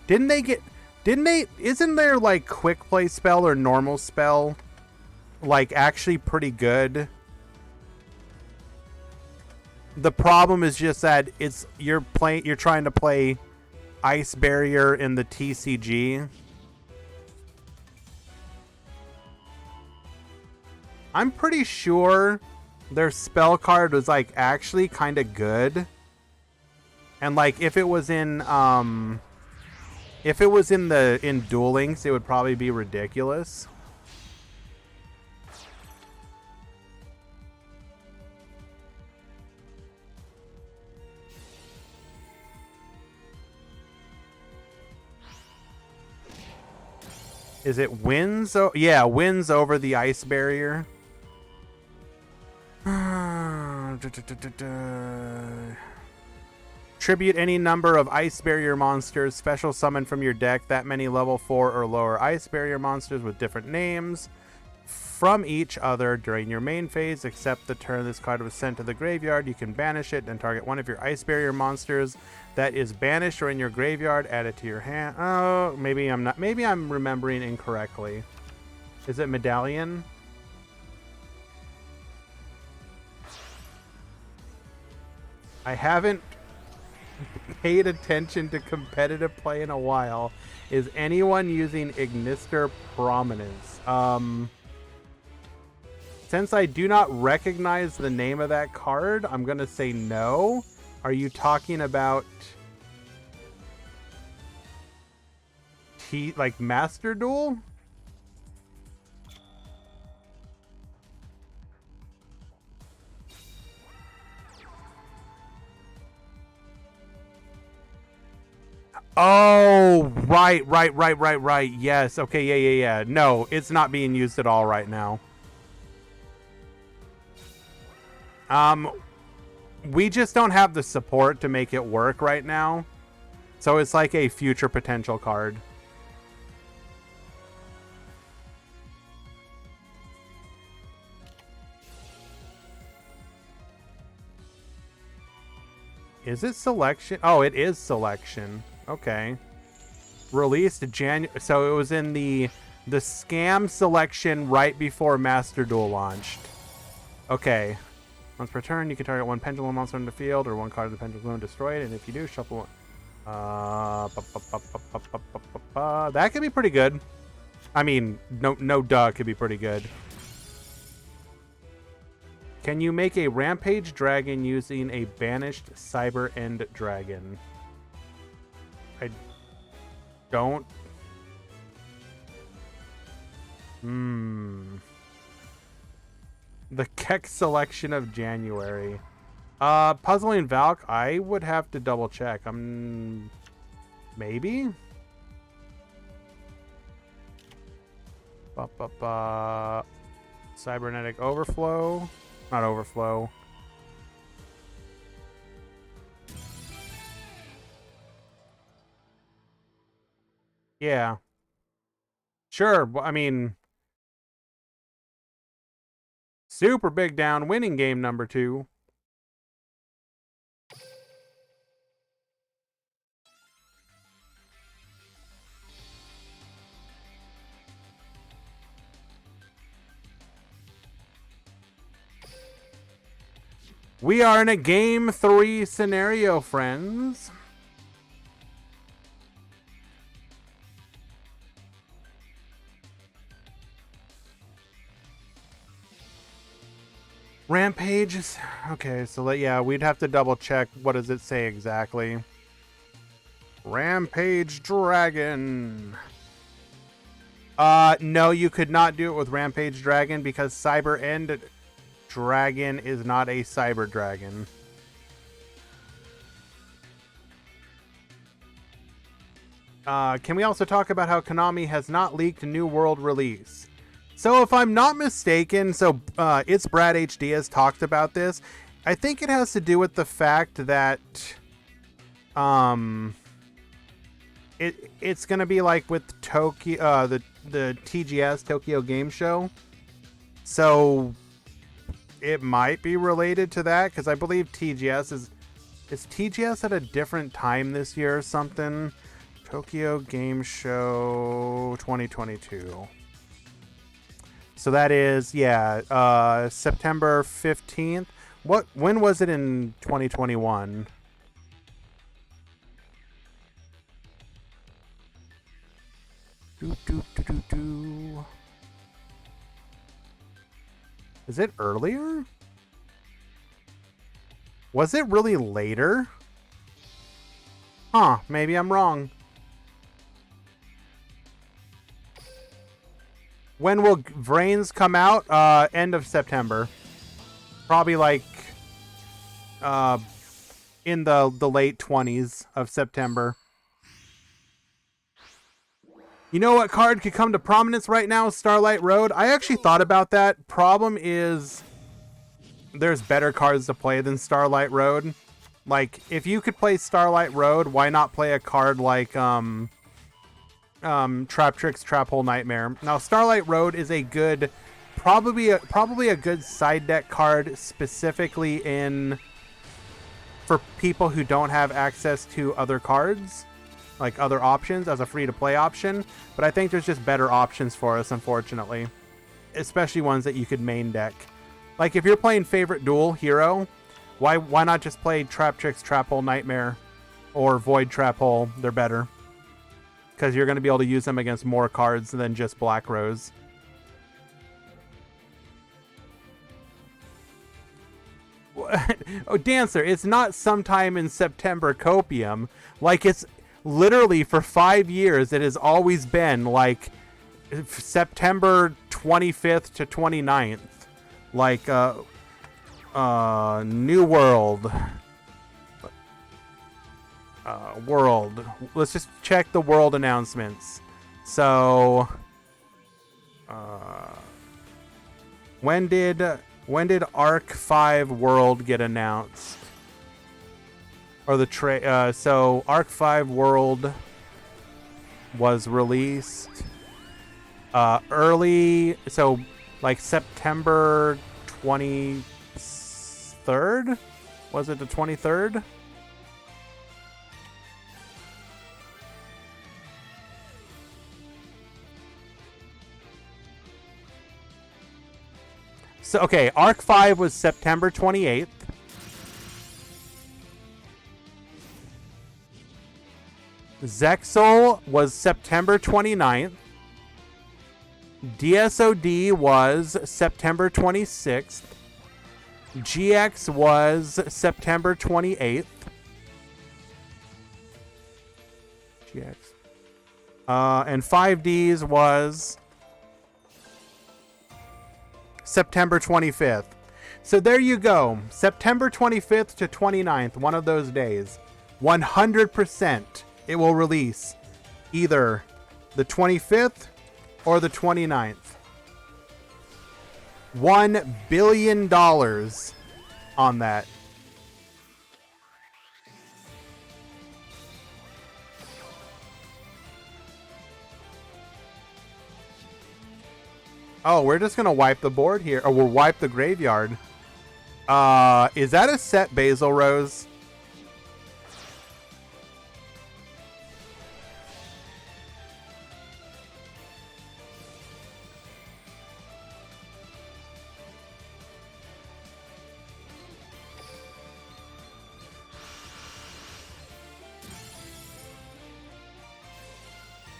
isn't there like quick play spell or normal spell like actually pretty good? The problem is just that you're trying to play Ice Barrier in the TCG. I'm pretty sure their spell card was like actually kind of good. And like if it was in Duel Links, it would probably be ridiculous. Is it wins? Oh, yeah, wins over the ice barrier. Tribute any number of ice barrier monsters. Special summon from your deck that many level 4 or lower ice barrier monsters with different names from each other during your main phase, except the turn this card was sent to the graveyard. You can banish it and target one of your ice barrier monsters that is banished or in your graveyard. Add it to your hand. Oh, maybe I'm not. Maybe I'm remembering incorrectly. Is it Medallion? I haven't paid attention to competitive play in a while. Is anyone using Ignister Prominence? Since I do not recognize the name of that card, I'm going to say no. Are you talking about like Master Duel? Oh, right. Yes. Okay, yeah. No, it's not being used at all right now. We just don't have the support to make it work right now. So it's like a future potential card. Is it selection? Oh, it is selection. Okay. Released January. So it was in the scam selection right before Master Duel launched. Okay. Once per turn, you can target one pendulum monster in the field or one card of the pendulum destroyed, and if you do, shuffle one. That could be pretty good. I mean, no duh, could be pretty good. Can you make a Rampage Dragon using a banished Cyber End Dragon? I don't. The Keck selection of January. Puzzling Valk, I would have to double check. Maybe? Cybernetic Overflow. Not Overflow. Yeah. Sure. I mean, super big down, winning game number 2. We are in a game 3 scenario, friends. Rampage. Okay, so yeah, we'd have to double check. What does it say exactly? Rampage Dragon. No, you could not do it with Rampage Dragon because Cyber End Dragon is not a Cyber Dragon. Can we also talk about how Konami has not leaked New World release? So if I'm not mistaken, it's Brad HD has talked about this. I think it has to do with the fact that it's gonna be like with Tokyo the TGS Tokyo Game Show. So it might be related to that because I believe TGS is TGS at a different time this year or something. Tokyo Game Show 2022. So that is, September 15th. When was it in 2021? Is it earlier? Was it really later? Huh, maybe I'm wrong. When will Vrains come out? End of September. Probably like in the late 20s of September. You know what card could come to prominence right now? Starlight Road. I actually thought about that. Problem is there's better cards to play than Starlight Road. Like, if you could play Starlight Road, why not play a card like Trap Tricks Trap Hole Nightmare? Now, Starlight Road is a good, probably a good side deck card, specifically for people who don't have access to other cards, like other options as a free-to-play option. But I think there's just better options for us, unfortunately, especially ones that you could main deck. Like, if you're playing Favorite Duel Hero, why not just play Trap Tricks Trap Hole Nightmare or Void Trap Hole? They're better because you're going to be able to use them against more cards than just Black Rose. Oh, Dancer, it's not sometime in September Copium. Like, it's literally for 5 years, it has always been like September 25th to 29th. Like, New World. World. Let's just check the world announcements. So, when did Arc 5 World get announced? Or the so Arc 5 World was released early, so like September 23rd? Was it the 23rd? So, okay, Arc 5 was September 28th. Zexal was September 29th. DSOD was September 26th. GX was September 28th. GX. And 5Ds was September 25th. So there you go. September 25th to 29th, one of those days. 100% it will release either the 25th or the 29th. $1 billion on that. Oh, we're just going to wipe the board here. Or we'll wipe the graveyard. Is that a set Basil Rose?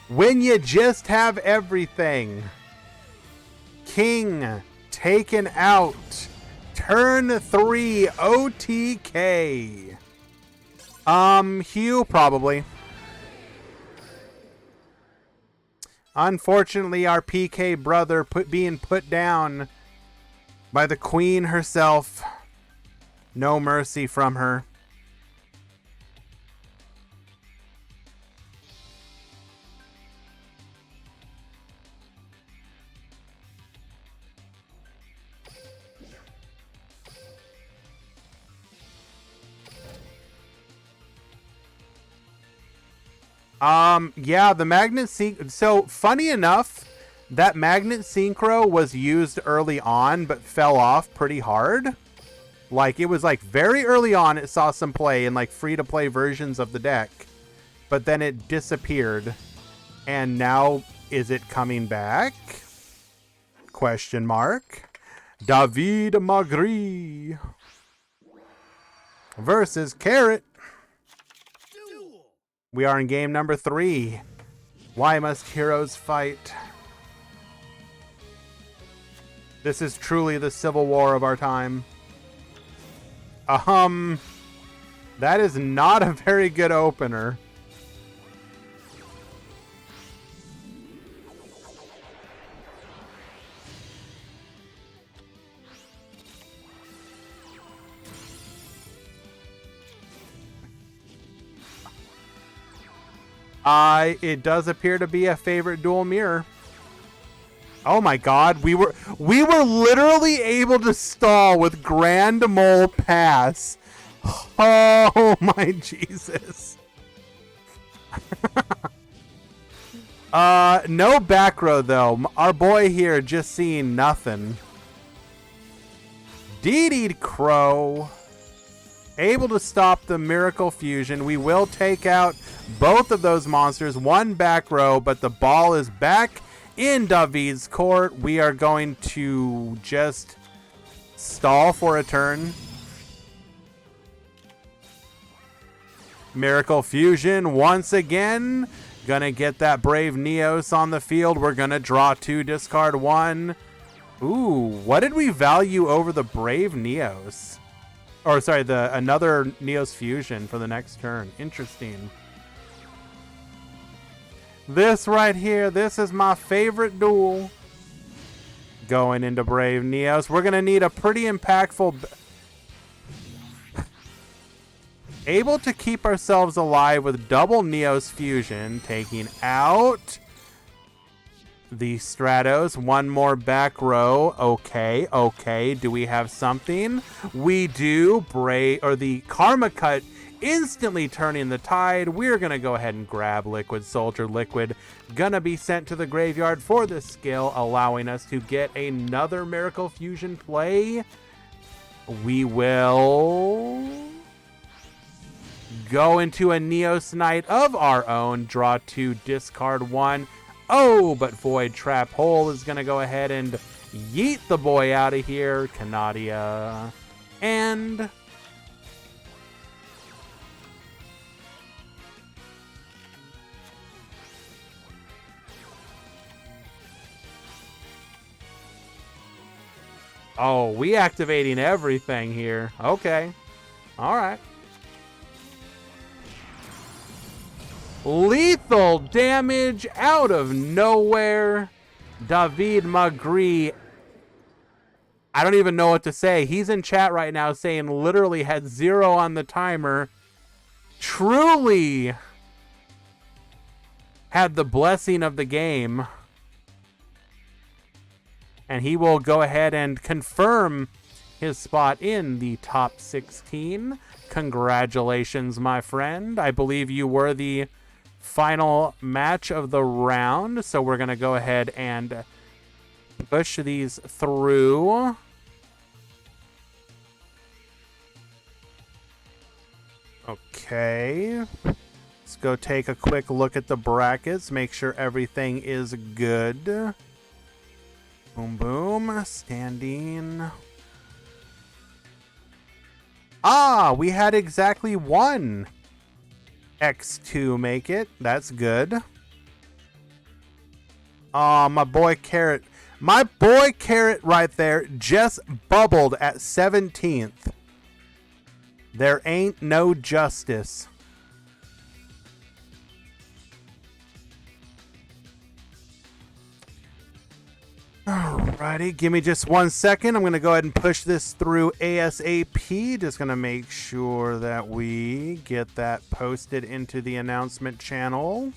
When you just have everything. King taken out. Turn 3 OTK. Hugh, probably. Unfortunately, our PK brother being put down by the queen herself. No mercy from her. Yeah, the Magnet Synchro. So, funny enough, that Magnet Synchro was used early on, but fell off pretty hard. Like, it was like very early on, it saw some play in like free-to-play versions of the deck. But then it disappeared. And now, is it coming back? Question mark. David Magri versus Carrot. We are in game number 3. Why must heroes fight? This is truly the civil war of our time. That is not a very good opener. It does appear to be a favorite dual mirror. Oh my god, we were literally able to stall with Grand Mole Pass. Oh my Jesus. No back row though. Our boy here just seeing nothing. DD'd Crow. Able to stop the Miracle Fusion. We will take out both of those monsters. One back row, but the ball is back in David's court. We are going to just stall for a turn. Miracle Fusion once again. Gonna get that Brave Neos on the field. We're gonna draw 2, discard 1. Ooh, what did we value over the Brave Neos? Or sorry, another Neos Fusion for the next turn. Interesting. This right here, this is my favorite duel. Going into Brave Neos. We're going to need a pretty impactful... Able to keep ourselves alive with double Neos Fusion. Taking out the Stratos. One more back row. Okay, okay. Do we have something? We do. The Karma Cut instantly turning the tide. We're going to go ahead and grab Liquid Soldier. Liquid gonna be sent to the graveyard for this skill, allowing us to get another Miracle Fusion play. We will go into a Neos Knight of our own. Draw 2, discard 1. Oh, but Void Trap Hole is going to go ahead and yeet the boy out of here. Canadia. And... oh, we activating everything here. Okay. All right. Lethal damage out of nowhere. David Magri. I don't even know what to say. He's in chat right now saying literally had 0 on the timer. Truly had the blessing of the game. And he will go ahead and confirm his spot in the top 16. Congratulations, my friend. I believe you were the final match of the round. So we're going to go ahead and push these through. Okay. Let's go take a quick look at the brackets. Make sure everything is good. Boom, boom. Standing. Ah, we had exactly 1 X2 make it. That's good. My boy Carrot. My boy Carrot right there just bubbled at 17th. There ain't no justice. Alrighty, give me just 1 second. I'm going to go ahead and push this through ASAP. Just going to make sure that we get that posted into the announcement channel.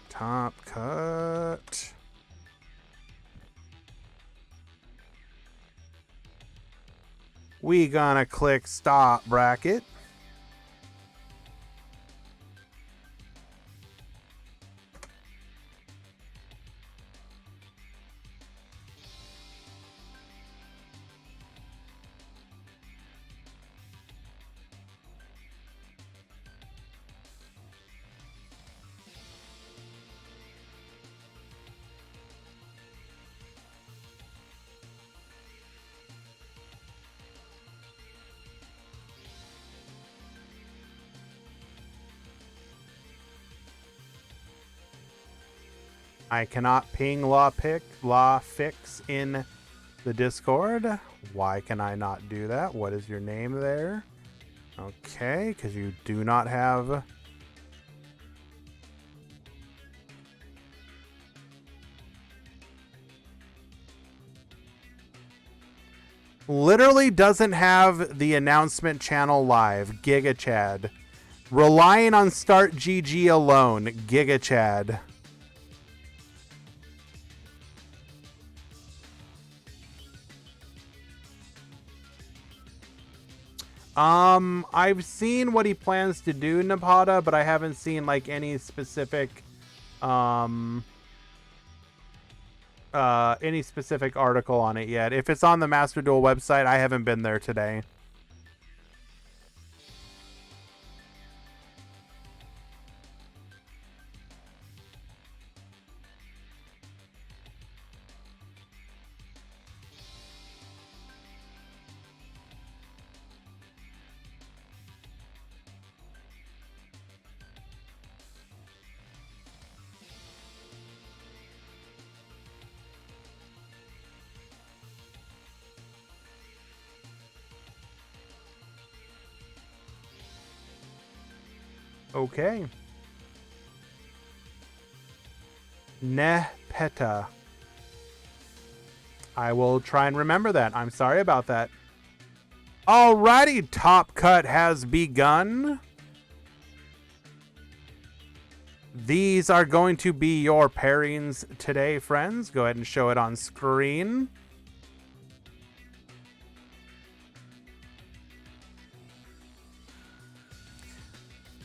Top cut. We gonna click stop bracket. I cannot ping law fix in the Discord. Why can I not do that? What is your name there? Okay, because you do not have... Literally doesn't have the announcement channel live. Giga Chad. Relying on Start GG alone. Giga Chad. I've seen what he plans to do, Napata, but I haven't seen like any specific article on it yet. If it's on the Master Duel website, I haven't been there today. Okay. Nepeta. I will try and remember that. I'm sorry about that. Alrighty, Top Cut has begun. These are going to be your pairings today, friends. Go ahead and show it on screen.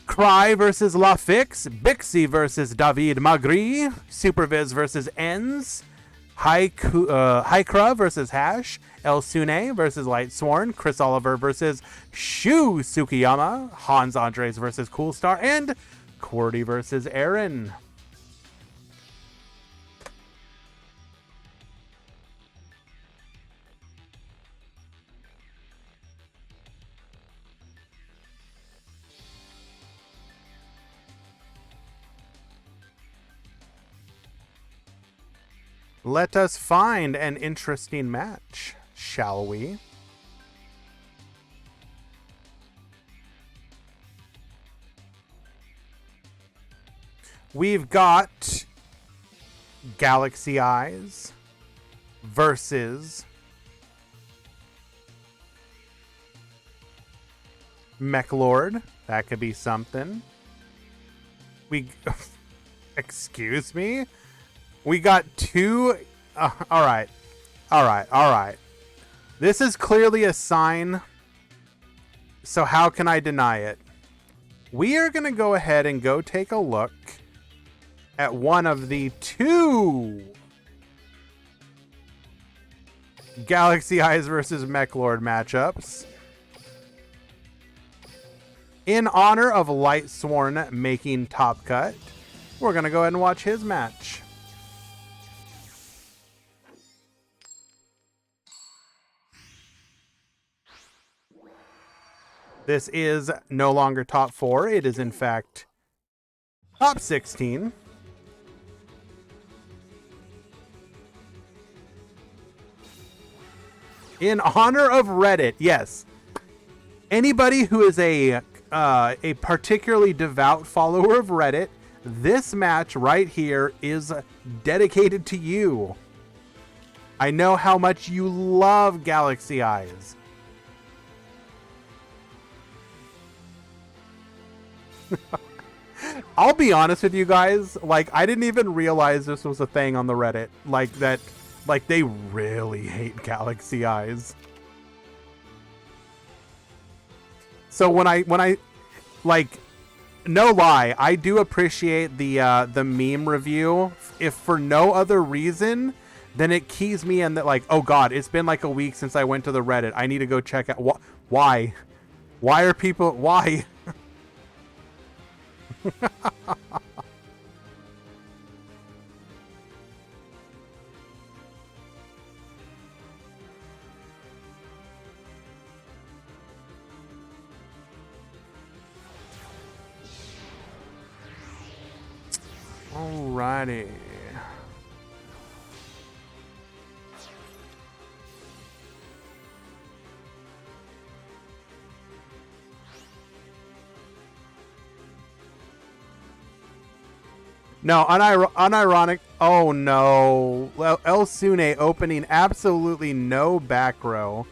Cry versus LaFix, Bixie versus David Magri, Superviz versus Enz, Hykra versus Hash, El Sune versus Lightsworn, Chris Oliver versus Shu Tsukiyama, Hans Andres versus Coolstar, and Qwerty versus Aaron. Let us find an interesting match, shall we? We've got Galaxy Eyes versus Mechlord. That could be something. Excuse me? We got two... all right. This is clearly a sign, so how can I deny it? We are going to go ahead and go take a look at one of the two Galaxy Eyes versus Mechlord matchups. In honor of Lightsworn making Top Cut, we're going to go ahead and watch his match. This is no longer top 4. It is, in fact, top 16. In honor of Reddit, yes. Anybody who is a particularly devout follower of Reddit, this match right here is dedicated to you. I know how much you love Galaxy Eyes. I'll be honest with you guys, like, I didn't even realize this was a thing on the Reddit, like that, like, they really hate Galaxy Eyes. So when I like, no lie, I do appreciate the meme review, if for no other reason than it keys me in that, like, oh god, it's been like a week since I went to the Reddit, I need to go check out why are people, why? Alrighty. No, unironic. Oh no, Elsune opening absolutely no back row.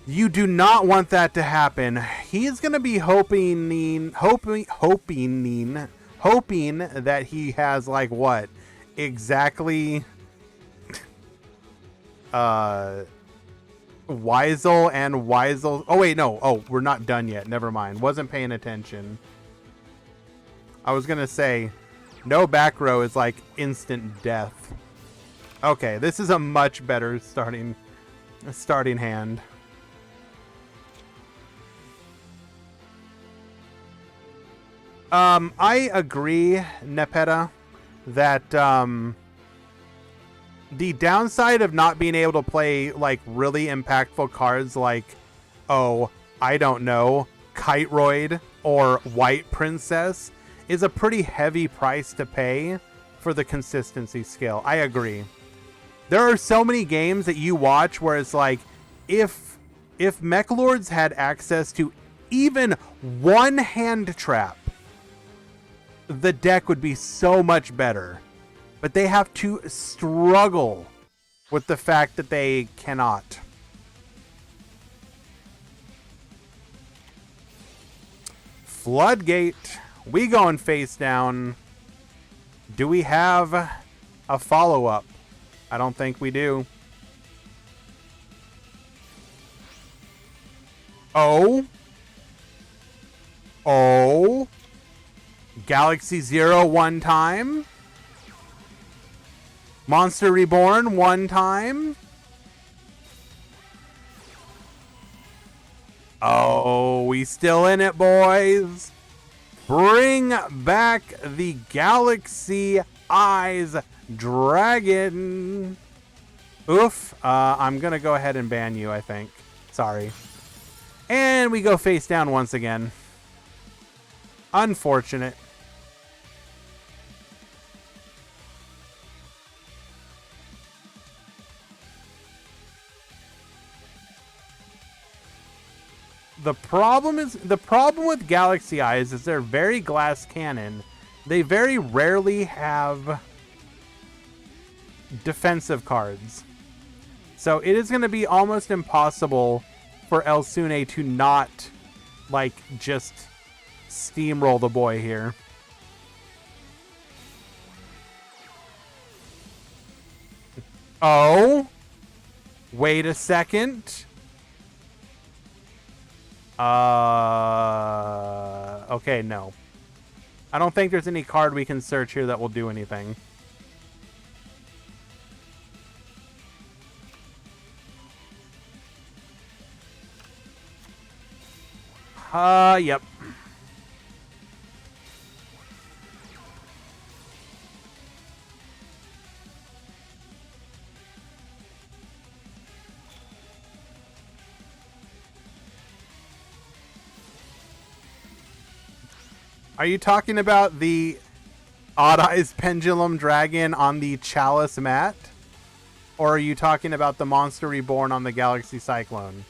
You do not want that to happen. He's gonna be hoping that he has like what exactly Weisel and Weisel. Oh wait, no. Oh, we're not done yet. Never mind. Wasn't paying attention. I was gonna say, no back row is like instant death. Okay, this is a much better starting hand. I agree, Nepeta, that the downside of not being able to play like really impactful cards like, oh, I don't know, Kiteroid or White Princess is a pretty heavy price to pay for the consistency skill. I agree. There are so many games that you watch where it's like, if Mechlords had access to even one hand trap, the deck would be so much better. But they have to struggle with the fact that they cannot. Floodgate. We going face down. Do we have a follow-up? I don't think we do. Oh. Oh. Galaxy Zero one time. Monster Reborn one time. Oh, we still in it, boys. Bring back the Galaxy Eyes Dragon. Oof. I'm going to go ahead and ban you, I think. Sorry. And we go face down once again. Unfortunate. The problem with Galaxy Eyes is they're very glass cannon. They very rarely have defensive cards. So it is going to be almost impossible for Elsune to not like just steamroll the boy here. Oh, wait a second. Okay, no. I don't think there's any card we can search here that will do anything. Yep. Are you talking about the Odd Eyes Pendulum Dragon on the Chalice mat? Or are you talking about the Monster Reborn on the Galaxy Cyclone?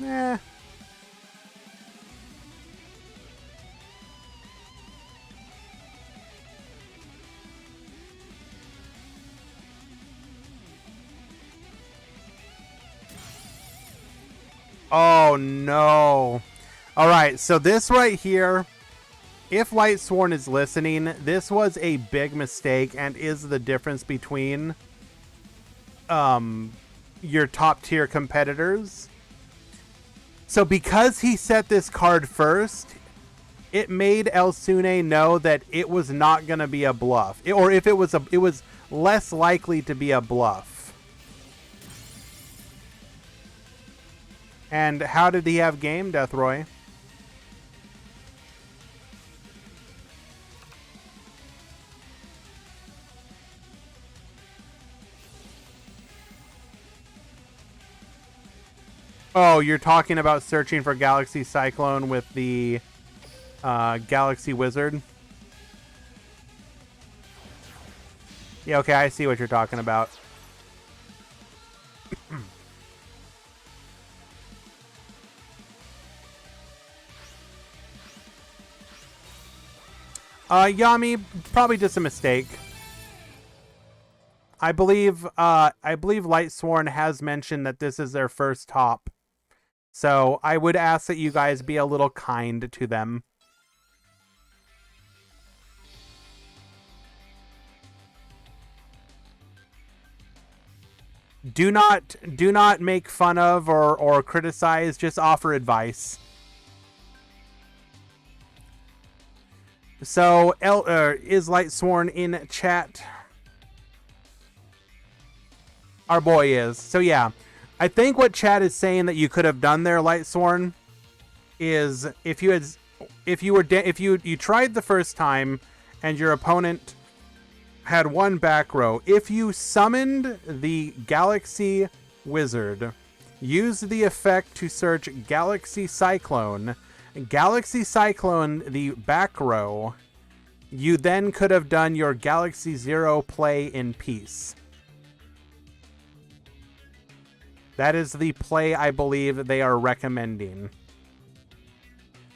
Eh. Oh, no. All right, so this right here, if Lightsworn is listening, this was a big mistake and is the difference between your top tier competitors. So because he set this card first, it made Elsune know that it was not going to be a bluff. Or if it was it was less likely to be a bluff. And how did he have game, Deathroy? Oh, you're talking about searching for Galaxy Cyclone with the Galaxy Wizard? Yeah, okay, I see what you're talking about. Yami, probably just a mistake. I believe Lightsworn has mentioned that this is their first top. So I would ask that you guys be a little kind to them. Do not make fun of or criticize, just offer advice. So is Lightsworn in chat? Our boy is. So yeah, I think what chat is saying that you could have done there, Lightsworn, is if you tried the first time and your opponent had one back row, if you summoned the Galaxy Wizard, use the effect to search Galaxy Cyclone the back row, you then could have done your Galaxy Zero play in peace. That is the play I believe they are recommending.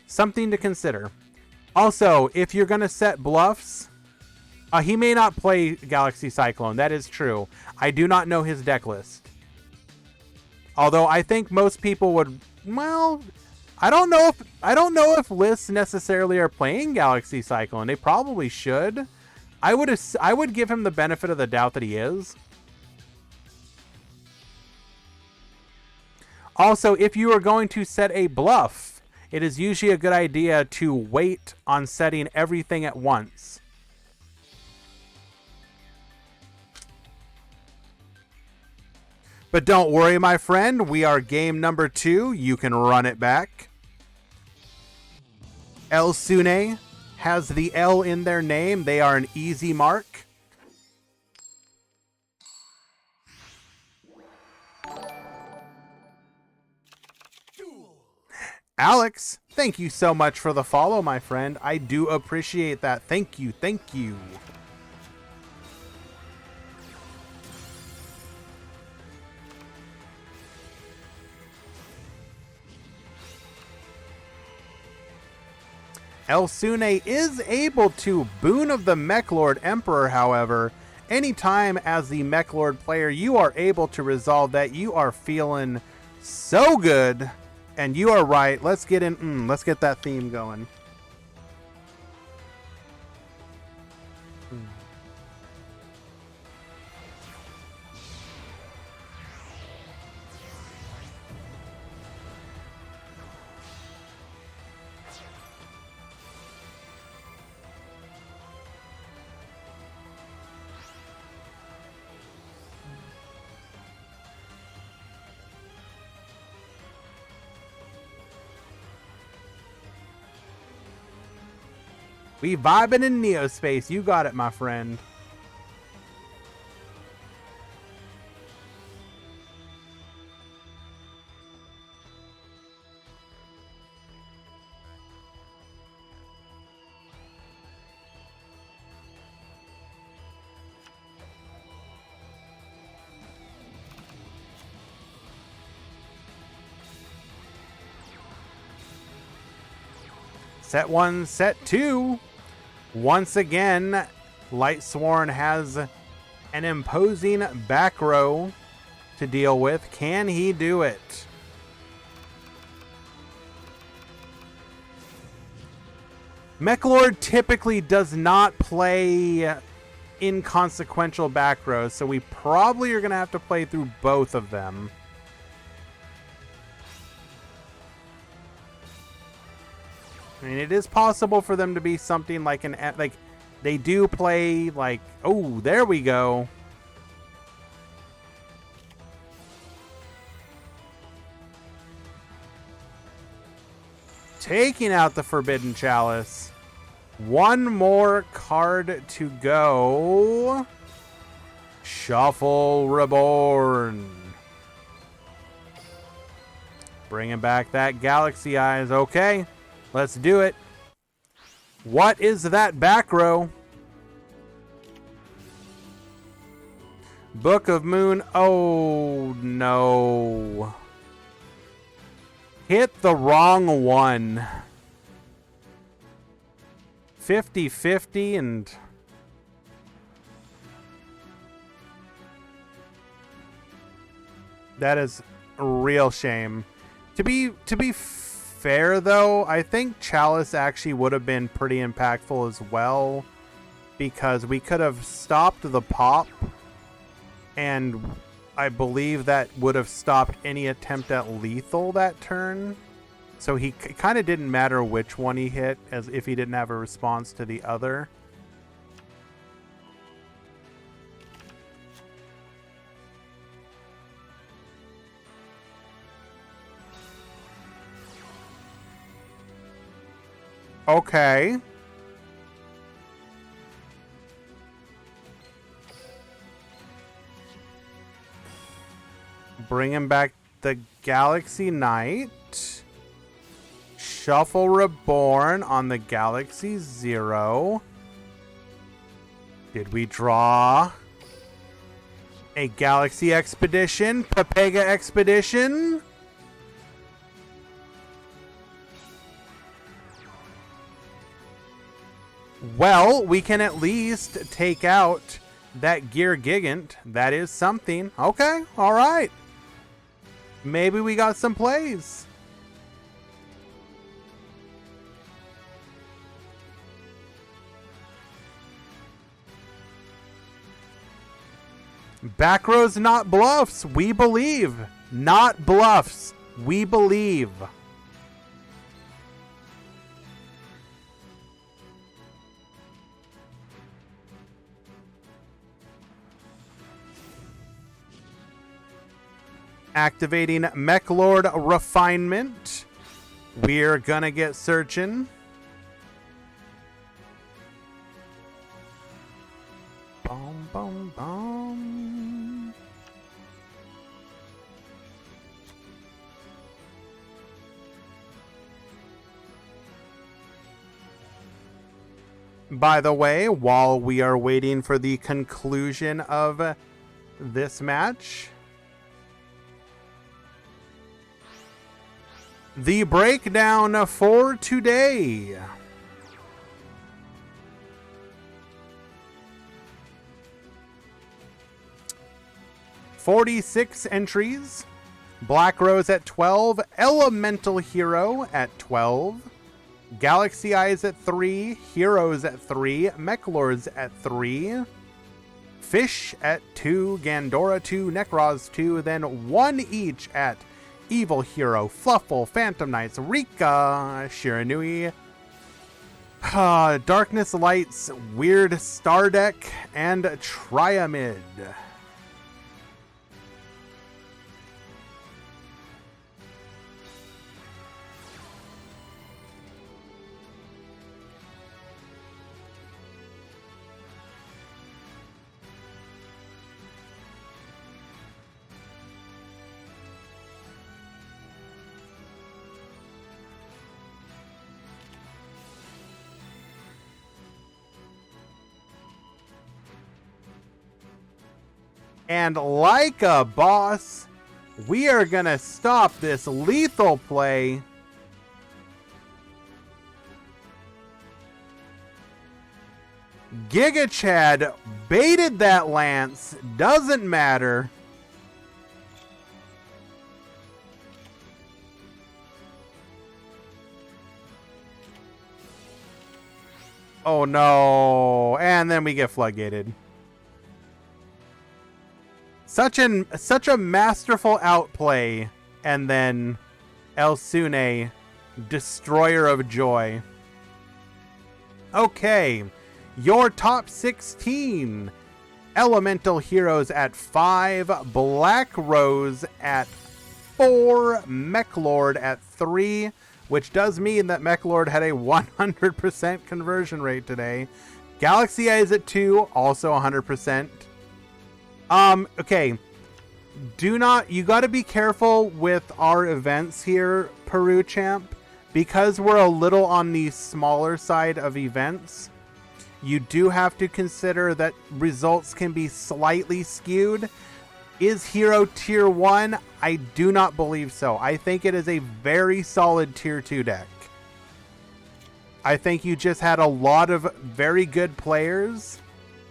Something to consider. Also, if you're going to set bluffs, he may not play Galaxy Cyclone. That is true. I do not know his deck list. Although I think most people would, well, I don't know if lists necessarily are playing Galaxy Cyclone. They probably should. I would give him the benefit of the doubt that he is. Also, if you are going to set a bluff, it is usually a good idea to wait on setting everything at once. But don't worry, my friend. We are game number 2. You can run it back. Elsune has the L in their name. They are an easy mark. Alex, thank you so much for the follow, my friend. I do appreciate that. Thank you. Thank you. Elsune is able to Boon of the Mechlord Emperor, however. Anytime as the Mechlord player, you are able to resolve that. You are feeling so good. And you are right. Let's get in. Let's get that theme going. We vibing in Neospace. You got it, my friend. Set 1, set 2. Once again, Lightsworn has an imposing back row to deal with. Can he do it? Mechlord typically does not play inconsequential back rows, so we probably are going to have to play through both of them. I mean, it is possible for them to be something like they do play like, oh, there we go. Taking out the Forbidden Chalice. One more card to go. Shuffle Reborn. Bringing back that Galaxy Eyes. Okay. Let's do it. What is that back row? Book of Moon. Oh, no. Hit the wrong one. 50-50 and... That is a real shame. To be fair, though, I think Chalice actually would have been pretty impactful as well, because we could have stopped the pop, and I believe that would have stopped any attempt at lethal that turn. So he kind of didn't matter which one he hit, as if he didn't have a response to the other. Okay. Bringing back the Galaxy Knight. Shuffle Reborn on the Galaxy Zero. Did we draw a Galaxy Expedition? Pepega Expedition? Well, we can at least take out that Gear Gigant. That is something. Okay, all right. Maybe we got some plays. Back rows, not bluffs. We believe. Not bluffs. We believe. Activating Mech Lord Refinement. We're gonna get searching. Boom, boom, boom. By the way, while we are waiting for the conclusion of this match, the breakdown for today. $46 entries. Black Rose at 12. Elemental Hero at 12. Galaxy Eyes at 3. Heroes at 3. Mech Lords at 3. Fish at 2. Gandora 2. Necros 2. Then 1 each at Evil Hero, Fluffle, Phantom Knights, Rika, Shiranui, Darkness Lights, Weird Star Deck, and Triamid. And like a boss, we are going to stop this lethal play. Giga Chad baited that lance. Doesn't matter. Oh no. And then we get floodgated. Such a masterful outplay, and then Elsune, Destroyer of Joy. Okay, your top 16. Elemental Heroes at 5, Black Rose at 4, Mech Lord at 3, which does mean that Mech Lord had a 100% conversion rate today. Galaxy Eyes at 2, also 100%. Okay. You gotta be careful with our events here, PeruChamp, because we're a little on the smaller side of events. you do have to consider that results can be slightly skewed. Is Hero Tier 1? I do not believe so. I think it is a very solid Tier 2 deck. I think you just had a lot of very good players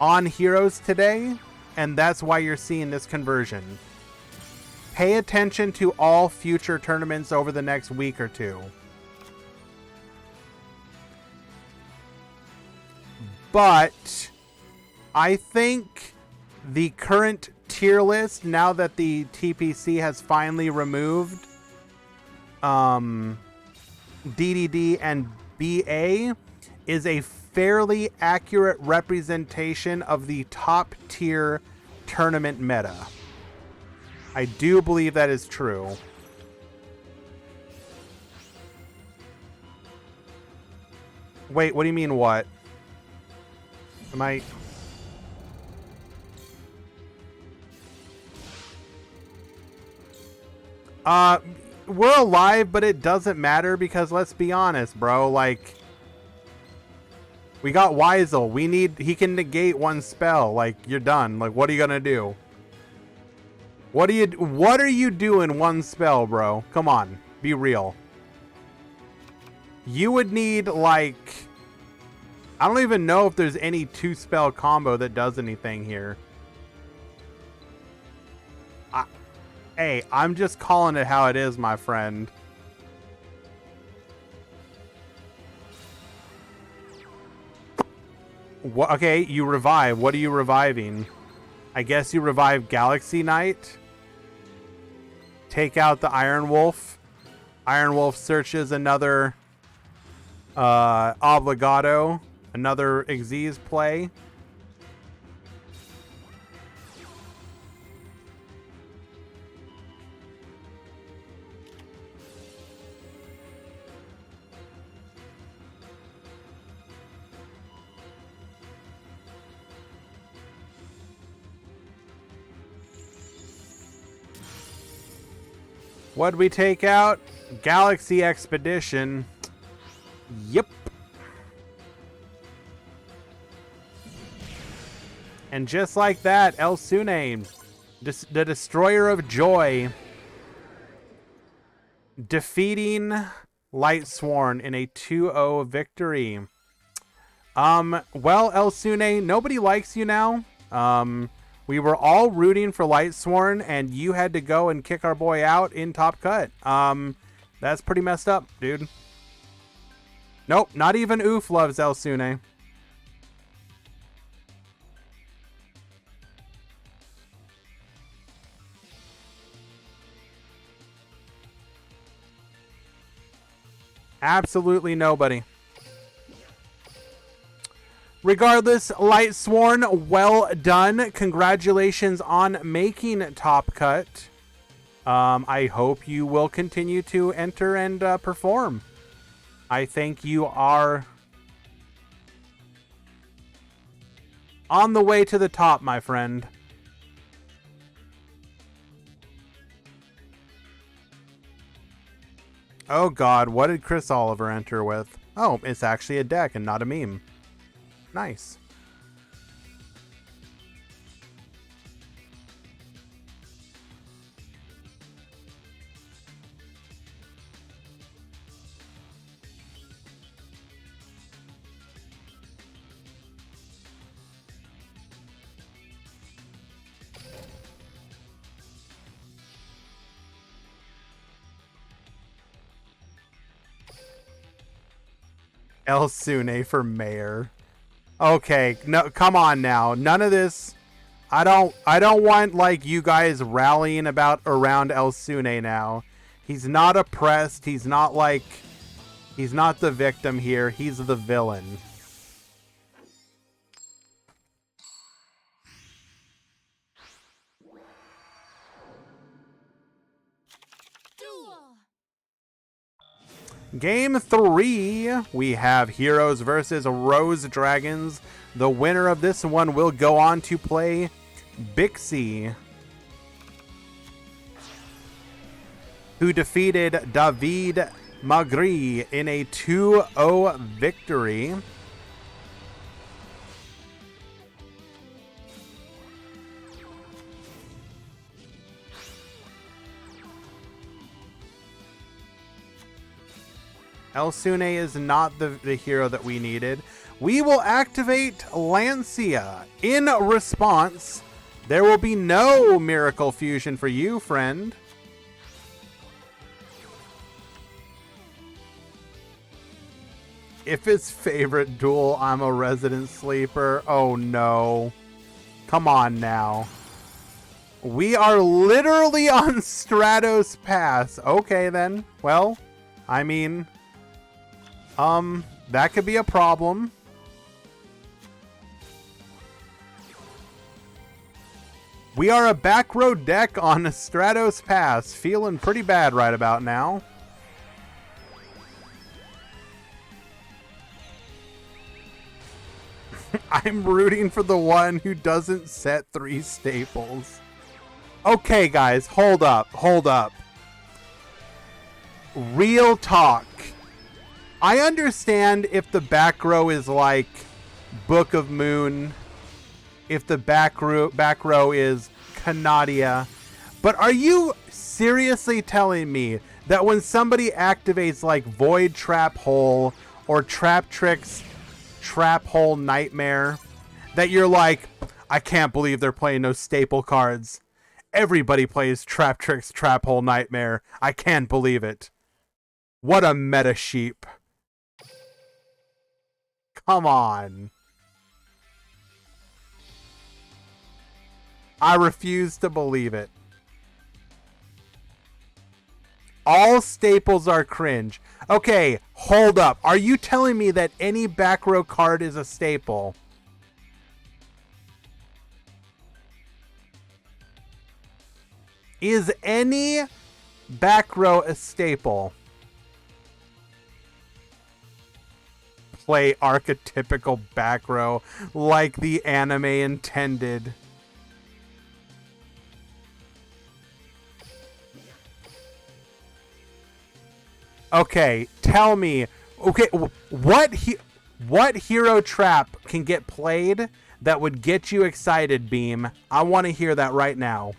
on Heroes today, and that's why you're seeing this conversion. Pay attention to all future tournaments over the next week or two. But I think the current tier list, now that the TPC has finally removed DDD and BA, is a fairly accurate representation of the top tier tournament meta. I do believe that is true. Wait, what do you mean what? Am I... we're alive, but it doesn't matter because let's be honest, bro. Like, we got Weisel. He can negate one spell. Like, you're done. Like, what are you gonna do? What are you doing one spell, bro? Come on, be real. You would need, like, I don't even know if there's any 2-spell combo that does anything here. Hey, I'm just calling it how it is, my friend. What? Okay, you revive. What are you reviving? I guess you revive Galaxy Knight. Take out the Iron Wolf. Iron Wolf searches another Obligado. Another Xyz play. What'd we take out? Galaxy Expedition. Yep. And just like that, Elsune, the Destroyer of Joy, defeating Lightsworn in a 2-0 victory. Well, Elsune, nobody likes you now. We were all rooting for Lightsworn, and you had to go and kick our boy out in Top Cut. That's pretty messed up, dude. Nope, not even Oof loves Elsune. Absolutely nobody. Regardless, Lightsworn, well done. Congratulations on making Top Cut. I hope you will continue to enter and perform. I think you are on the way to the top, my friend. Oh god, what did Chris Oliver enter with? Oh, it's actually a deck and not a meme. Nice. Elsune for mayor. Okay, no, come on now. None of this. I don't want like you guys rallying around Elsune now. He's not oppressed. He's not the victim here. He's the villain. Game 3, we have Heroes versus Rose Dragons. The winner of this one will go on to play Bixie, who defeated David Magri in a 2-0 victory. Elsune is not the hero that we needed. We will activate Lancia. In response, there will be no Miracle Fusion for you, friend. If it's favorite duel, I'm a resident sleeper. Oh no. Come on now. We are literally on Stratos Pass. Okay then. Well, I mean, that could be a problem. We are a back row deck on Stratos Pass. Feeling pretty bad right about now. I'm rooting for the one who doesn't set 3 staples. Okay, guys, hold up. Real talk. I understand if the back row is like Book of Moon, if the back row is Canadia, but are you seriously telling me that when somebody activates like Void Trap Hole or Trap Tricks Trap Hole Nightmare, that you're like, I can't believe they're playing those staple cards. Everybody plays Trap Tricks Trap Hole Nightmare. I can't believe it. What a meta sheep. Come on. I refuse to believe it. All staples are cringe. Okay, hold up. Are you telling me that any back row card is a staple? Is any back row a staple? Play archetypical back row like the anime intended. Okay, tell me. Okay, what hero trap can get played that would get you excited, Beam? I want to hear that right now.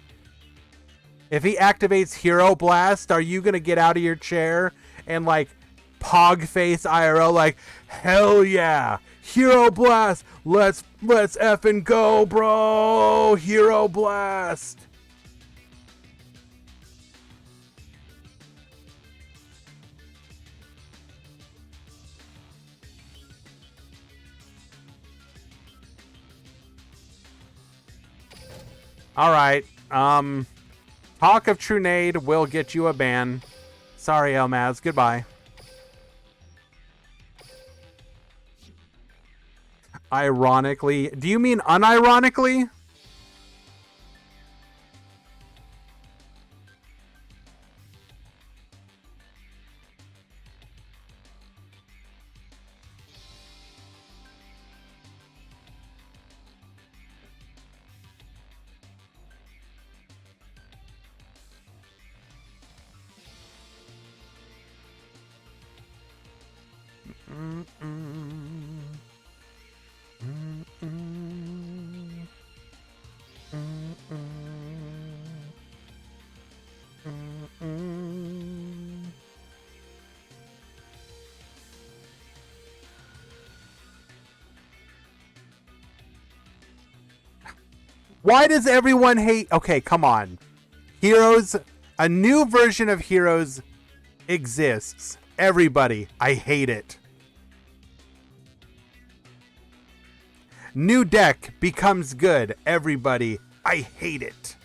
If he activates Hero Blast, are you going to get out of your chair and like pog face IRL like, hell yeah, Hero Blast, let's effing go, bro, Hero Blast. All right. Talk of Trunade will get you a ban. Sorry, Elmaz. Goodbye. Ironically. Do you mean unironically? Why does everyone hate? Okay, come on. Heroes, a new version of Heroes exists. Everybody, I hate it. New deck becomes good. Everybody, I hate it.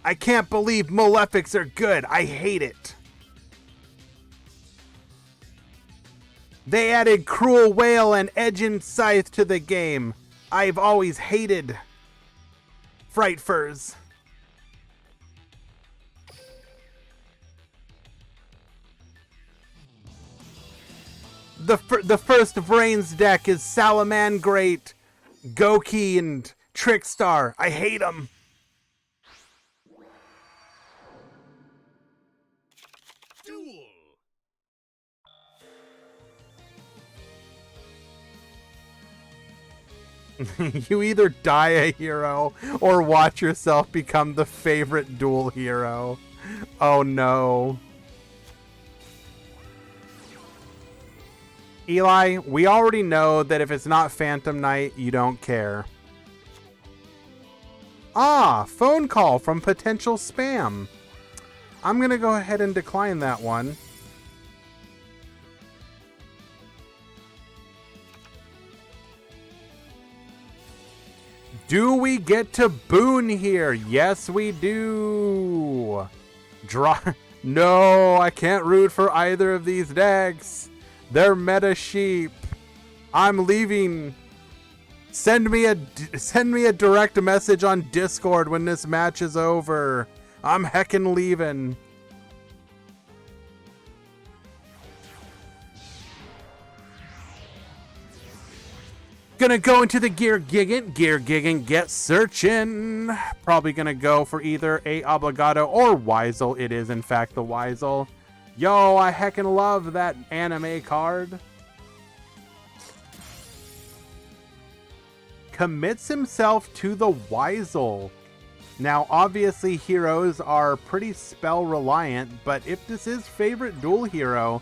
I can't believe Malefics are good. I hate it. They added Cruel Whale and Edge and Scythe to the game. I've always hated Fright Furs. The first Vrains deck is Salamangreat, Goki, and Trickstar. I hate them. You either die a hero or watch yourself become the favorite duel hero. Oh no. Eli, we already know that if it's not Phantom Knight, you don't care. Ah, phone call from potential spam. I'm going to go ahead and decline that one. Do we get to boon here? Yes, we do. No, I can't root for either of these decks. They're meta sheep. I'm leaving. Send me a direct message on Discord when this match is over. I'm heckin' leaving. Gonna go into the Gear Gigant. Gear Gigant get searching. Probably gonna go for either a Obligado or Weisel. It is in fact the Weisel. Yo, I heckin' love that anime card. Commits himself to the Weisel. Now, obviously, heroes are pretty spell reliant, but if this is favorite duel hero,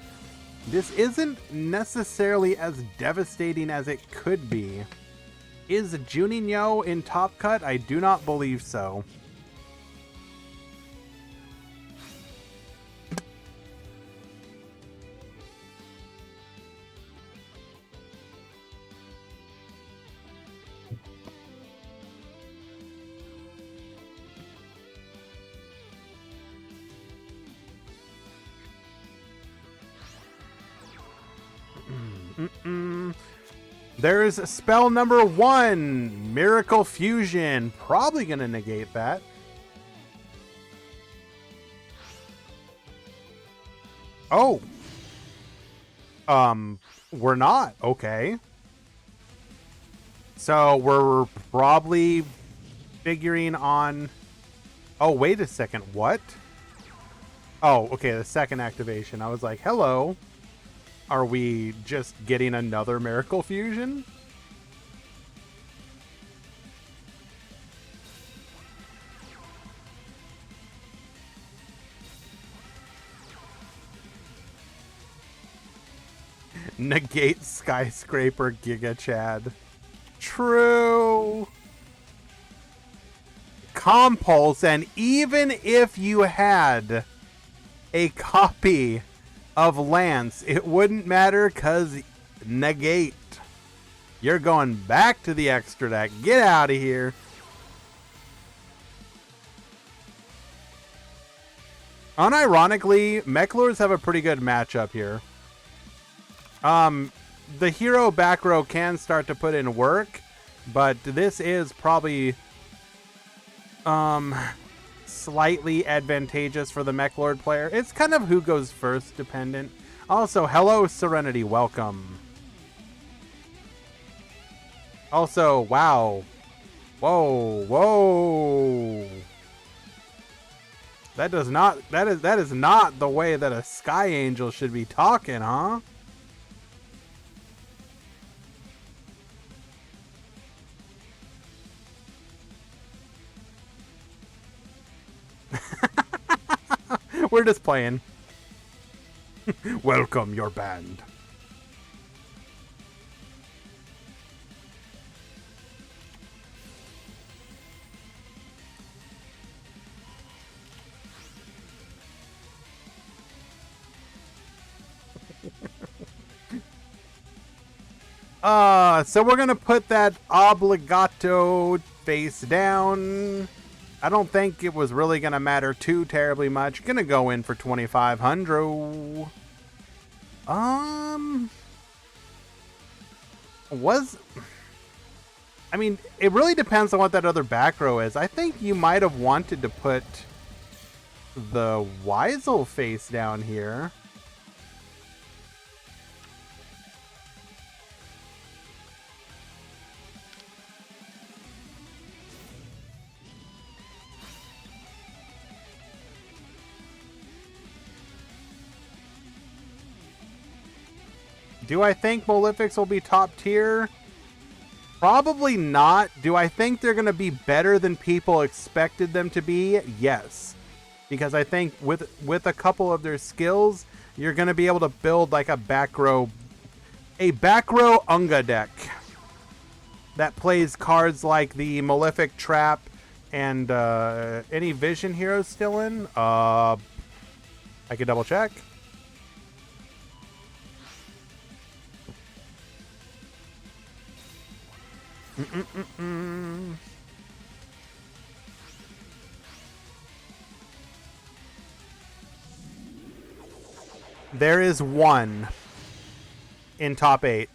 this isn't necessarily as devastating as it could be. Is Juninho in Top Cut? I do not believe so. There's spell number 1, Miracle Fusion. Probably gonna negate that. Oh. We're not. Okay. So we're probably figuring on... Oh, wait a second. What? Oh, okay. The second activation. I was like, hello. Are we just getting another Miracle Fusion? Negate Skyscraper Giga Chad. True. Compulse, and even if you had a copy of Lance, it wouldn't matter because negate. You're going back to the extra deck. Get out of here. Unironically, Mechlors have a pretty good matchup here. The hero back row can start to put in work, but this is probably slightly advantageous for the Mechlord player. It's kind of who goes first dependent. Also, hello Serenity, welcome. Also, wow. Whoa, whoa. That is not the way that a Sky Angel should be talking, huh? We're just playing. Welcome your band. So we're gonna put that Obligato face down. I don't think it was really gonna matter too terribly much. Gonna go in for 2,500. I mean, it really depends on what that other back row is. I think you might have wanted to put the Weisel face down here. Do I think Malefics will be top tier? Probably not. Do I think they're going to be better than people expected them to be? Yes. Because I think with a couple of their skills, you're going to be able to build like a back row Unga deck that plays cards like the Malefic Trap and any Vision heroes still in? I can double check. There is one in top 8.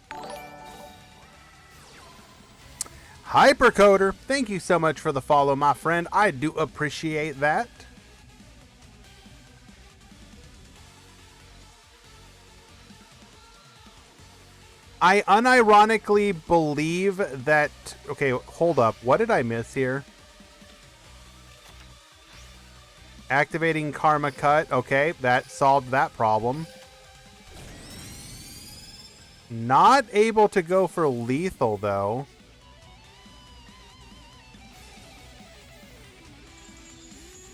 Hypercoder, thank you so much for the follow, my friend. I do appreciate that. I unironically believe that... Okay, hold up. What did I miss here? Activating Karma Cut. Okay, that solved that problem. Not able to go for lethal, though.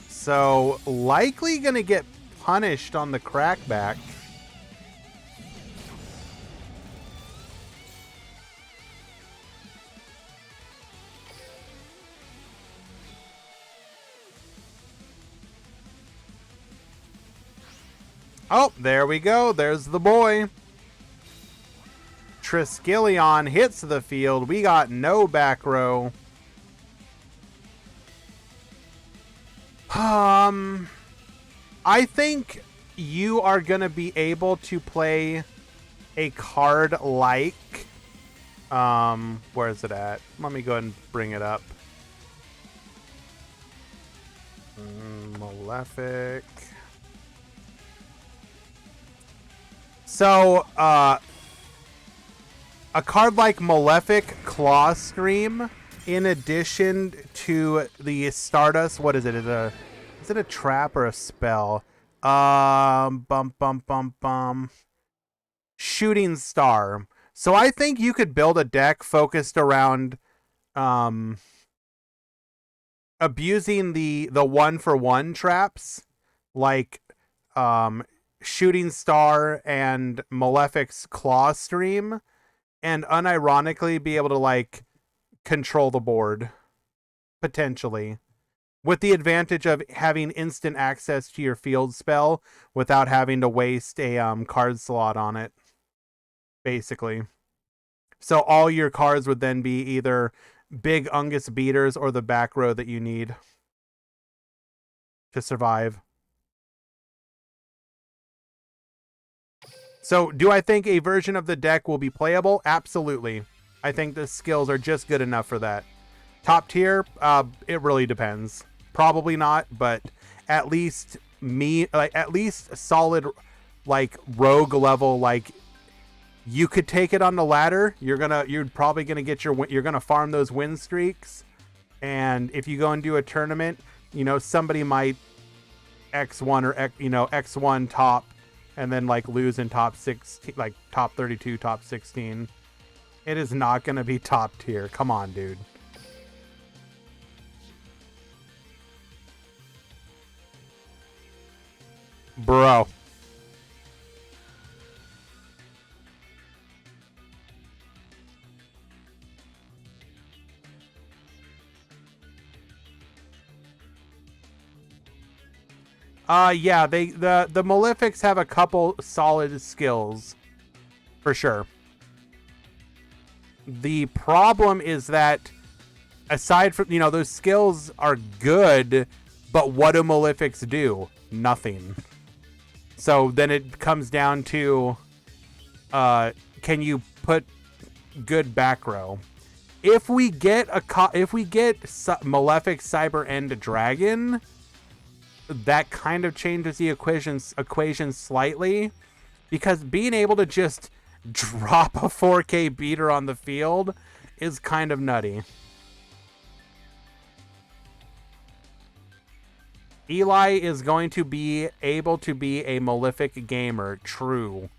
So, likely going to get punished on the crackback. Oh, there we go. There's the boy. Triskelion hits the field. We got no back row. I think you are going to be able to play a card like... where is it at? Let me go ahead and bring it up. Malefic... So, a card like Malefic Clawstream, in addition to the Stardust, what is it? Is it a trap or a spell? Shooting Star. So I think you could build a deck focused around abusing the 1-for-1 traps, like Shooting Star and Malefic's Clawstream, and unironically be able to like control the board potentially, with the advantage of having instant access to your field spell without having to waste a card slot on it, basically. So all your cards would then be either big Ungus beaters or the back row that you need to survive. So, do I think a version of the deck will be playable? Absolutely. I think the skills are just good enough for that. Top tier, it really depends. Probably not, but at least at least solid, like rogue level. Like you could take it on the ladder. You're probably gonna get you're gonna farm those win streaks, and if you go and do a tournament, somebody might X1 or X1 top. And then like lose in top 16, like top 32, top 16. It is not going to be top tier. Come on, dude. Bro. Yeah, the Malefics have a couple solid skills, for sure. The problem is that, aside from, those skills are good, but what do Malefics do? Nothing. So then it comes down to, can you put good back row? If we get Malefic Cyber End Dragon, that kind of changes the equation slightly, because being able to just drop a 4K beater on the field is kind of nutty. Eli is going to be able to be a Malefic gamer. True.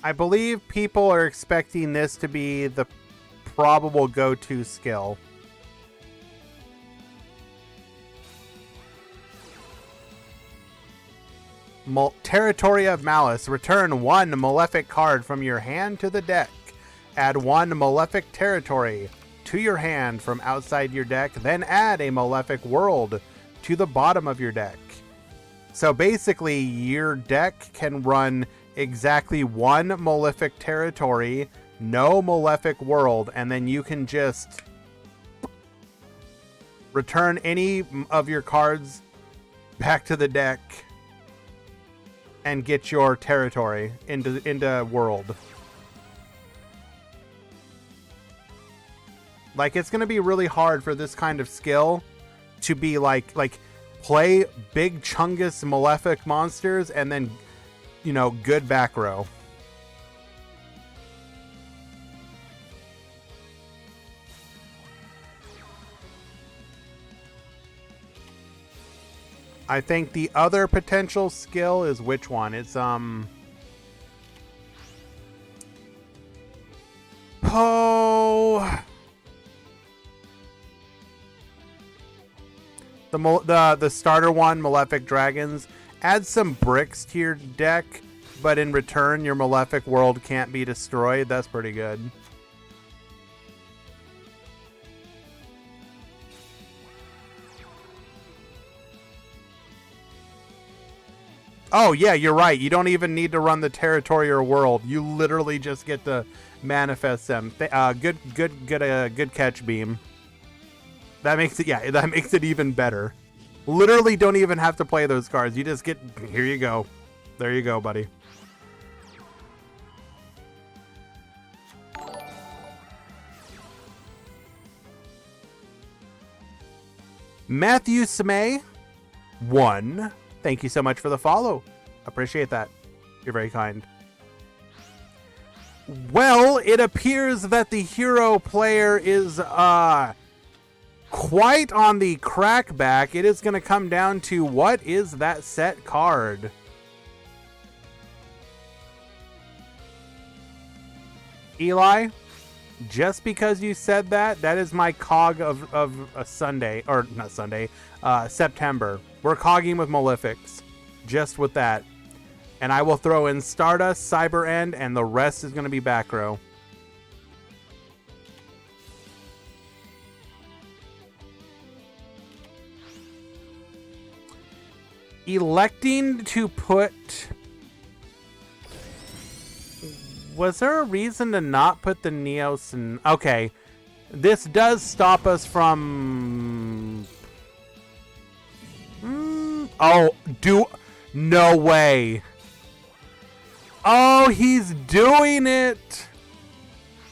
I believe people are expecting this to be the probable go-to skill. Territory of Malice. Return one Malefic card from your hand to the deck. Add one Malefic territory to your hand from outside your deck. Then add a Malefic world to the bottom of your deck. So basically, your deck can run exactly one Malefic territory, no Malefic world, and then you can just return any of your cards back to the deck and get your territory into world. Like, it's going to be really hard for this kind of skill to be like play big Chungus Malefic monsters and then, you know, good back row. I think the other potential skill is which one? It's the starter one, Malefic Dragons. Add some bricks to your deck, but in return your Malefic world can't be destroyed. That's pretty good. Oh, yeah, you're right. You don't even need to run the territory or world. You literally just get to manifest them. Good catch, Beam. That makes it even better. Literally don't even have to play those cards. You just get, here you go. There you go, buddy. Matthew Samay, 1. Thank you so much for the follow. Appreciate that. You're very kind. Well, it appears that the hero player is quite on the crackback. It is going to come down to what is that set card. Eli, just because you said that, that is my cog of a Sunday, or not Sunday, September. We're cogging with Malefics, just with that. And I will throw in Stardust, Cyber End, and the rest is going to be back row. Electing to put... Was there a reason to not put the Neos in... Okay. This does stop us from... No way. Oh, he's doing it.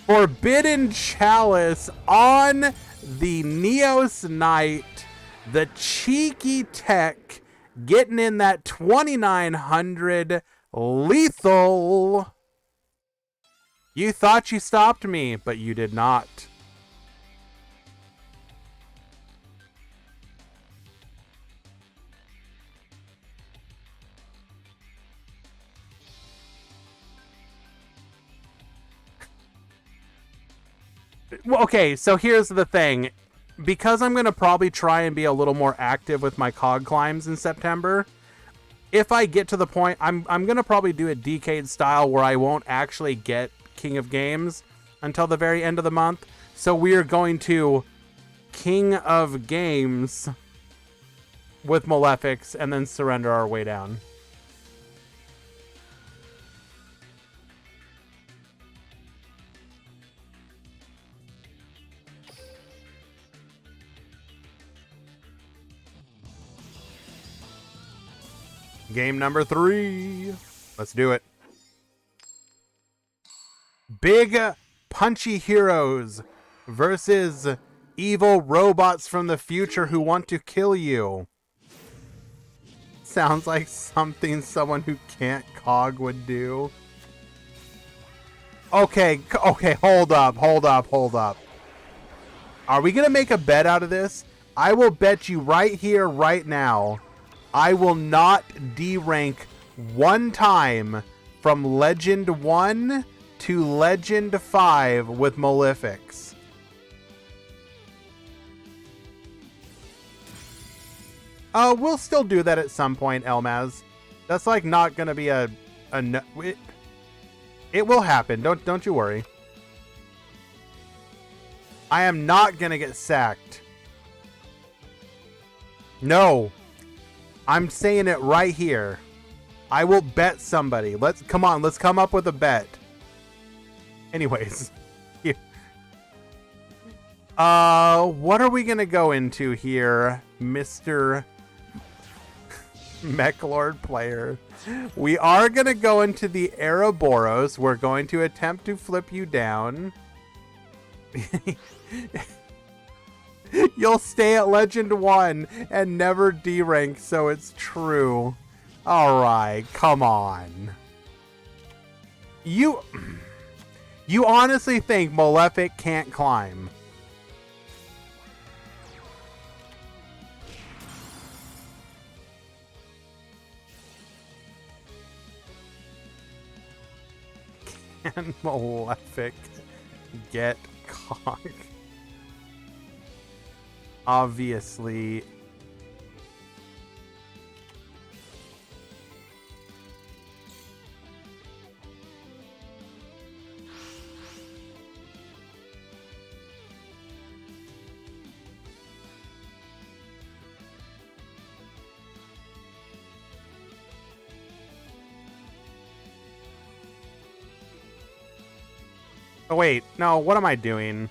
Forbidden Chalice on the Neos Knight. The cheeky tech getting in that 2900 lethal. You thought you stopped me, but you did not. Well, okay, so here's the thing. Because I'm going to probably try and be a little more active with my cog climbs in September, if I get to the point, I'm going to probably do a Decade style where I won't actually get King of Games until the very end of the month. So we are going to King of Games with Malefics and then surrender our way down. Game number 3. Let's do it. Big Punchy Heroes versus evil robots from the future who want to kill you. Sounds like something someone who can't cog would do. Okay, hold up. Are we gonna make a bet out of this? I will bet you right here, right now, I will not D-rank one time from Legend 1 to Legend 5 with Malefics. We'll still do that at some point, Elmaz. That's like not gonna be a it will happen. Don't you worry. I am not gonna get sacked. No. I'm saying it right here. I will bet somebody. Let's come up with a bet. Anyways. What are we gonna go into here, Mr. Mechlord player? We are gonna go into the Ouroboros. We're going to attempt to flip you down. You'll stay at Legend 1 and never D-rank, so it's true. Alright, come on. You honestly think Malefic can't climb? Can Malefic get cog? Obviously. Oh wait, no, what am I doing?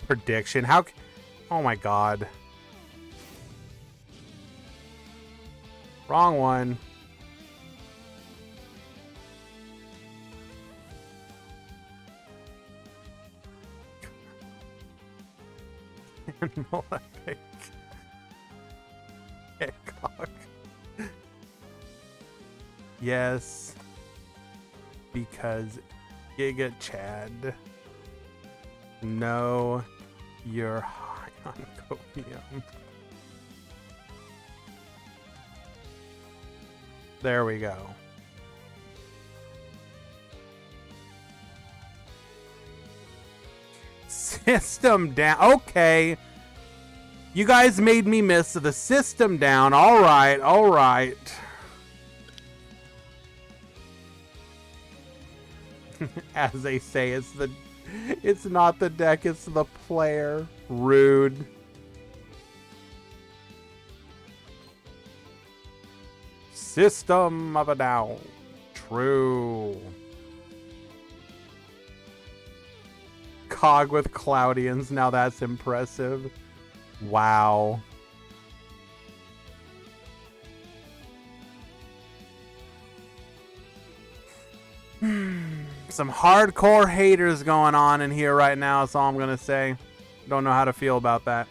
Prediction, how... Oh my god. Wrong one. Malefic. Hickok. Yes. Because Giga Chad. No, you're high on copium. There we go. System down. Okay. You guys made me miss the system down. All right. All right. As they say, it's not the deck, it's the player. Rude. System of a Down. True. Cog with Cloudians. Now that's impressive. Wow. Some hardcore haters going on in here right now. That's all I'm gonna say. Don't know how to feel about that.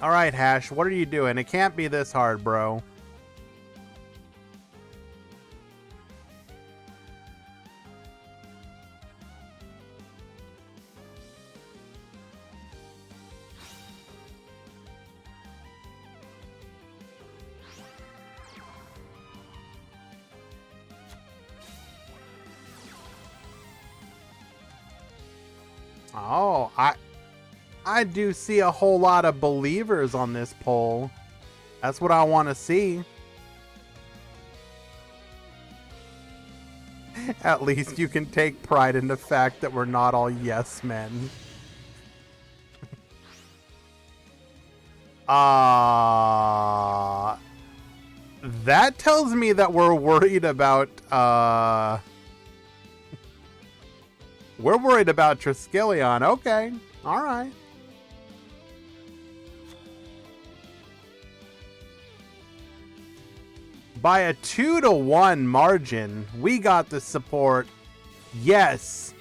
All right, Hash, what are you doing? It can't be this hard, bro. Oh, I do see a whole lot of believers on this poll. That's what I want to see. At least you can take pride in the fact that we're not all yes men. That tells me that we're worried about we're worried about Triskelion. Okay. All right. by a 2-1 margin. We got the support. Yes,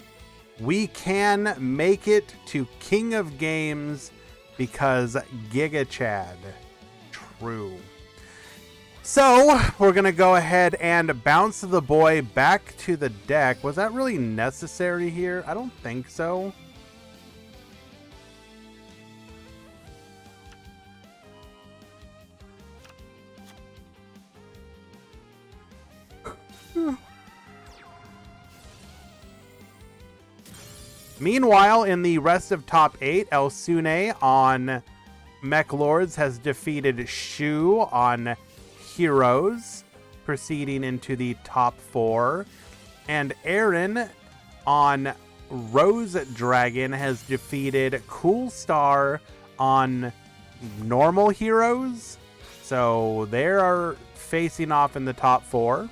we can make it to King of Games because Giga Chad. True. So, we're going to go ahead and bounce the boy back to the deck. Was that really necessary here? I don't think so. Meanwhile, in the rest of top 8, Elsune on Mech Lords has defeated Shu on Heroes, proceeding into the top 4. And Aaron on Rose Dragon has defeated Cool Star on normal Heroes. So they are facing off in the top 4.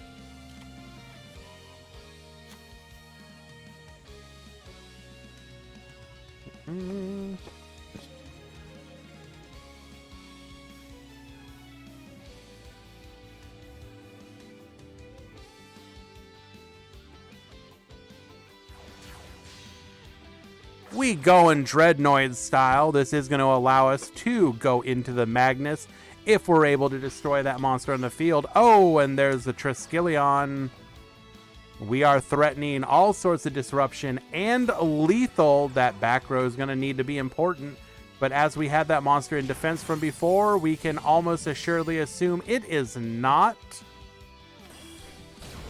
We go in Dreadnoid style. This is going to allow us to go into the Magnus if we're able to destroy that monster on the field. Oh, and there's the Triskelion. We are threatening all sorts of disruption and lethal. That back row is going to need to be important. But as we had that monster in defense from before, we can almost assuredly assume it is not.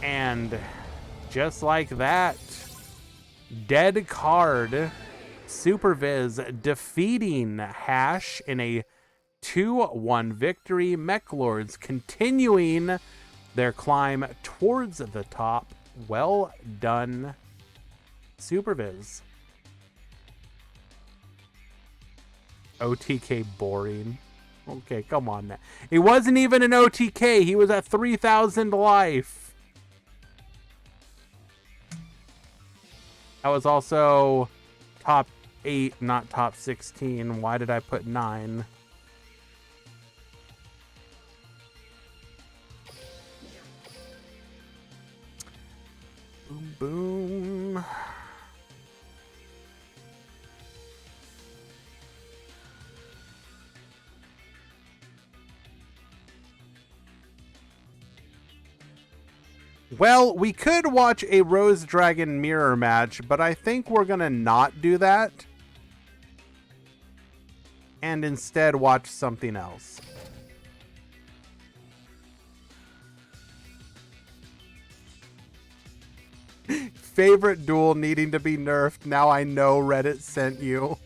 And just like that, dead card. Super Viz defeating Hash in a 2-1 victory. Mech Lords continuing their climb towards the top. Well done, Super Viz. OTK boring. Okay, come on now. It wasn't even an OTK. He was at 3,000 life. That was also top 8, not top 16. Why did I put 9? Boom, boom. Well, we could watch a Rose Dragon mirror match, but I think we're gonna not do that. And instead watch something else. Favorite duel needing to be nerfed. Now I know Reddit sent you.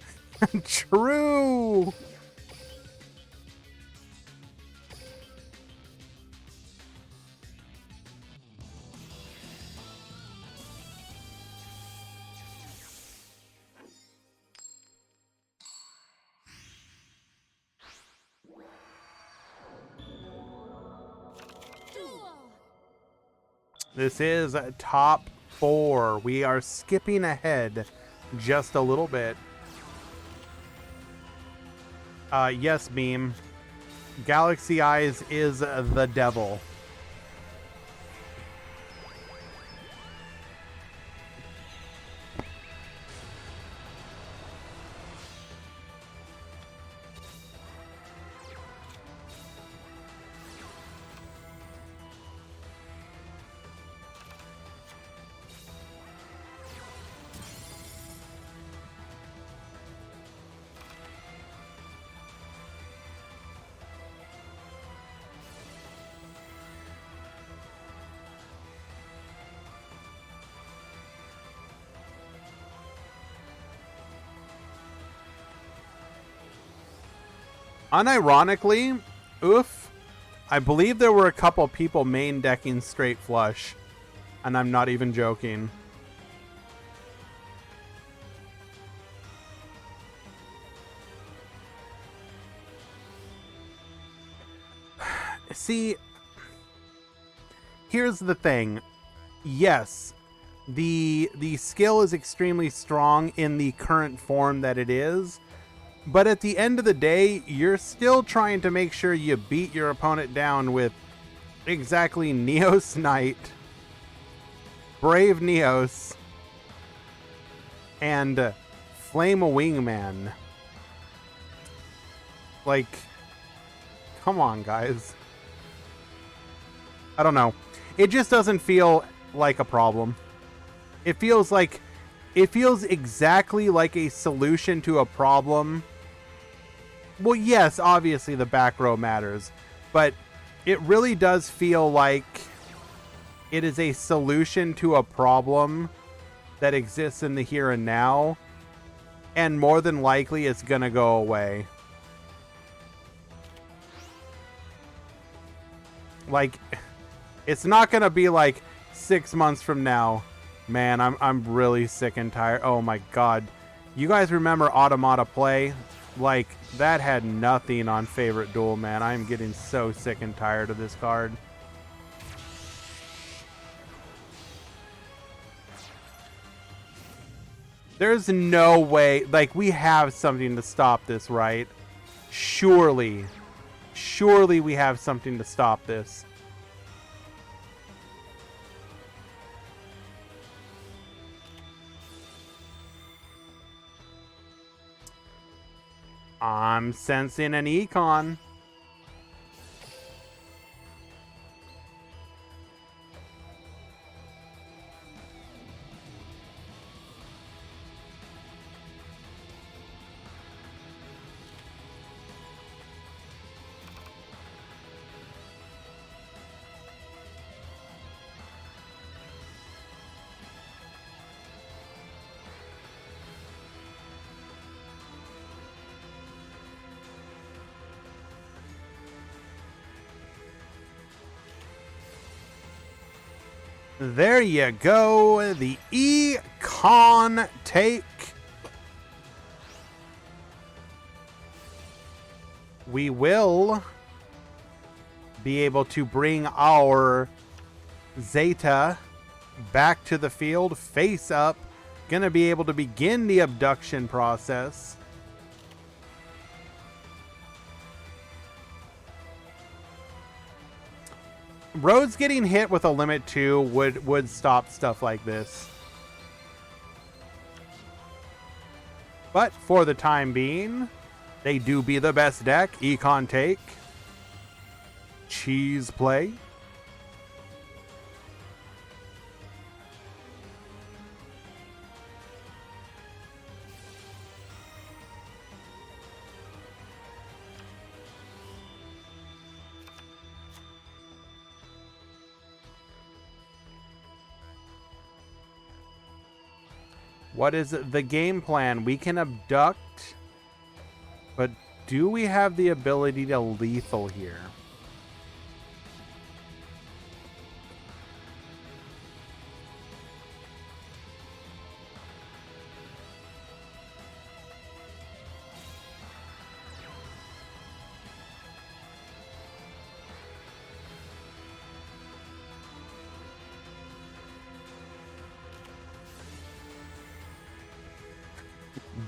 True. This is top 4. We are skipping ahead just a little bit. Yes, Beam. Galaxy Eyes is the devil. Unironically, oof, I believe there were a couple people main decking straight flush, and I'm not even joking. See, here's the thing. Yes, the skill is extremely strong in the current form that it is. But at the end of the day, you're still trying to make sure you beat your opponent down with exactly Neos Knight, Brave Neos, and Flame Wingman. Like, come on, guys. I don't know. It just doesn't feel like a problem. It feels exactly like a solution to a problem. Well, yes, obviously the back row matters, but it really does feel like it is a solution to a problem that exists in the here and now, and more than likely it's gonna go away. Like, it's not gonna be like 6 months from now. Man, I'm really sick and tired. Oh my god. You guys remember Automata Play? Like, that had nothing on Favorite Duel, man. I'm getting so sick and tired of this card. There's no way. Like, we have something to stop this, right? Surely. Surely we have something to stop this. I'm sensing an econ. There you go. The econ take. We will be able to bring our Zeta back to the field, face up. Gonna be able to begin the abduction process. Rhodes getting hit with a limit 2 would stop stuff like this. But for the time being, they do be the best deck. Econ take. Cheese play. What is the game plan? We can abduct, but do we have the ability to lethal here?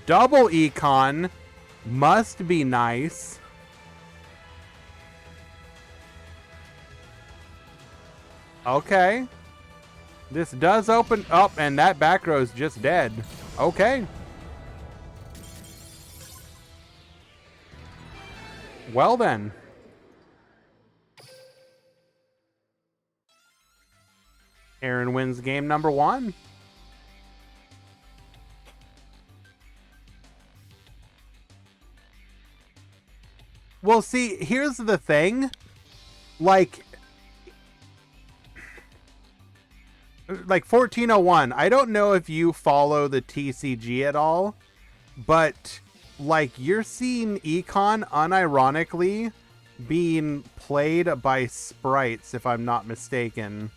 Double econ must be nice. Okay. This does open up, and that back row is just dead. Okay. Well then. Aaron wins game number 1. Well, see, here's the thing. Like 1401, I don't know if you follow the TCG at all, but like you're seeing econ unironically being played by sprites, if I'm not mistaken.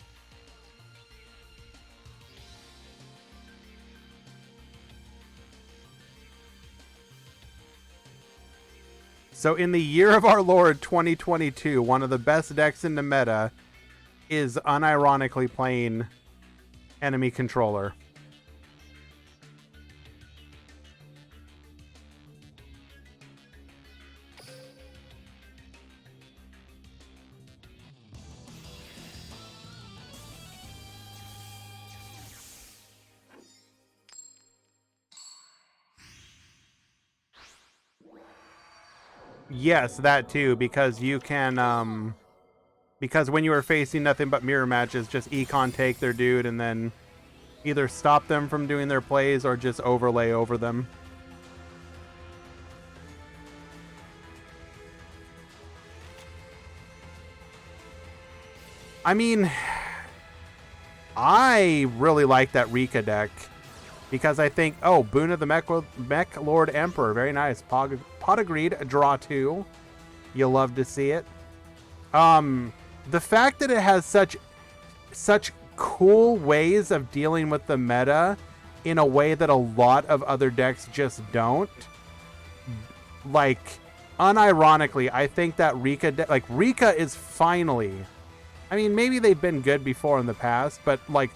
So in the year of our Lord 2022, one of the best decks in the meta is unironically playing enemy controller. Yes, that too, because you can, because when you are facing nothing but mirror matches, just econ take their dude and then either stop them from doing their plays or just overlay over them. I mean, I really like that Rika deck because I think, oh, Boon of the Mech Lord Emperor, very nice. Pot agreed, draw 2. You'll love to see it. The fact that it has such cool ways of dealing with the meta in a way that a lot of other decks just don't. Like, unironically, I think that Rika is finally, I mean, maybe they've been good before in the past, but like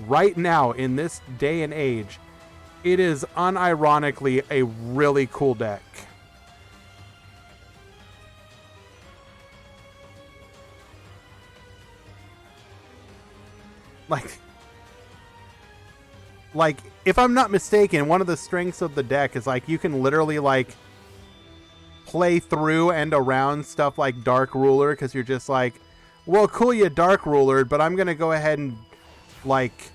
right now in this day and age, it is unironically a really cool deck. Like, if I'm not mistaken, one of the strengths of the deck is like you can literally like play through and around stuff like Dark Ruler because you're just like, well, cool, you Dark Ruler, but I'm gonna go ahead and like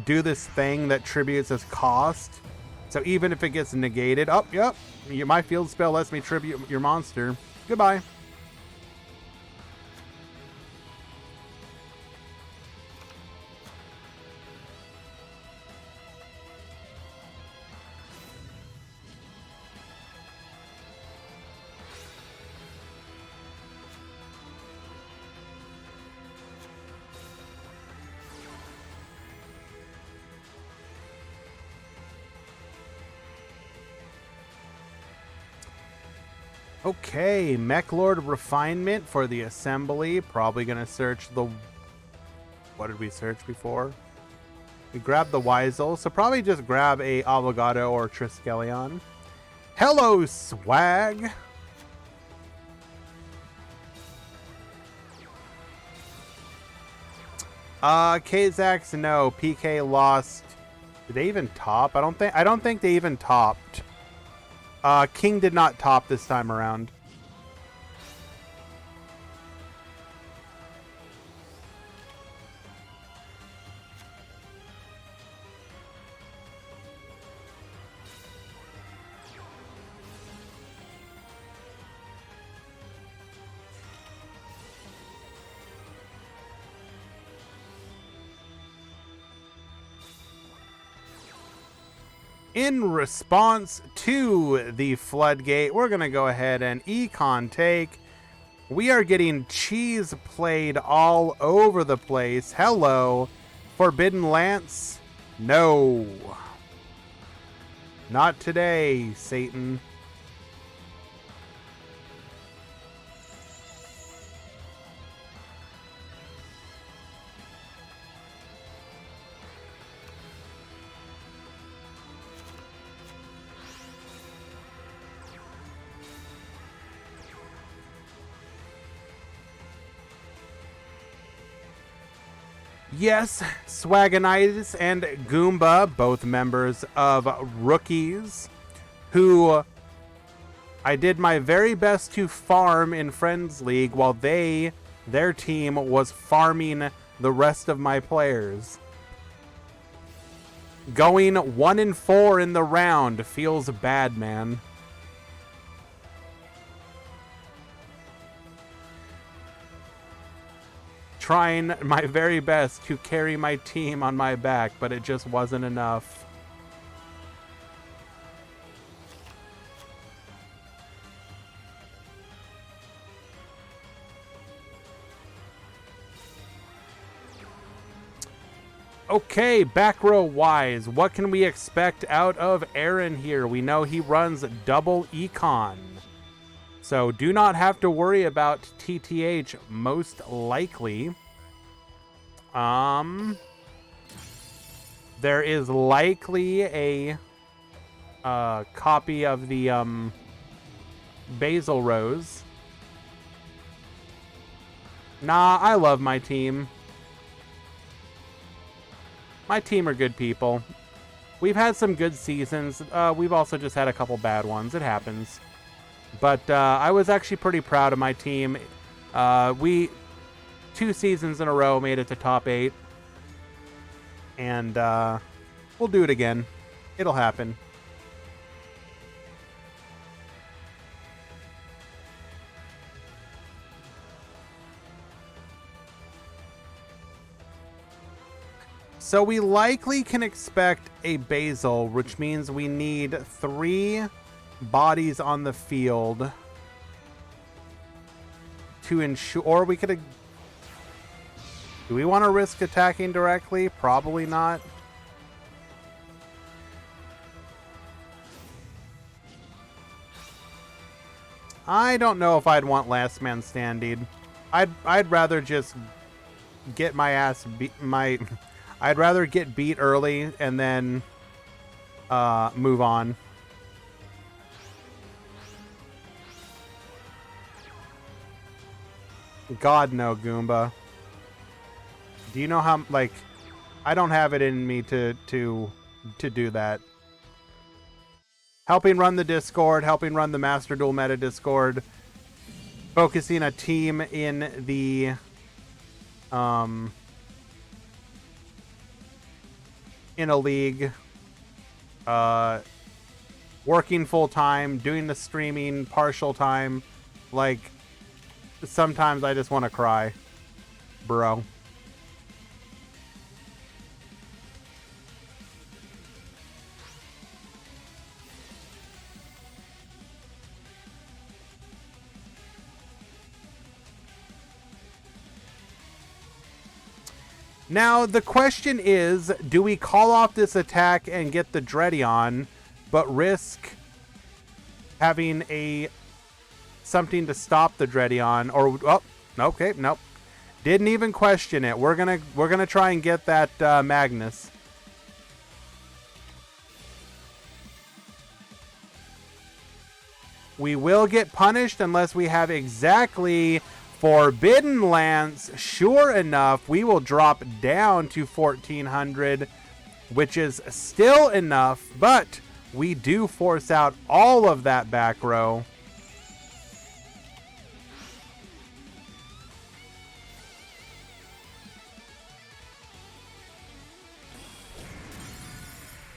do this thing that tributes as cost. So even if it gets negated, oh, yep, my field spell lets me tribute your monster. Goodbye. Okay, Mech Lord Refinement for the Assembly. Probably going to search the... What did we search before? We grabbed the Weisel, so probably just grab a Avogadro or Triskelion. Hello, Swag! Kazax, no. PK lost. Did they even top? I don't think they even topped. King did not top this time around. In response to the Floodgate, we're going to go ahead and econ take. We are getting cheese played all over the place. Hello. Forbidden Lance? No. Not today, Satan. Yes, Swagonitis and Goomba, both members of Rookies, who I did my very best to farm in Friends League while their team was farming the rest of my players. Going 1-4 in the round feels bad, man. Trying my very best to carry my team on my back, but it just wasn't enough. Okay, back row wise, what can we expect out of Aaron here? We know he runs double econ. So do not have to worry about TTH most likely. There is likely a copy of the Basil Rose. Nah, I love my team. My team are good people. We've had some good seasons. We've also just had a couple bad ones. It happens. But I was actually pretty proud of my team. We 2 seasons in a row made it to top 8. And we'll do it again. It'll happen. So we likely can expect a Basil, which means we need 3 bodies on the field to ensure, or we could. Do we want to risk attacking directly? Probably not. I don't know if I'd want last man standing. I'd rather just get my ass beat. I'd rather get beat early and then move on. God no, Goomba. Do you know how, like, I don't have it in me to do that. Helping run the Discord, helping run the Master Duel Meta Discord, focusing a team in the in a league, working full time, doing the streaming partial time, like sometimes I just want to cry, bro. Now, the question is, do we call off this attack and get the Dreadion, but risk having something to stop the Dreadion? Or, oh, okay, nope. Didn't even question it. We're gonna try and get that Magnus. We will get punished unless we have exactly Forbidden Lance. Sure enough, we will drop down to 1400, which is still enough, but we do force out all of that back row.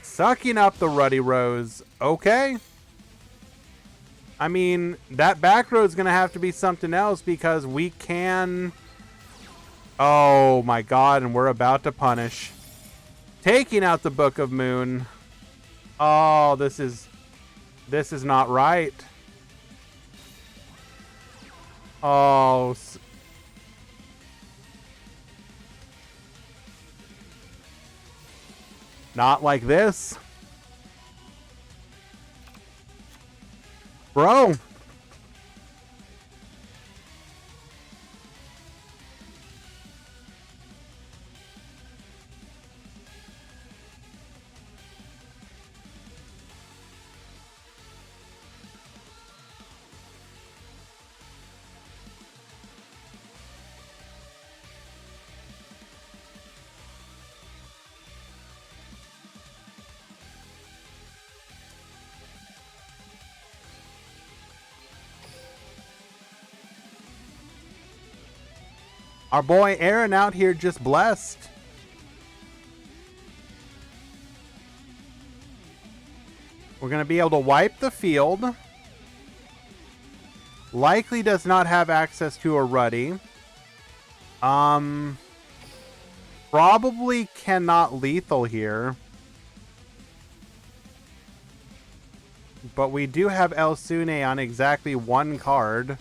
Sucking up the Ruddy Rose. Okay. I mean, that back row is going to have to be something else because we can... Oh my god, and we're about to punish. Taking out the Book of Moon. Oh, this is not right. Oh. Not like this. Bro. Our boy Aaron out here just blessed. We're going to be able to wipe the field. Likely does not have access to a Ruddy. Probably cannot lethal here. But we do have Elsune on exactly 1 card.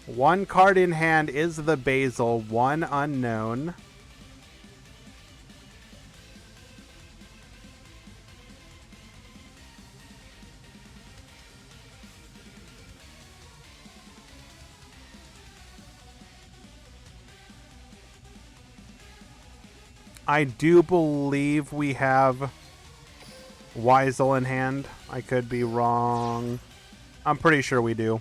One card in hand is the Basil, 1 unknown. I do believe we have Weisel in hand. I could be wrong. I'm pretty sure we do.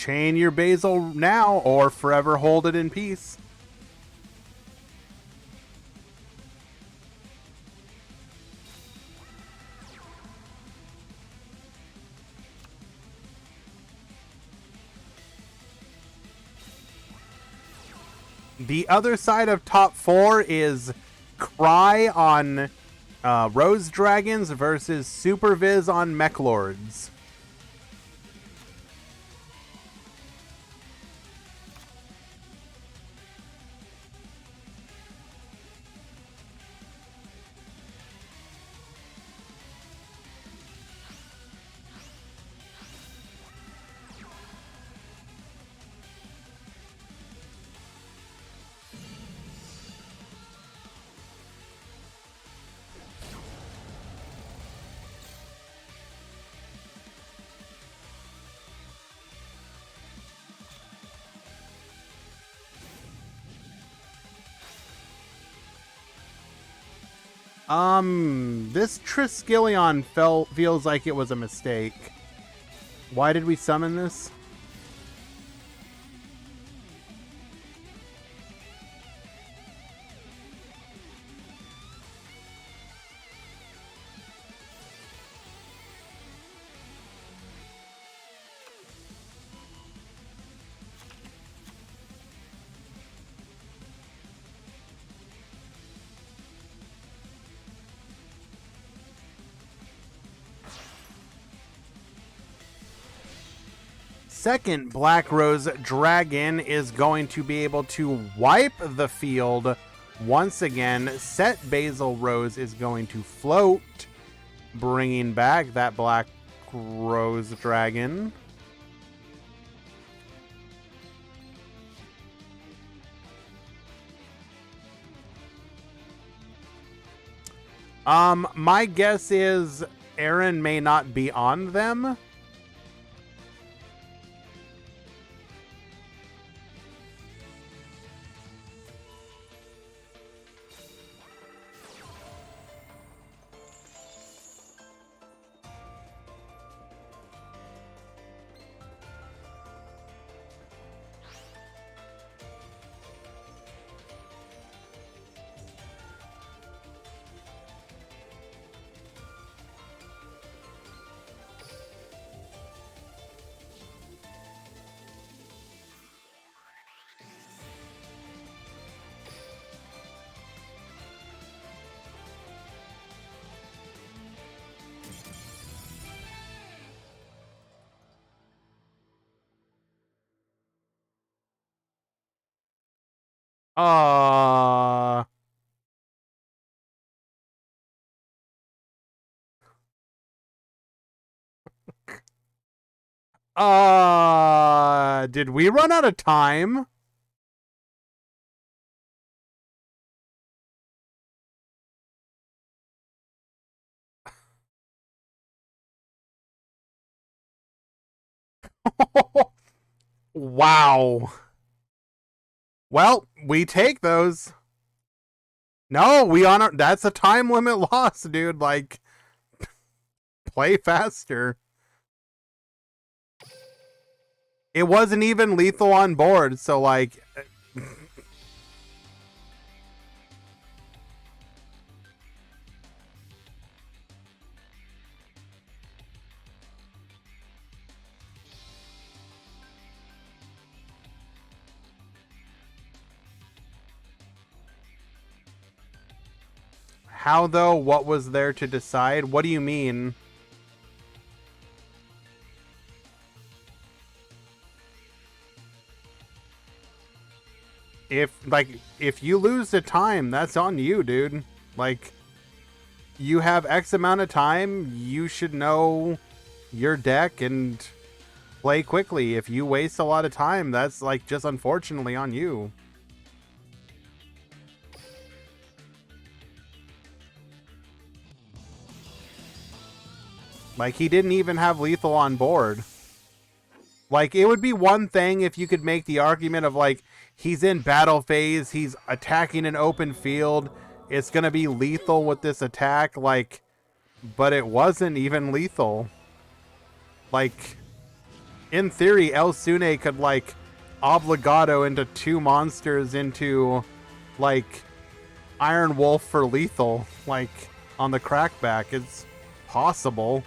Chain your Basil now or forever hold it in peace. The other side of top 4 is Cry on Rose Dragons versus Super Viz on Mech Lords. This Triskelion feels like it was a mistake. Why did we summon this? Second Black Rose Dragon is going to be able to wipe the field once again. Set Basil Rose is going to float, bringing back that Black Rose Dragon. My guess is Aaron may not be on them. Did we run out of time? Wow. Well, we take those. No, we honor. That's a time limit loss, dude. Like, play faster. It wasn't even lethal on board, so like. How though? What was there to decide? What do you mean? If you lose the time, that's on you, dude. Like, you have X amount of time, you should know your deck and play quickly. If you waste a lot of time, that's like just unfortunately on you. Like, he didn't even have lethal on board. Like, it would be one thing if you could make the argument of, like, he's in battle phase, he's attacking an open field, it's gonna be lethal with this attack, like, but it wasn't even lethal. Like, In theory, El Sune could, like, obligato into 2 monsters into, like, Iron Wolf for lethal, like, on the crackback. It's possible.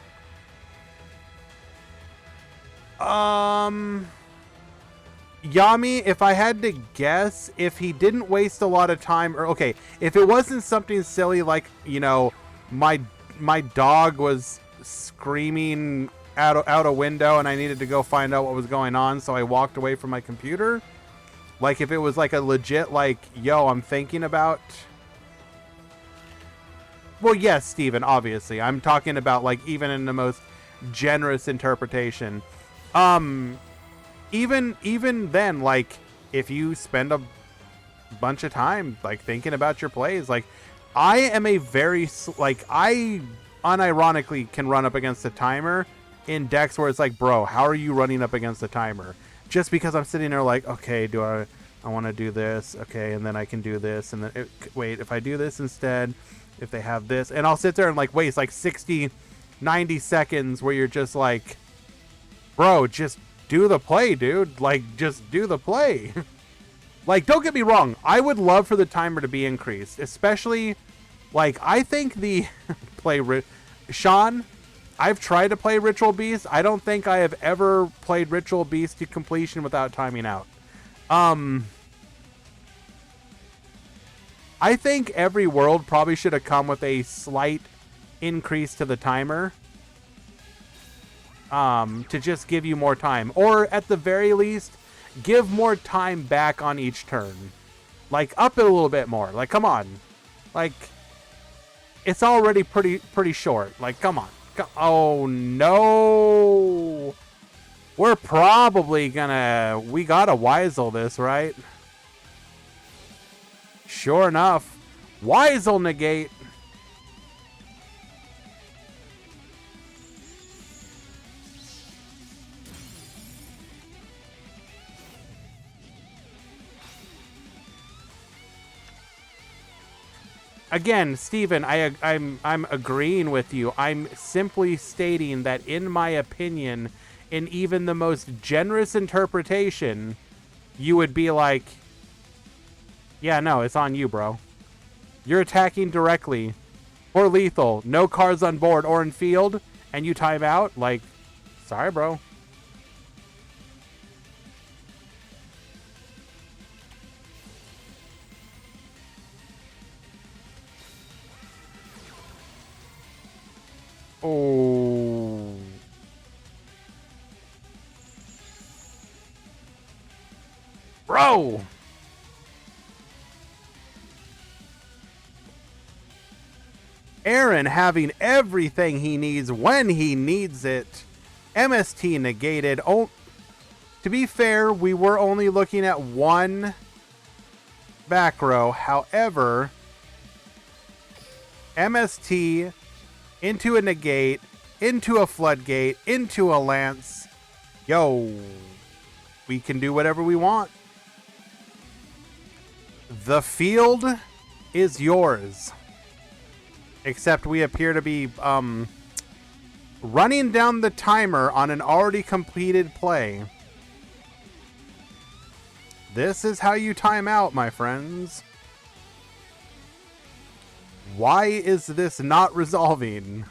Yami, if I had to guess, if he didn't waste a lot of time, or okay, if it wasn't something silly like, you know, my dog was screaming out a window and I needed to go find out what was going on, so I walked away from my computer. Like, if it was like a legit, like, yo, I'm thinking about... Well, yes, Steven, obviously. I'm talking about, like, even in the most generous interpretation. Even then, like, if you spend a bunch of time, like, thinking about your plays, like, I am a very, like, I unironically can run up against a timer in decks where it's like, bro, how are you running up against a timer? Just because I'm sitting there like, okay, do I want to do this? Okay, and then I can do this, and then, wait, if I do this instead, if they have this, and I'll sit there and, like, waste, like, 60, 90 seconds where you're just like, bro, just do the play, dude. Like, just do the play. Like, don't get me wrong. I would love for the timer to be increased. Especially, like, I think the Sean, I've tried to play Ritual Beast. I don't think I have ever played Ritual Beast to completion without timing out. I think every world probably should have come with a slight increase to the timer. To just give you more time. Or, at the very least, give more time back on each turn. Like, up it a little bit more. Like, come on. Like, it's already pretty short. Like, come on. Oh, no. We're probably gonna... We gotta Weisel this, right? Sure enough. Weisel negate. Again, Steven, I'm agreeing with you. I'm simply stating that, in my opinion, in even the most generous interpretation, you would be like, yeah, no, it's on you, bro. You're attacking directly for lethal, no cards on board or in field, and you time out? Like, sorry, bro. Oh. Bro! Aaron having everything he needs when he needs it. MST negated. Oh, to be fair, we were only looking at one back row. However, MST into a negate, into a floodgate, into a lance. Yo, we can do whatever we want. The field is yours. Except we appear to be running down the timer on an already completed play. This is how you time out, my friends. Why is this not resolving?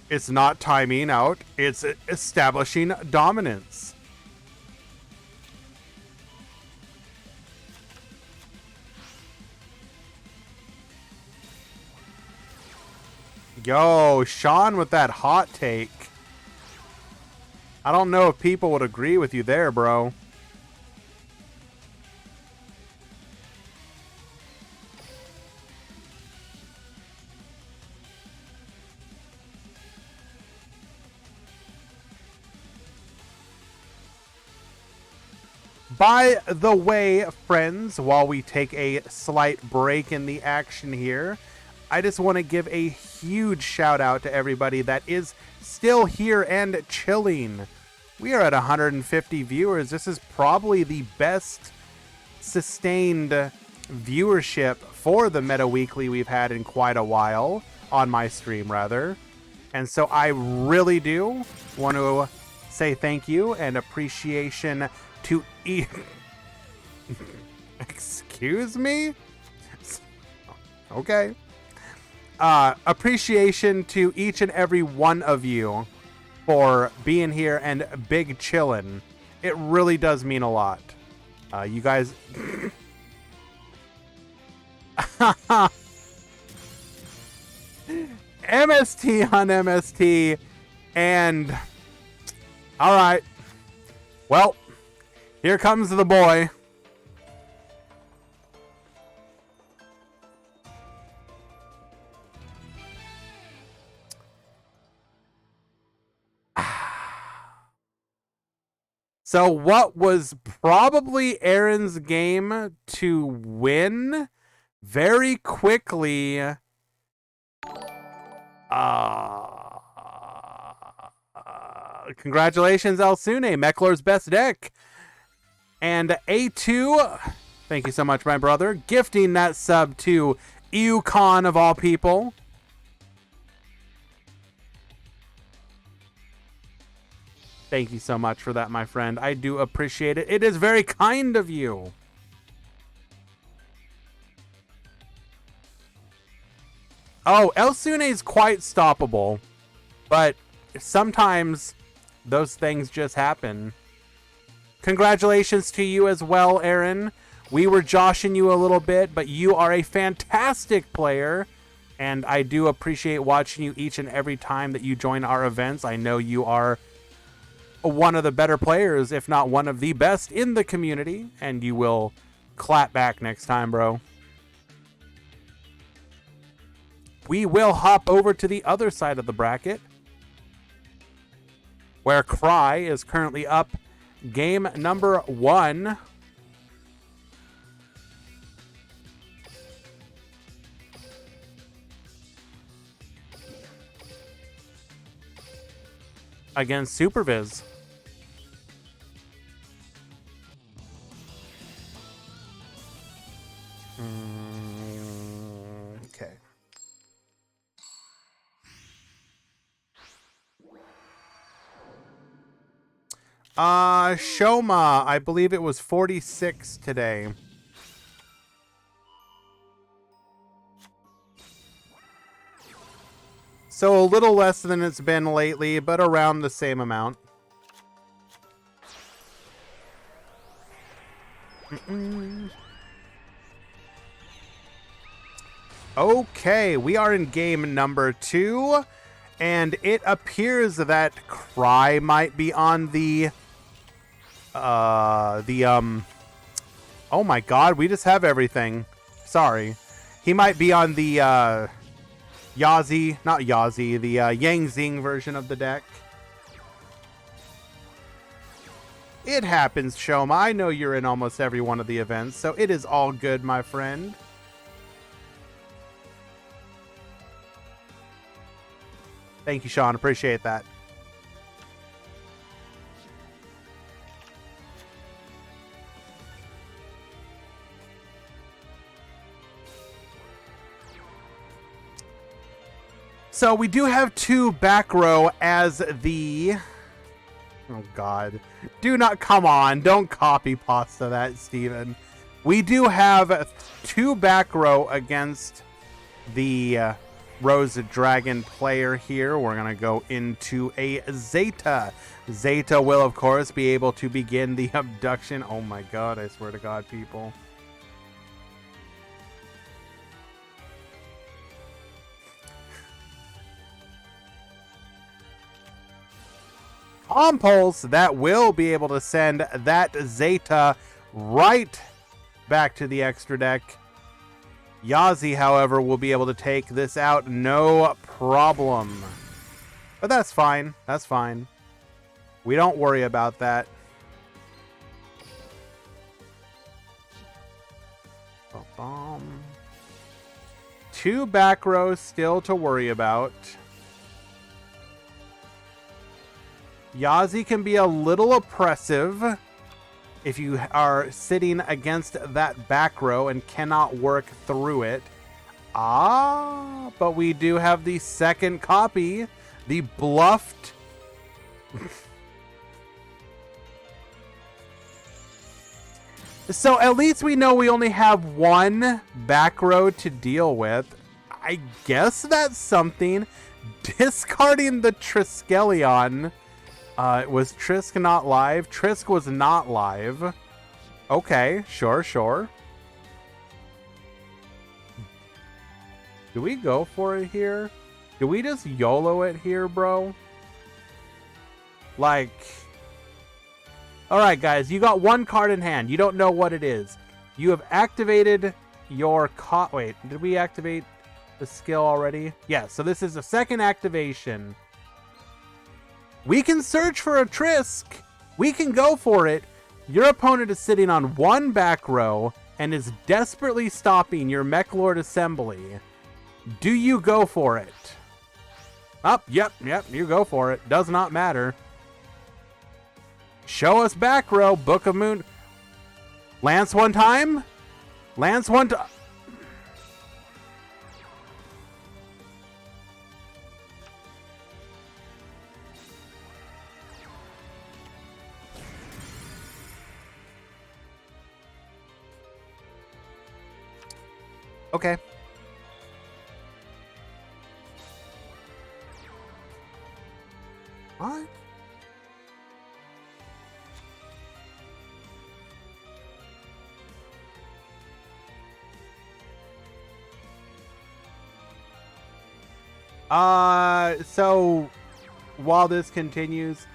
It's not timing out, it's establishing dominance. Yo, Sean with that hot take. I don't know if people would agree with you there, bro. By the way, friends, while we take a slight break in the action here, I just want to give a huge shout out to everybody that is still here and chilling. We are at 150 viewers. This is probably the best sustained viewership for the Meta Weekly we've had in quite a while, on my stream rather. And so I really do want to say thank you and appreciation to Excuse me? Okay. Appreciation to each and every one of you for being here and big chillin'. It really does mean a lot. You guys... MST on MST, and... Alright. Well, here comes the boy. So what was probably Aaron's game to win very quickly congratulations, Alsune, Meklar's best deck. And A2, thank you so much, my brother, gifting that sub to EUCon of all people. Thank you so much for that, my friend. I do appreciate it. It is very kind of you. Oh, Elsune is quite stoppable, but sometimes those things just happen. Congratulations to you as well, Aaron. We were joshing you a little bit, but you are a fantastic player, and I do appreciate watching you each and every time that you join our events. I know you are one of the better players, if not one of the best in the community, and you will clap back next time, bro. We will hop over to the other side of the bracket, where Cry is currently up game number 1. Against Superviz. Okay. Shoma, I believe it was 46 today. So a little less than it's been lately, but around the same amount. Okay, we are in game number 2, and it appears that Cry might be on the oh my god, we just have everything. Sorry. He might be on the Yazi, not Yazi, the Yang Zing version of the deck. It happens, Shoma. I know you're in almost every one of the events, so it is all good, my friend. Thank you, Sean. Appreciate that. So we do have 2 back row as the... Oh, God. Do not... Come on. Don't copy pasta that, Steven. We do have 2 back row against the Rose Dragon player here. We're going to go into a Zeta. Zeta will, of course, be able to begin the abduction. Oh, my God. I swear to God, people. Compulse that will be able to send that Zeta right back to the extra deck. Yazi, however, will be able to take this out no problem. But that's fine. That's fine. We don't worry about that. Ba-bum. 2 back rows still to worry about. Yazi can be a little oppressive if you are sitting against that back row and cannot work through it. Ah, but we do have the second copy, the bluffed. So at least we know we only have one back row to deal with. I guess that's something. Discarding the Triskelion. Was Trisk not live? Trisk was not live. Okay, sure. Do we go for it here? Do we just YOLO it here, bro? Like... Alright, guys, you got one card in hand. You don't know what it is. You have activated your... Wait, did we activate the skill already? Yeah, so this is the second activation. We can search for a Trisk. We can go for it. Your opponent is sitting on one back row and is desperately stopping your Mech Lord assembly. Do you go for it? Yep, you go for it. Does not matter. Show us back row, Book of Moon. Lance one time? Lance one time. Okay. What? So while this continues,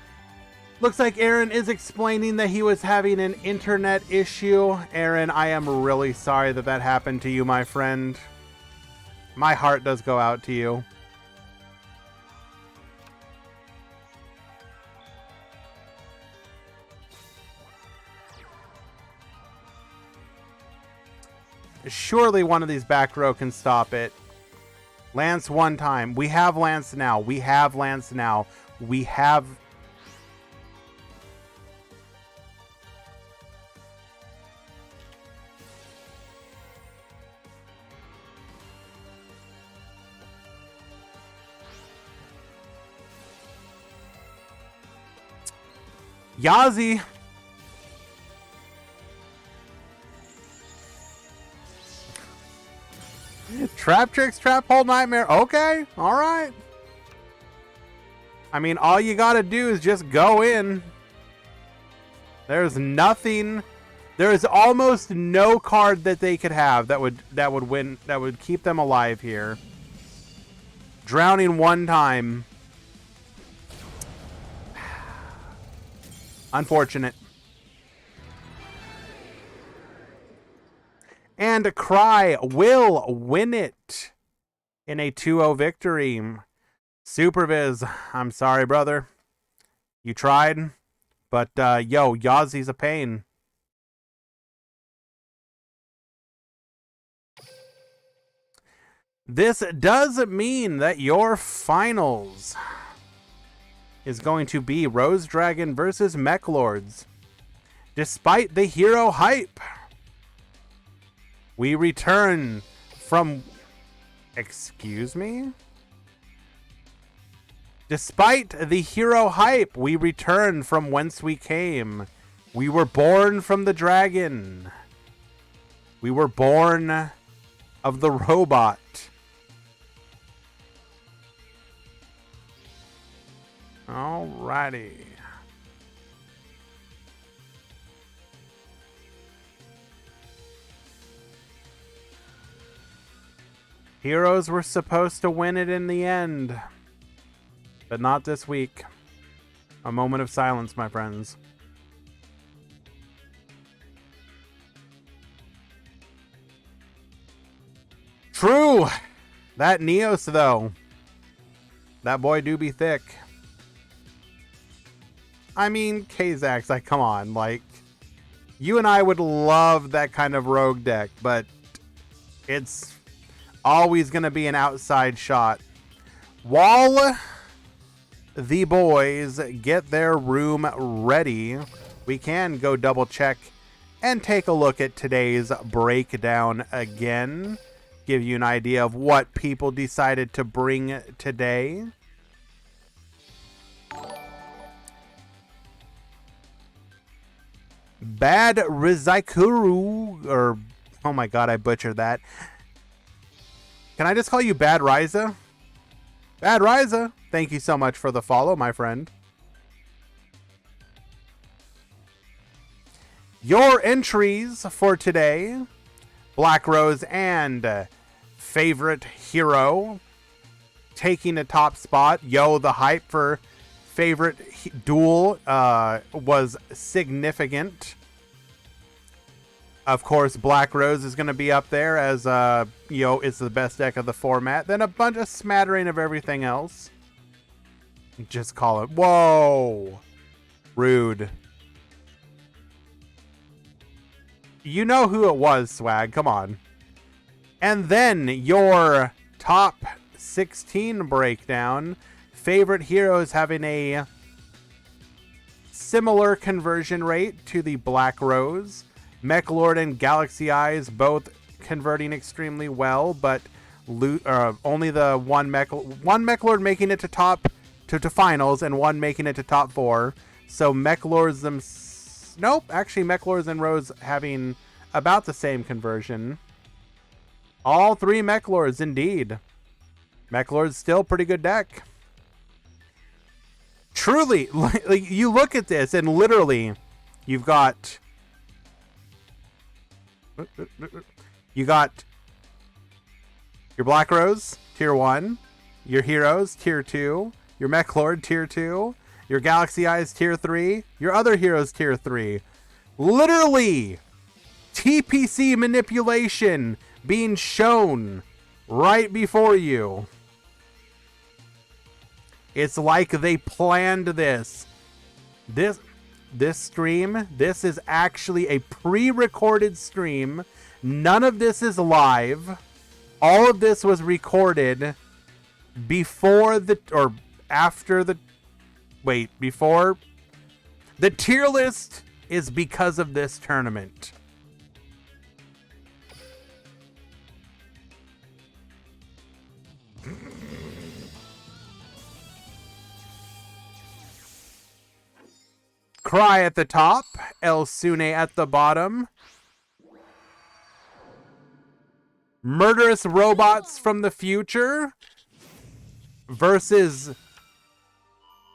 looks like Aaron is explaining that he was having an internet issue. Aaron, I am really sorry that that happened to you, my friend. My heart does go out to you. Surely one of these back row can stop it. Lance one time. We have Lance now. We have Lance now. We have... Yazi. Trap Tricks, Trap Hole Nightmare. Okay, all right. I mean, all you gotta do is just go in. There's nothing. There is almost no card that they could have that would win, that would keep them alive here. Drowning one time. Unfortunate. And Cry will win it in a 2-0 victory. Superviz, I'm sorry, brother. You tried, but yo, Yazi's a pain. This does mean that your finals is going to be Rose Dragon versus Mech Lords. Despite the hero hype, we return from... Excuse me? Despite the hero hype, we return from whence we came. We were born from the dragon. We were born of the robot. Alrighty. Heroes were supposed to win it in the end, but not this week. A moment of silence, my friends. True! That Neos, though. That boy do be thick. I mean, Kazak's, like, come on, like, you and I would love that kind of rogue deck, but it's always going to be an outside shot. While the boys get their room ready, we can go double check and take a look at today's breakdown again. Give you an idea of what people decided to bring today. Bad Rizaikuru, or oh my god, I butchered that. Can I just call you Bad Riza? Bad Riza, thank you so much for the follow, my friend. Your entries for today: Black Rose and Favorite Hero taking a top spot. Yo, the hype for Favorite Duel was significant. Of course, Black Rose is going to be up there as, it's the best deck of the format. Then a bunch of smattering of everything else. Just call it. Whoa. Rude. You know who it was, Swag. Come on. And then your top 16 breakdown. Favorite Heroes having a similar conversion rate to the Black Rose. Mechlord and Galaxy Eyes both converting extremely well, but only the one Mechlord making it to finals and one making it to top 4. So Mechlords Mechlords and Rose having about the same conversion. All 3 Mechlords indeed. Mechlord's still pretty good deck. Truly, like you look at this and literally you've got your Black Rose, tier 1, your Heroes, tier 2, your Mechlord, tier 2, your Galaxy Eyes, tier 3, your other heroes, tier 3. Literally, TPC manipulation being shown right before you. It's like they planned this. This stream, this is actually a pre-recorded stream. None of this is live. All of this was recorded before the tier list is because of this tournament. Cry at the top, El Sune at the bottom. Murderous robots from the future versus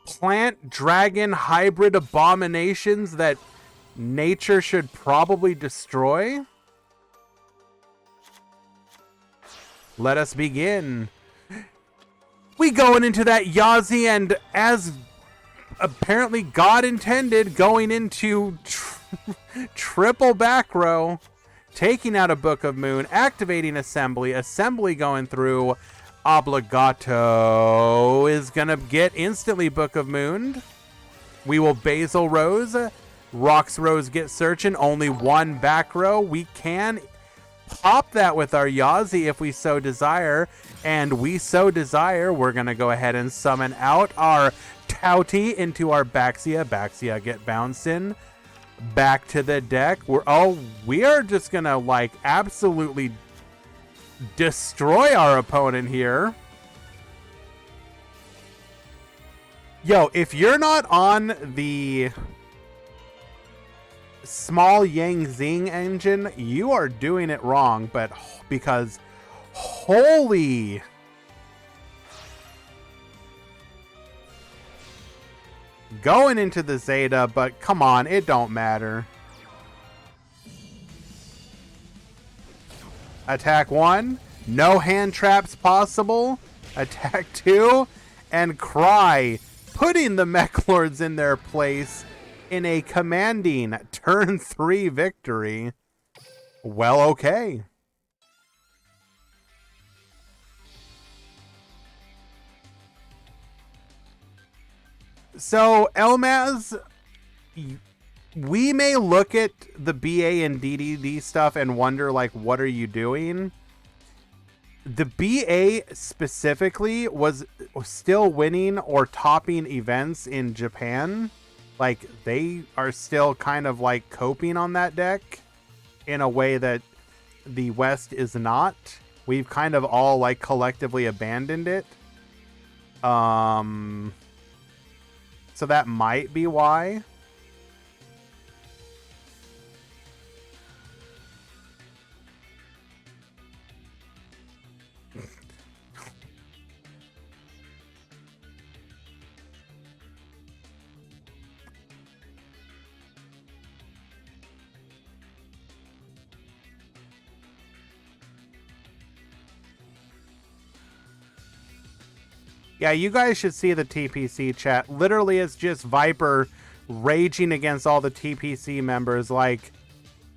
plant dragon hybrid abominations that nature should probably destroy. Let us begin. We going into that Yazi, and as apparently God intended, going into triple back row, taking out a Book of Moon, activating assembly going through. Obligato is gonna get instantly Book of Moon. We will Basil Rose. Rox Rose get searching. Only one back row. We can pop that with our Yazi if we so desire. And we so desire, we're gonna go ahead and summon out our Touty into our Baxia. Baxia get bouncing back to the deck. We are just gonna like absolutely destroy our opponent here. Yo, if you're not on the small Yang Zing engine, you are doing it wrong, but because holy, going into the Zeta, but come on, it don't matter. Attack 1, no hand traps possible. Attack 2, and Cry, putting the Mechlords in their place in a commanding turn 3 victory. Well, okay. So, Elmaz, we may look at the BA and DDD stuff and wonder, like, what are you doing? The BA specifically was still winning or topping events in Japan. like, they are still kind of like coping on that deck in a way that the West is not. We've kind of all like collectively abandoned it. So that might be why. Yeah, you guys should see the TPC chat. Literally, it's just Viper raging against all the TPC members, like,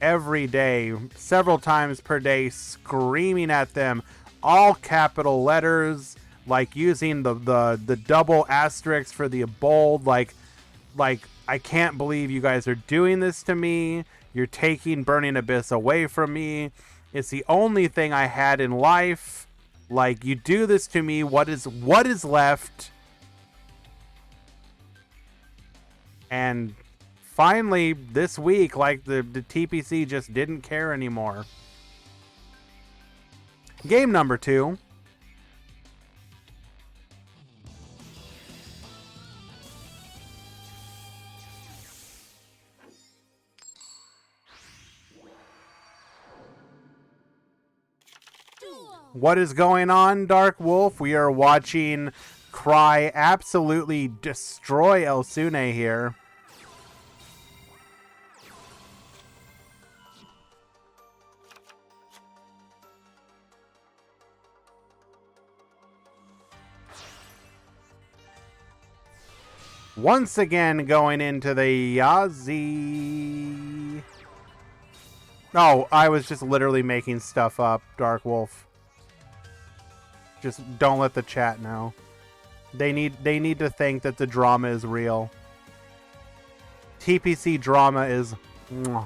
every day, several times per day, screaming at them, all capital letters, like, using the double asterisk for the bold, like, I can't believe you guys are doing this to me. You're taking Burning Abyss away from me. It's the only thing I had in life. Like, you do this to me, what is left? And finally, this week, like, the TPC just didn't care anymore. Game number 2. What is going on, Dark Wolf? We are watching Cry absolutely destroy Elsune here. Once again, going into the Yazi. Oh, I was just literally making stuff up, Dark Wolf. Just don't let the chat know. They need to think that the drama is real. TPC drama is... Mwah.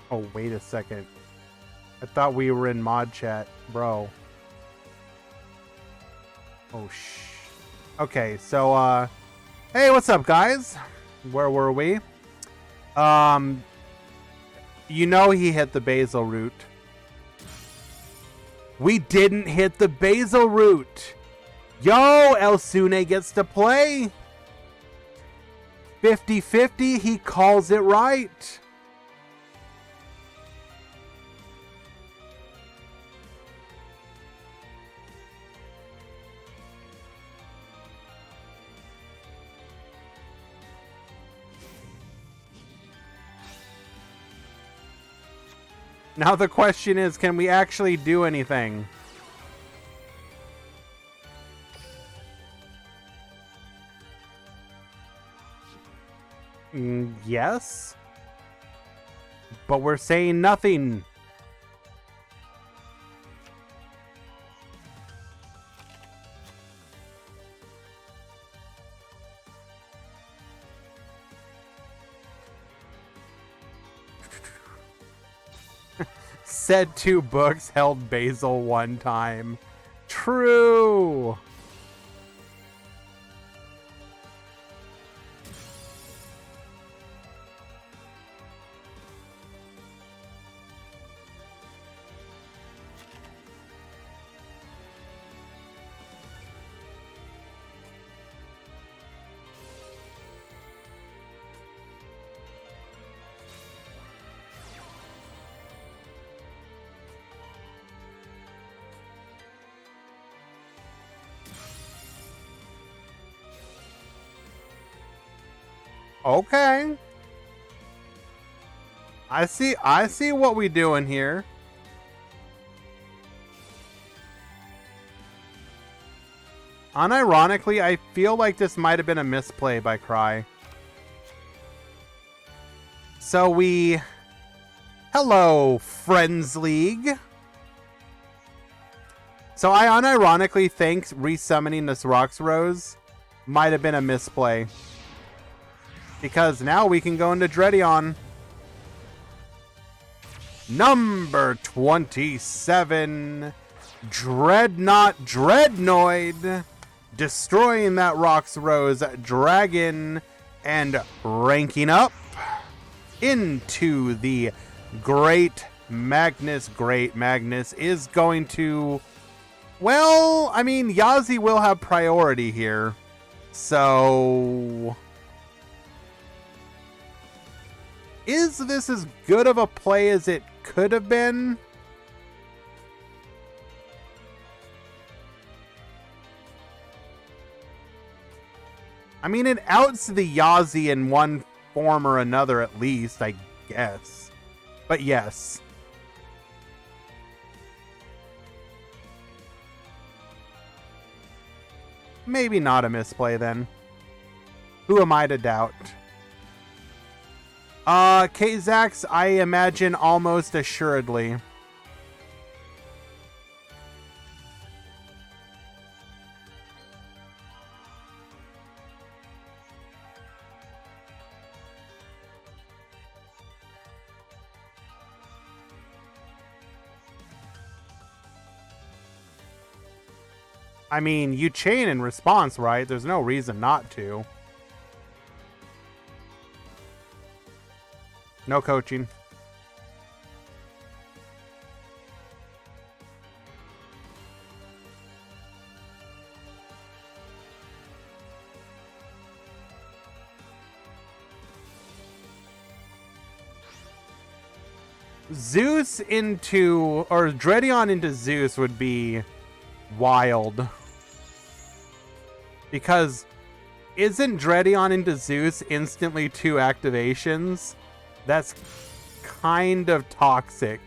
Oh, wait a second. I thought we were in mod chat, bro. Oh, okay, so, hey, what's up, guys? Where were we? You know he hit the Basil route. We didn't hit the Basil route. Yo, Elsune gets to play. 50-50, he calls it right. Now the question is, can we actually do anything? Yes. But we're saying nothing. Said 2 books held Basil 1 time. True. Okay. I see what we doing here. Unironically, I feel like this might have been a misplay by Cry. So hello, Friends League. So I unironically think resummoning this Roxrose might have been a misplay. Because now we can go into Dredion. Number 27. Dreadnought Dreadnoid, destroying that Roxrose dragon and ranking up into the Great Magnus. Great Magnus is going to, well, I mean, Yazi will have priority here. So, is this as good of a play as it could have been? I mean, it outs the Yazi in one form or another at least, I guess. But yes. Maybe not a misplay then. Who am I to doubt? Kzax, I imagine almost assuredly. I mean, you chain in response, right? There's no reason not to. No coaching. Zeus into, or Dredion into Zeus would be wild. Because isn't Dredion into Zeus instantly 2 activations? That's kind of toxic.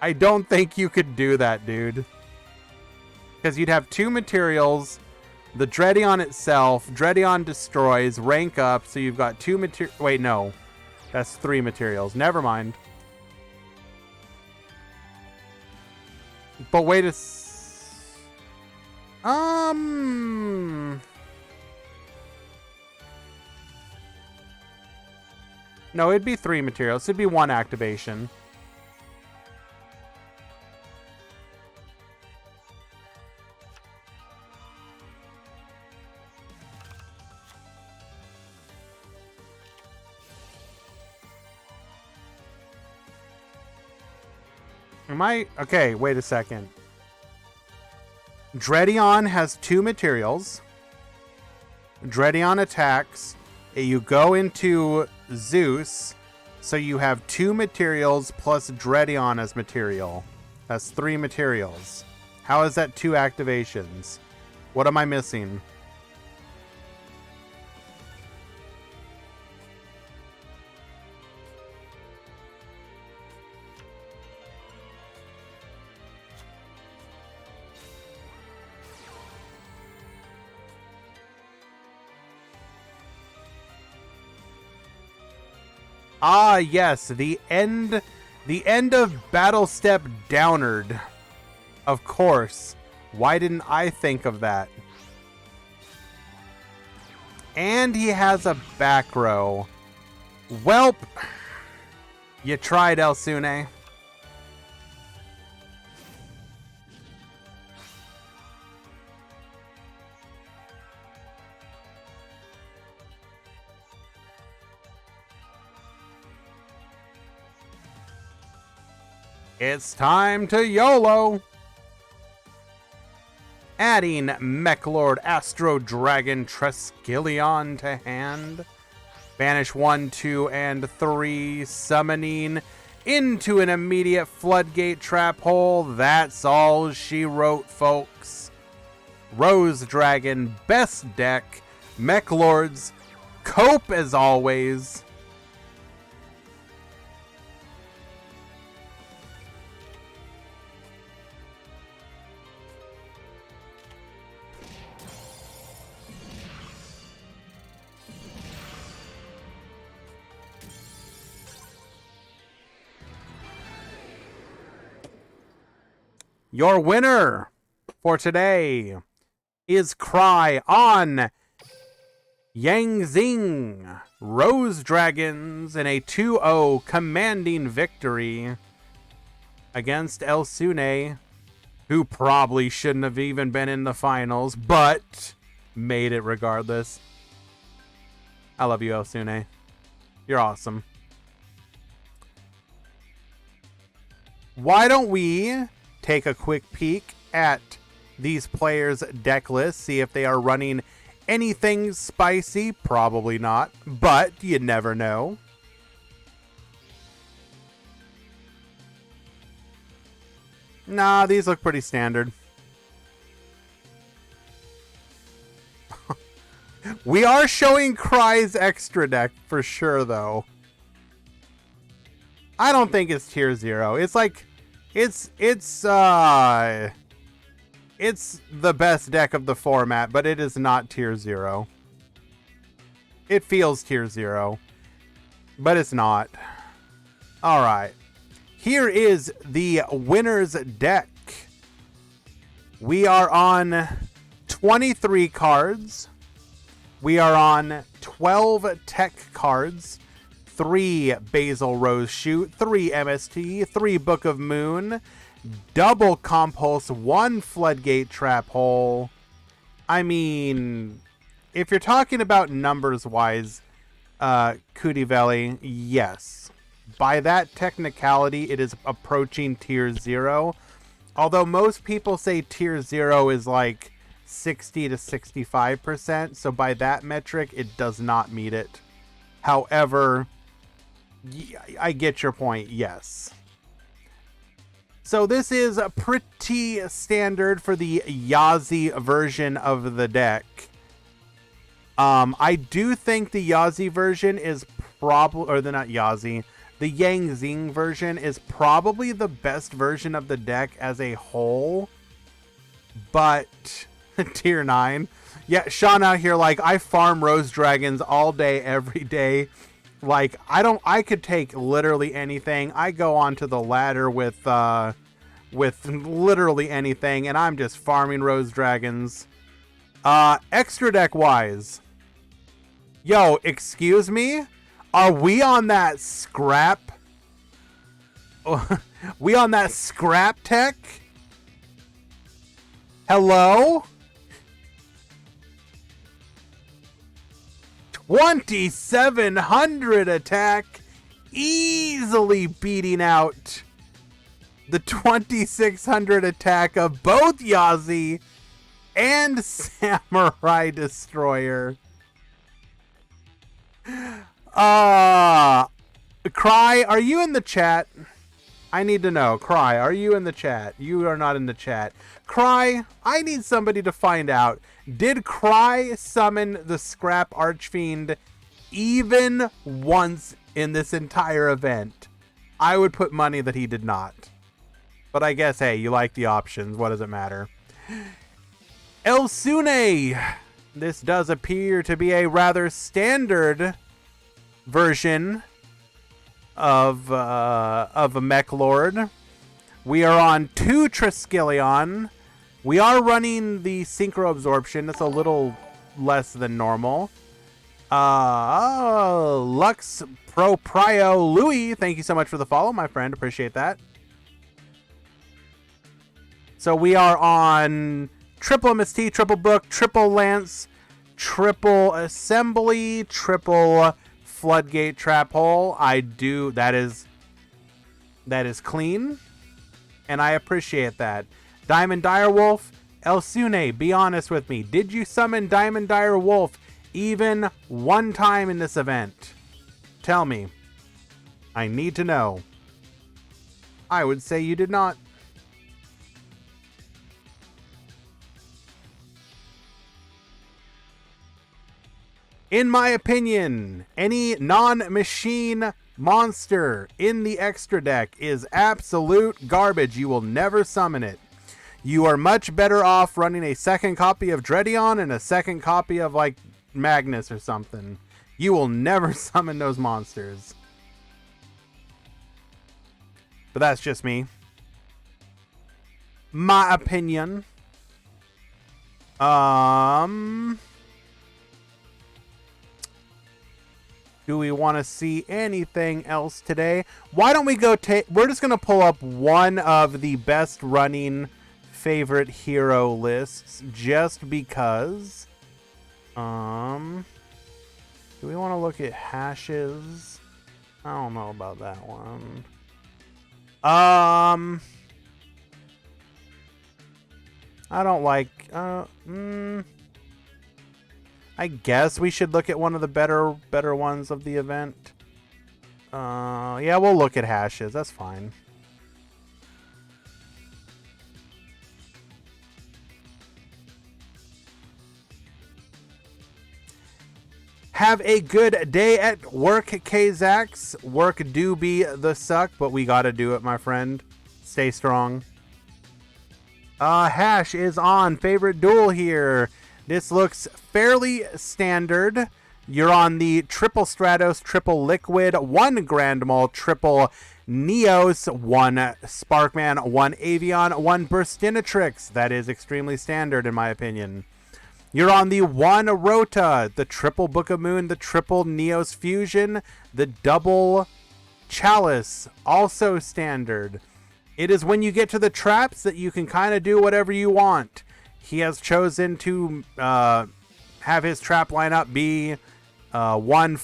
I don't think you could do that, dude. Because you'd have 2 materials, the Dredion itself, Dredion destroys, rank up, so you've got 2 materials. Wait, no. That's 3 materials. Never mind. But wait a No, it'd be 3 materials. It'd be 1 activation. Am I? Okay, wait a second. Dredion has 2 materials. Dredion attacks. You go into Zeus, so you have 2 materials plus Dredion as material. That's 3 materials. How is that 2 activations? What am I missing? Ah, yes, the end of Battle Step Downard. Of course. Why didn't I think of that? And he has a back row. Welp. You tried, Elsune. It's time to YOLO! Adding Mechlord Astro Dragon Treskelion to hand. Banish 1, 2, and 3. Summoning into an immediate Floodgate Trap Hole. That's all she wrote, folks. Rose Dragon, best deck. Mechlords, cope as always. Your winner for today is Cry on Yang Zing Rose Dragons in a 2-0 commanding victory against Elsune. who probably shouldn't have even been in the finals, but made it regardless. I love you, Elsune. You're awesome. Why don't we take a quick peek at these players' deck list, see if they are running anything spicy? Probably not, but you never know. Nah, these look pretty standard. We are showing Cry's extra deck for sure, though. I don't think it's tier 0. It's like, it's the best deck of the format, but it is not tier 0. It feels tier 0, but it's not. All right. Here is the winner's deck. We are on 23 cards. We are on 12 tech cards, 3 Basil Rose Shoot, 3 MST, 3 Book of Moon, double Compulse, 1 Floodgate Trap Hole. I mean, if you're talking about numbers-wise, Kudiveli, yes. By that technicality, it is approaching tier 0. Although most people say tier 0 is like 60 to 65%. So by that metric, it does not meet it. However, I get your point, yes. So this is pretty standard for the Yazi version of the deck. I do think the Yazi version is probably, or not Yazi, the Yang Zing version is probably the best version of the deck as a whole. But tier 9. Yeah, Sean out here like, I farm Rose Dragons all day, every day. Like, I could take literally anything. I go onto the ladder with literally anything, and I'm just farming Rose Dragons. Extra deck wise. Yo, excuse me? Are we on that scrap? We on that scrap tech? Hello? 2,700 attack, easily beating out the 2,600 attack of both Yazi and Samurai Destroyer. Cry, are you in the chat? I need to know. Cry, are you in the chat? You are not in the chat. Cry, I need somebody to find out. Did Cry summon the Scrap Archfiend even once in this entire event? I would put money that he did not. But I guess, hey, you like the options. What does it matter? Elsune! This does appear to be a rather standard version of a Mech Lord. We are on 2 Triskelion. We are running the Synchro Absorption. It's a little less than normal. Lux Pro Prio Louis, thank you so much for the follow, my friend. Appreciate that. So we are on triple MST, triple Book, triple Lance, triple Assembly, triple Floodgate Trap Hole. That is clean, and I appreciate that. Diamond Direwolf, Elsune, be honest with me. Did you summon Diamond Direwolf even one time in this event? Tell me. I need to know. I would say you did not. In my opinion, any non-machine monster in the extra deck is absolute garbage. You will never summon it. You are much better off running a second copy of Dredion and a second copy of, like, Magnus or something. You will never summon those monsters. But that's just me. My opinion. Do we want to see anything else today? Why don't we go we're just going to pull up one of the best running favorite hero lists just because. Do we want to look at hashes? I don't know about that one. I don't like. I guess we should look at one of the better ones of the event. Yeah, we'll look at hashes. That's fine. Have a good day at work, Kzax. Work do be the suck, but we gotta do it, my friend. Stay strong. Hash is on. Favorite duel here. This looks fairly standard. You're on the triple Stratos, triple Liquid, 1 Grand Mole, triple Neos, 1 Sparkman, 1 Avion, 1 Burstinatrix. That is extremely standard in my opinion. You're on the 1 Rota, the triple Book of Moon, the triple Neos Fusion, the double Chalice, also standard. It is when you get to the traps that you can kind of do whatever you want. He has chosen to have his trap lineup be 1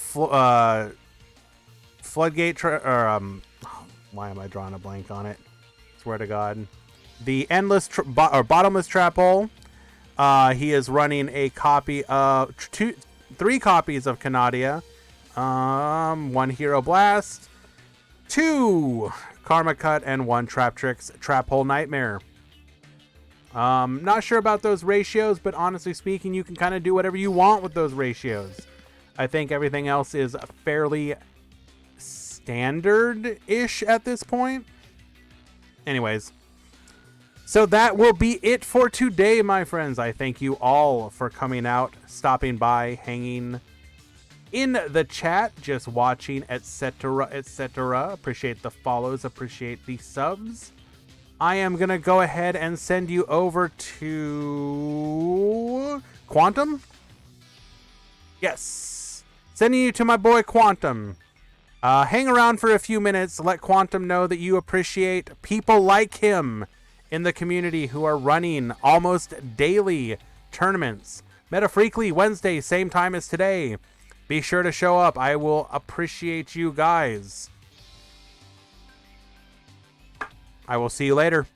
floodgate why am I drawing a blank on it? Swear to God. The endless bottomless trap hole. He is running a copy of 3 copies of Canadia, 1 Hero Blast, 2 Karma Cut, and 1 Trap Tricks Trap Hole Nightmare. Not sure about those ratios, but honestly speaking, you can kind of do whatever you want with those ratios. I think everything else is fairly standard-ish at this point. Anyways. So that will be it for today, my friends. I thank you all for coming out, stopping by, hanging in the chat, just watching, etc., etc. Appreciate the follows, appreciate the subs. I am going to go ahead and send you over to Quantum. Yes. Sending you to my boy Quantum. Hang around for a few minutes. Let Quantum know that you appreciate people like him in the community who are running almost daily tournaments. Metafreakly Wednesday, same time as today. Be sure to show up. I will appreciate you guys. I will see you later.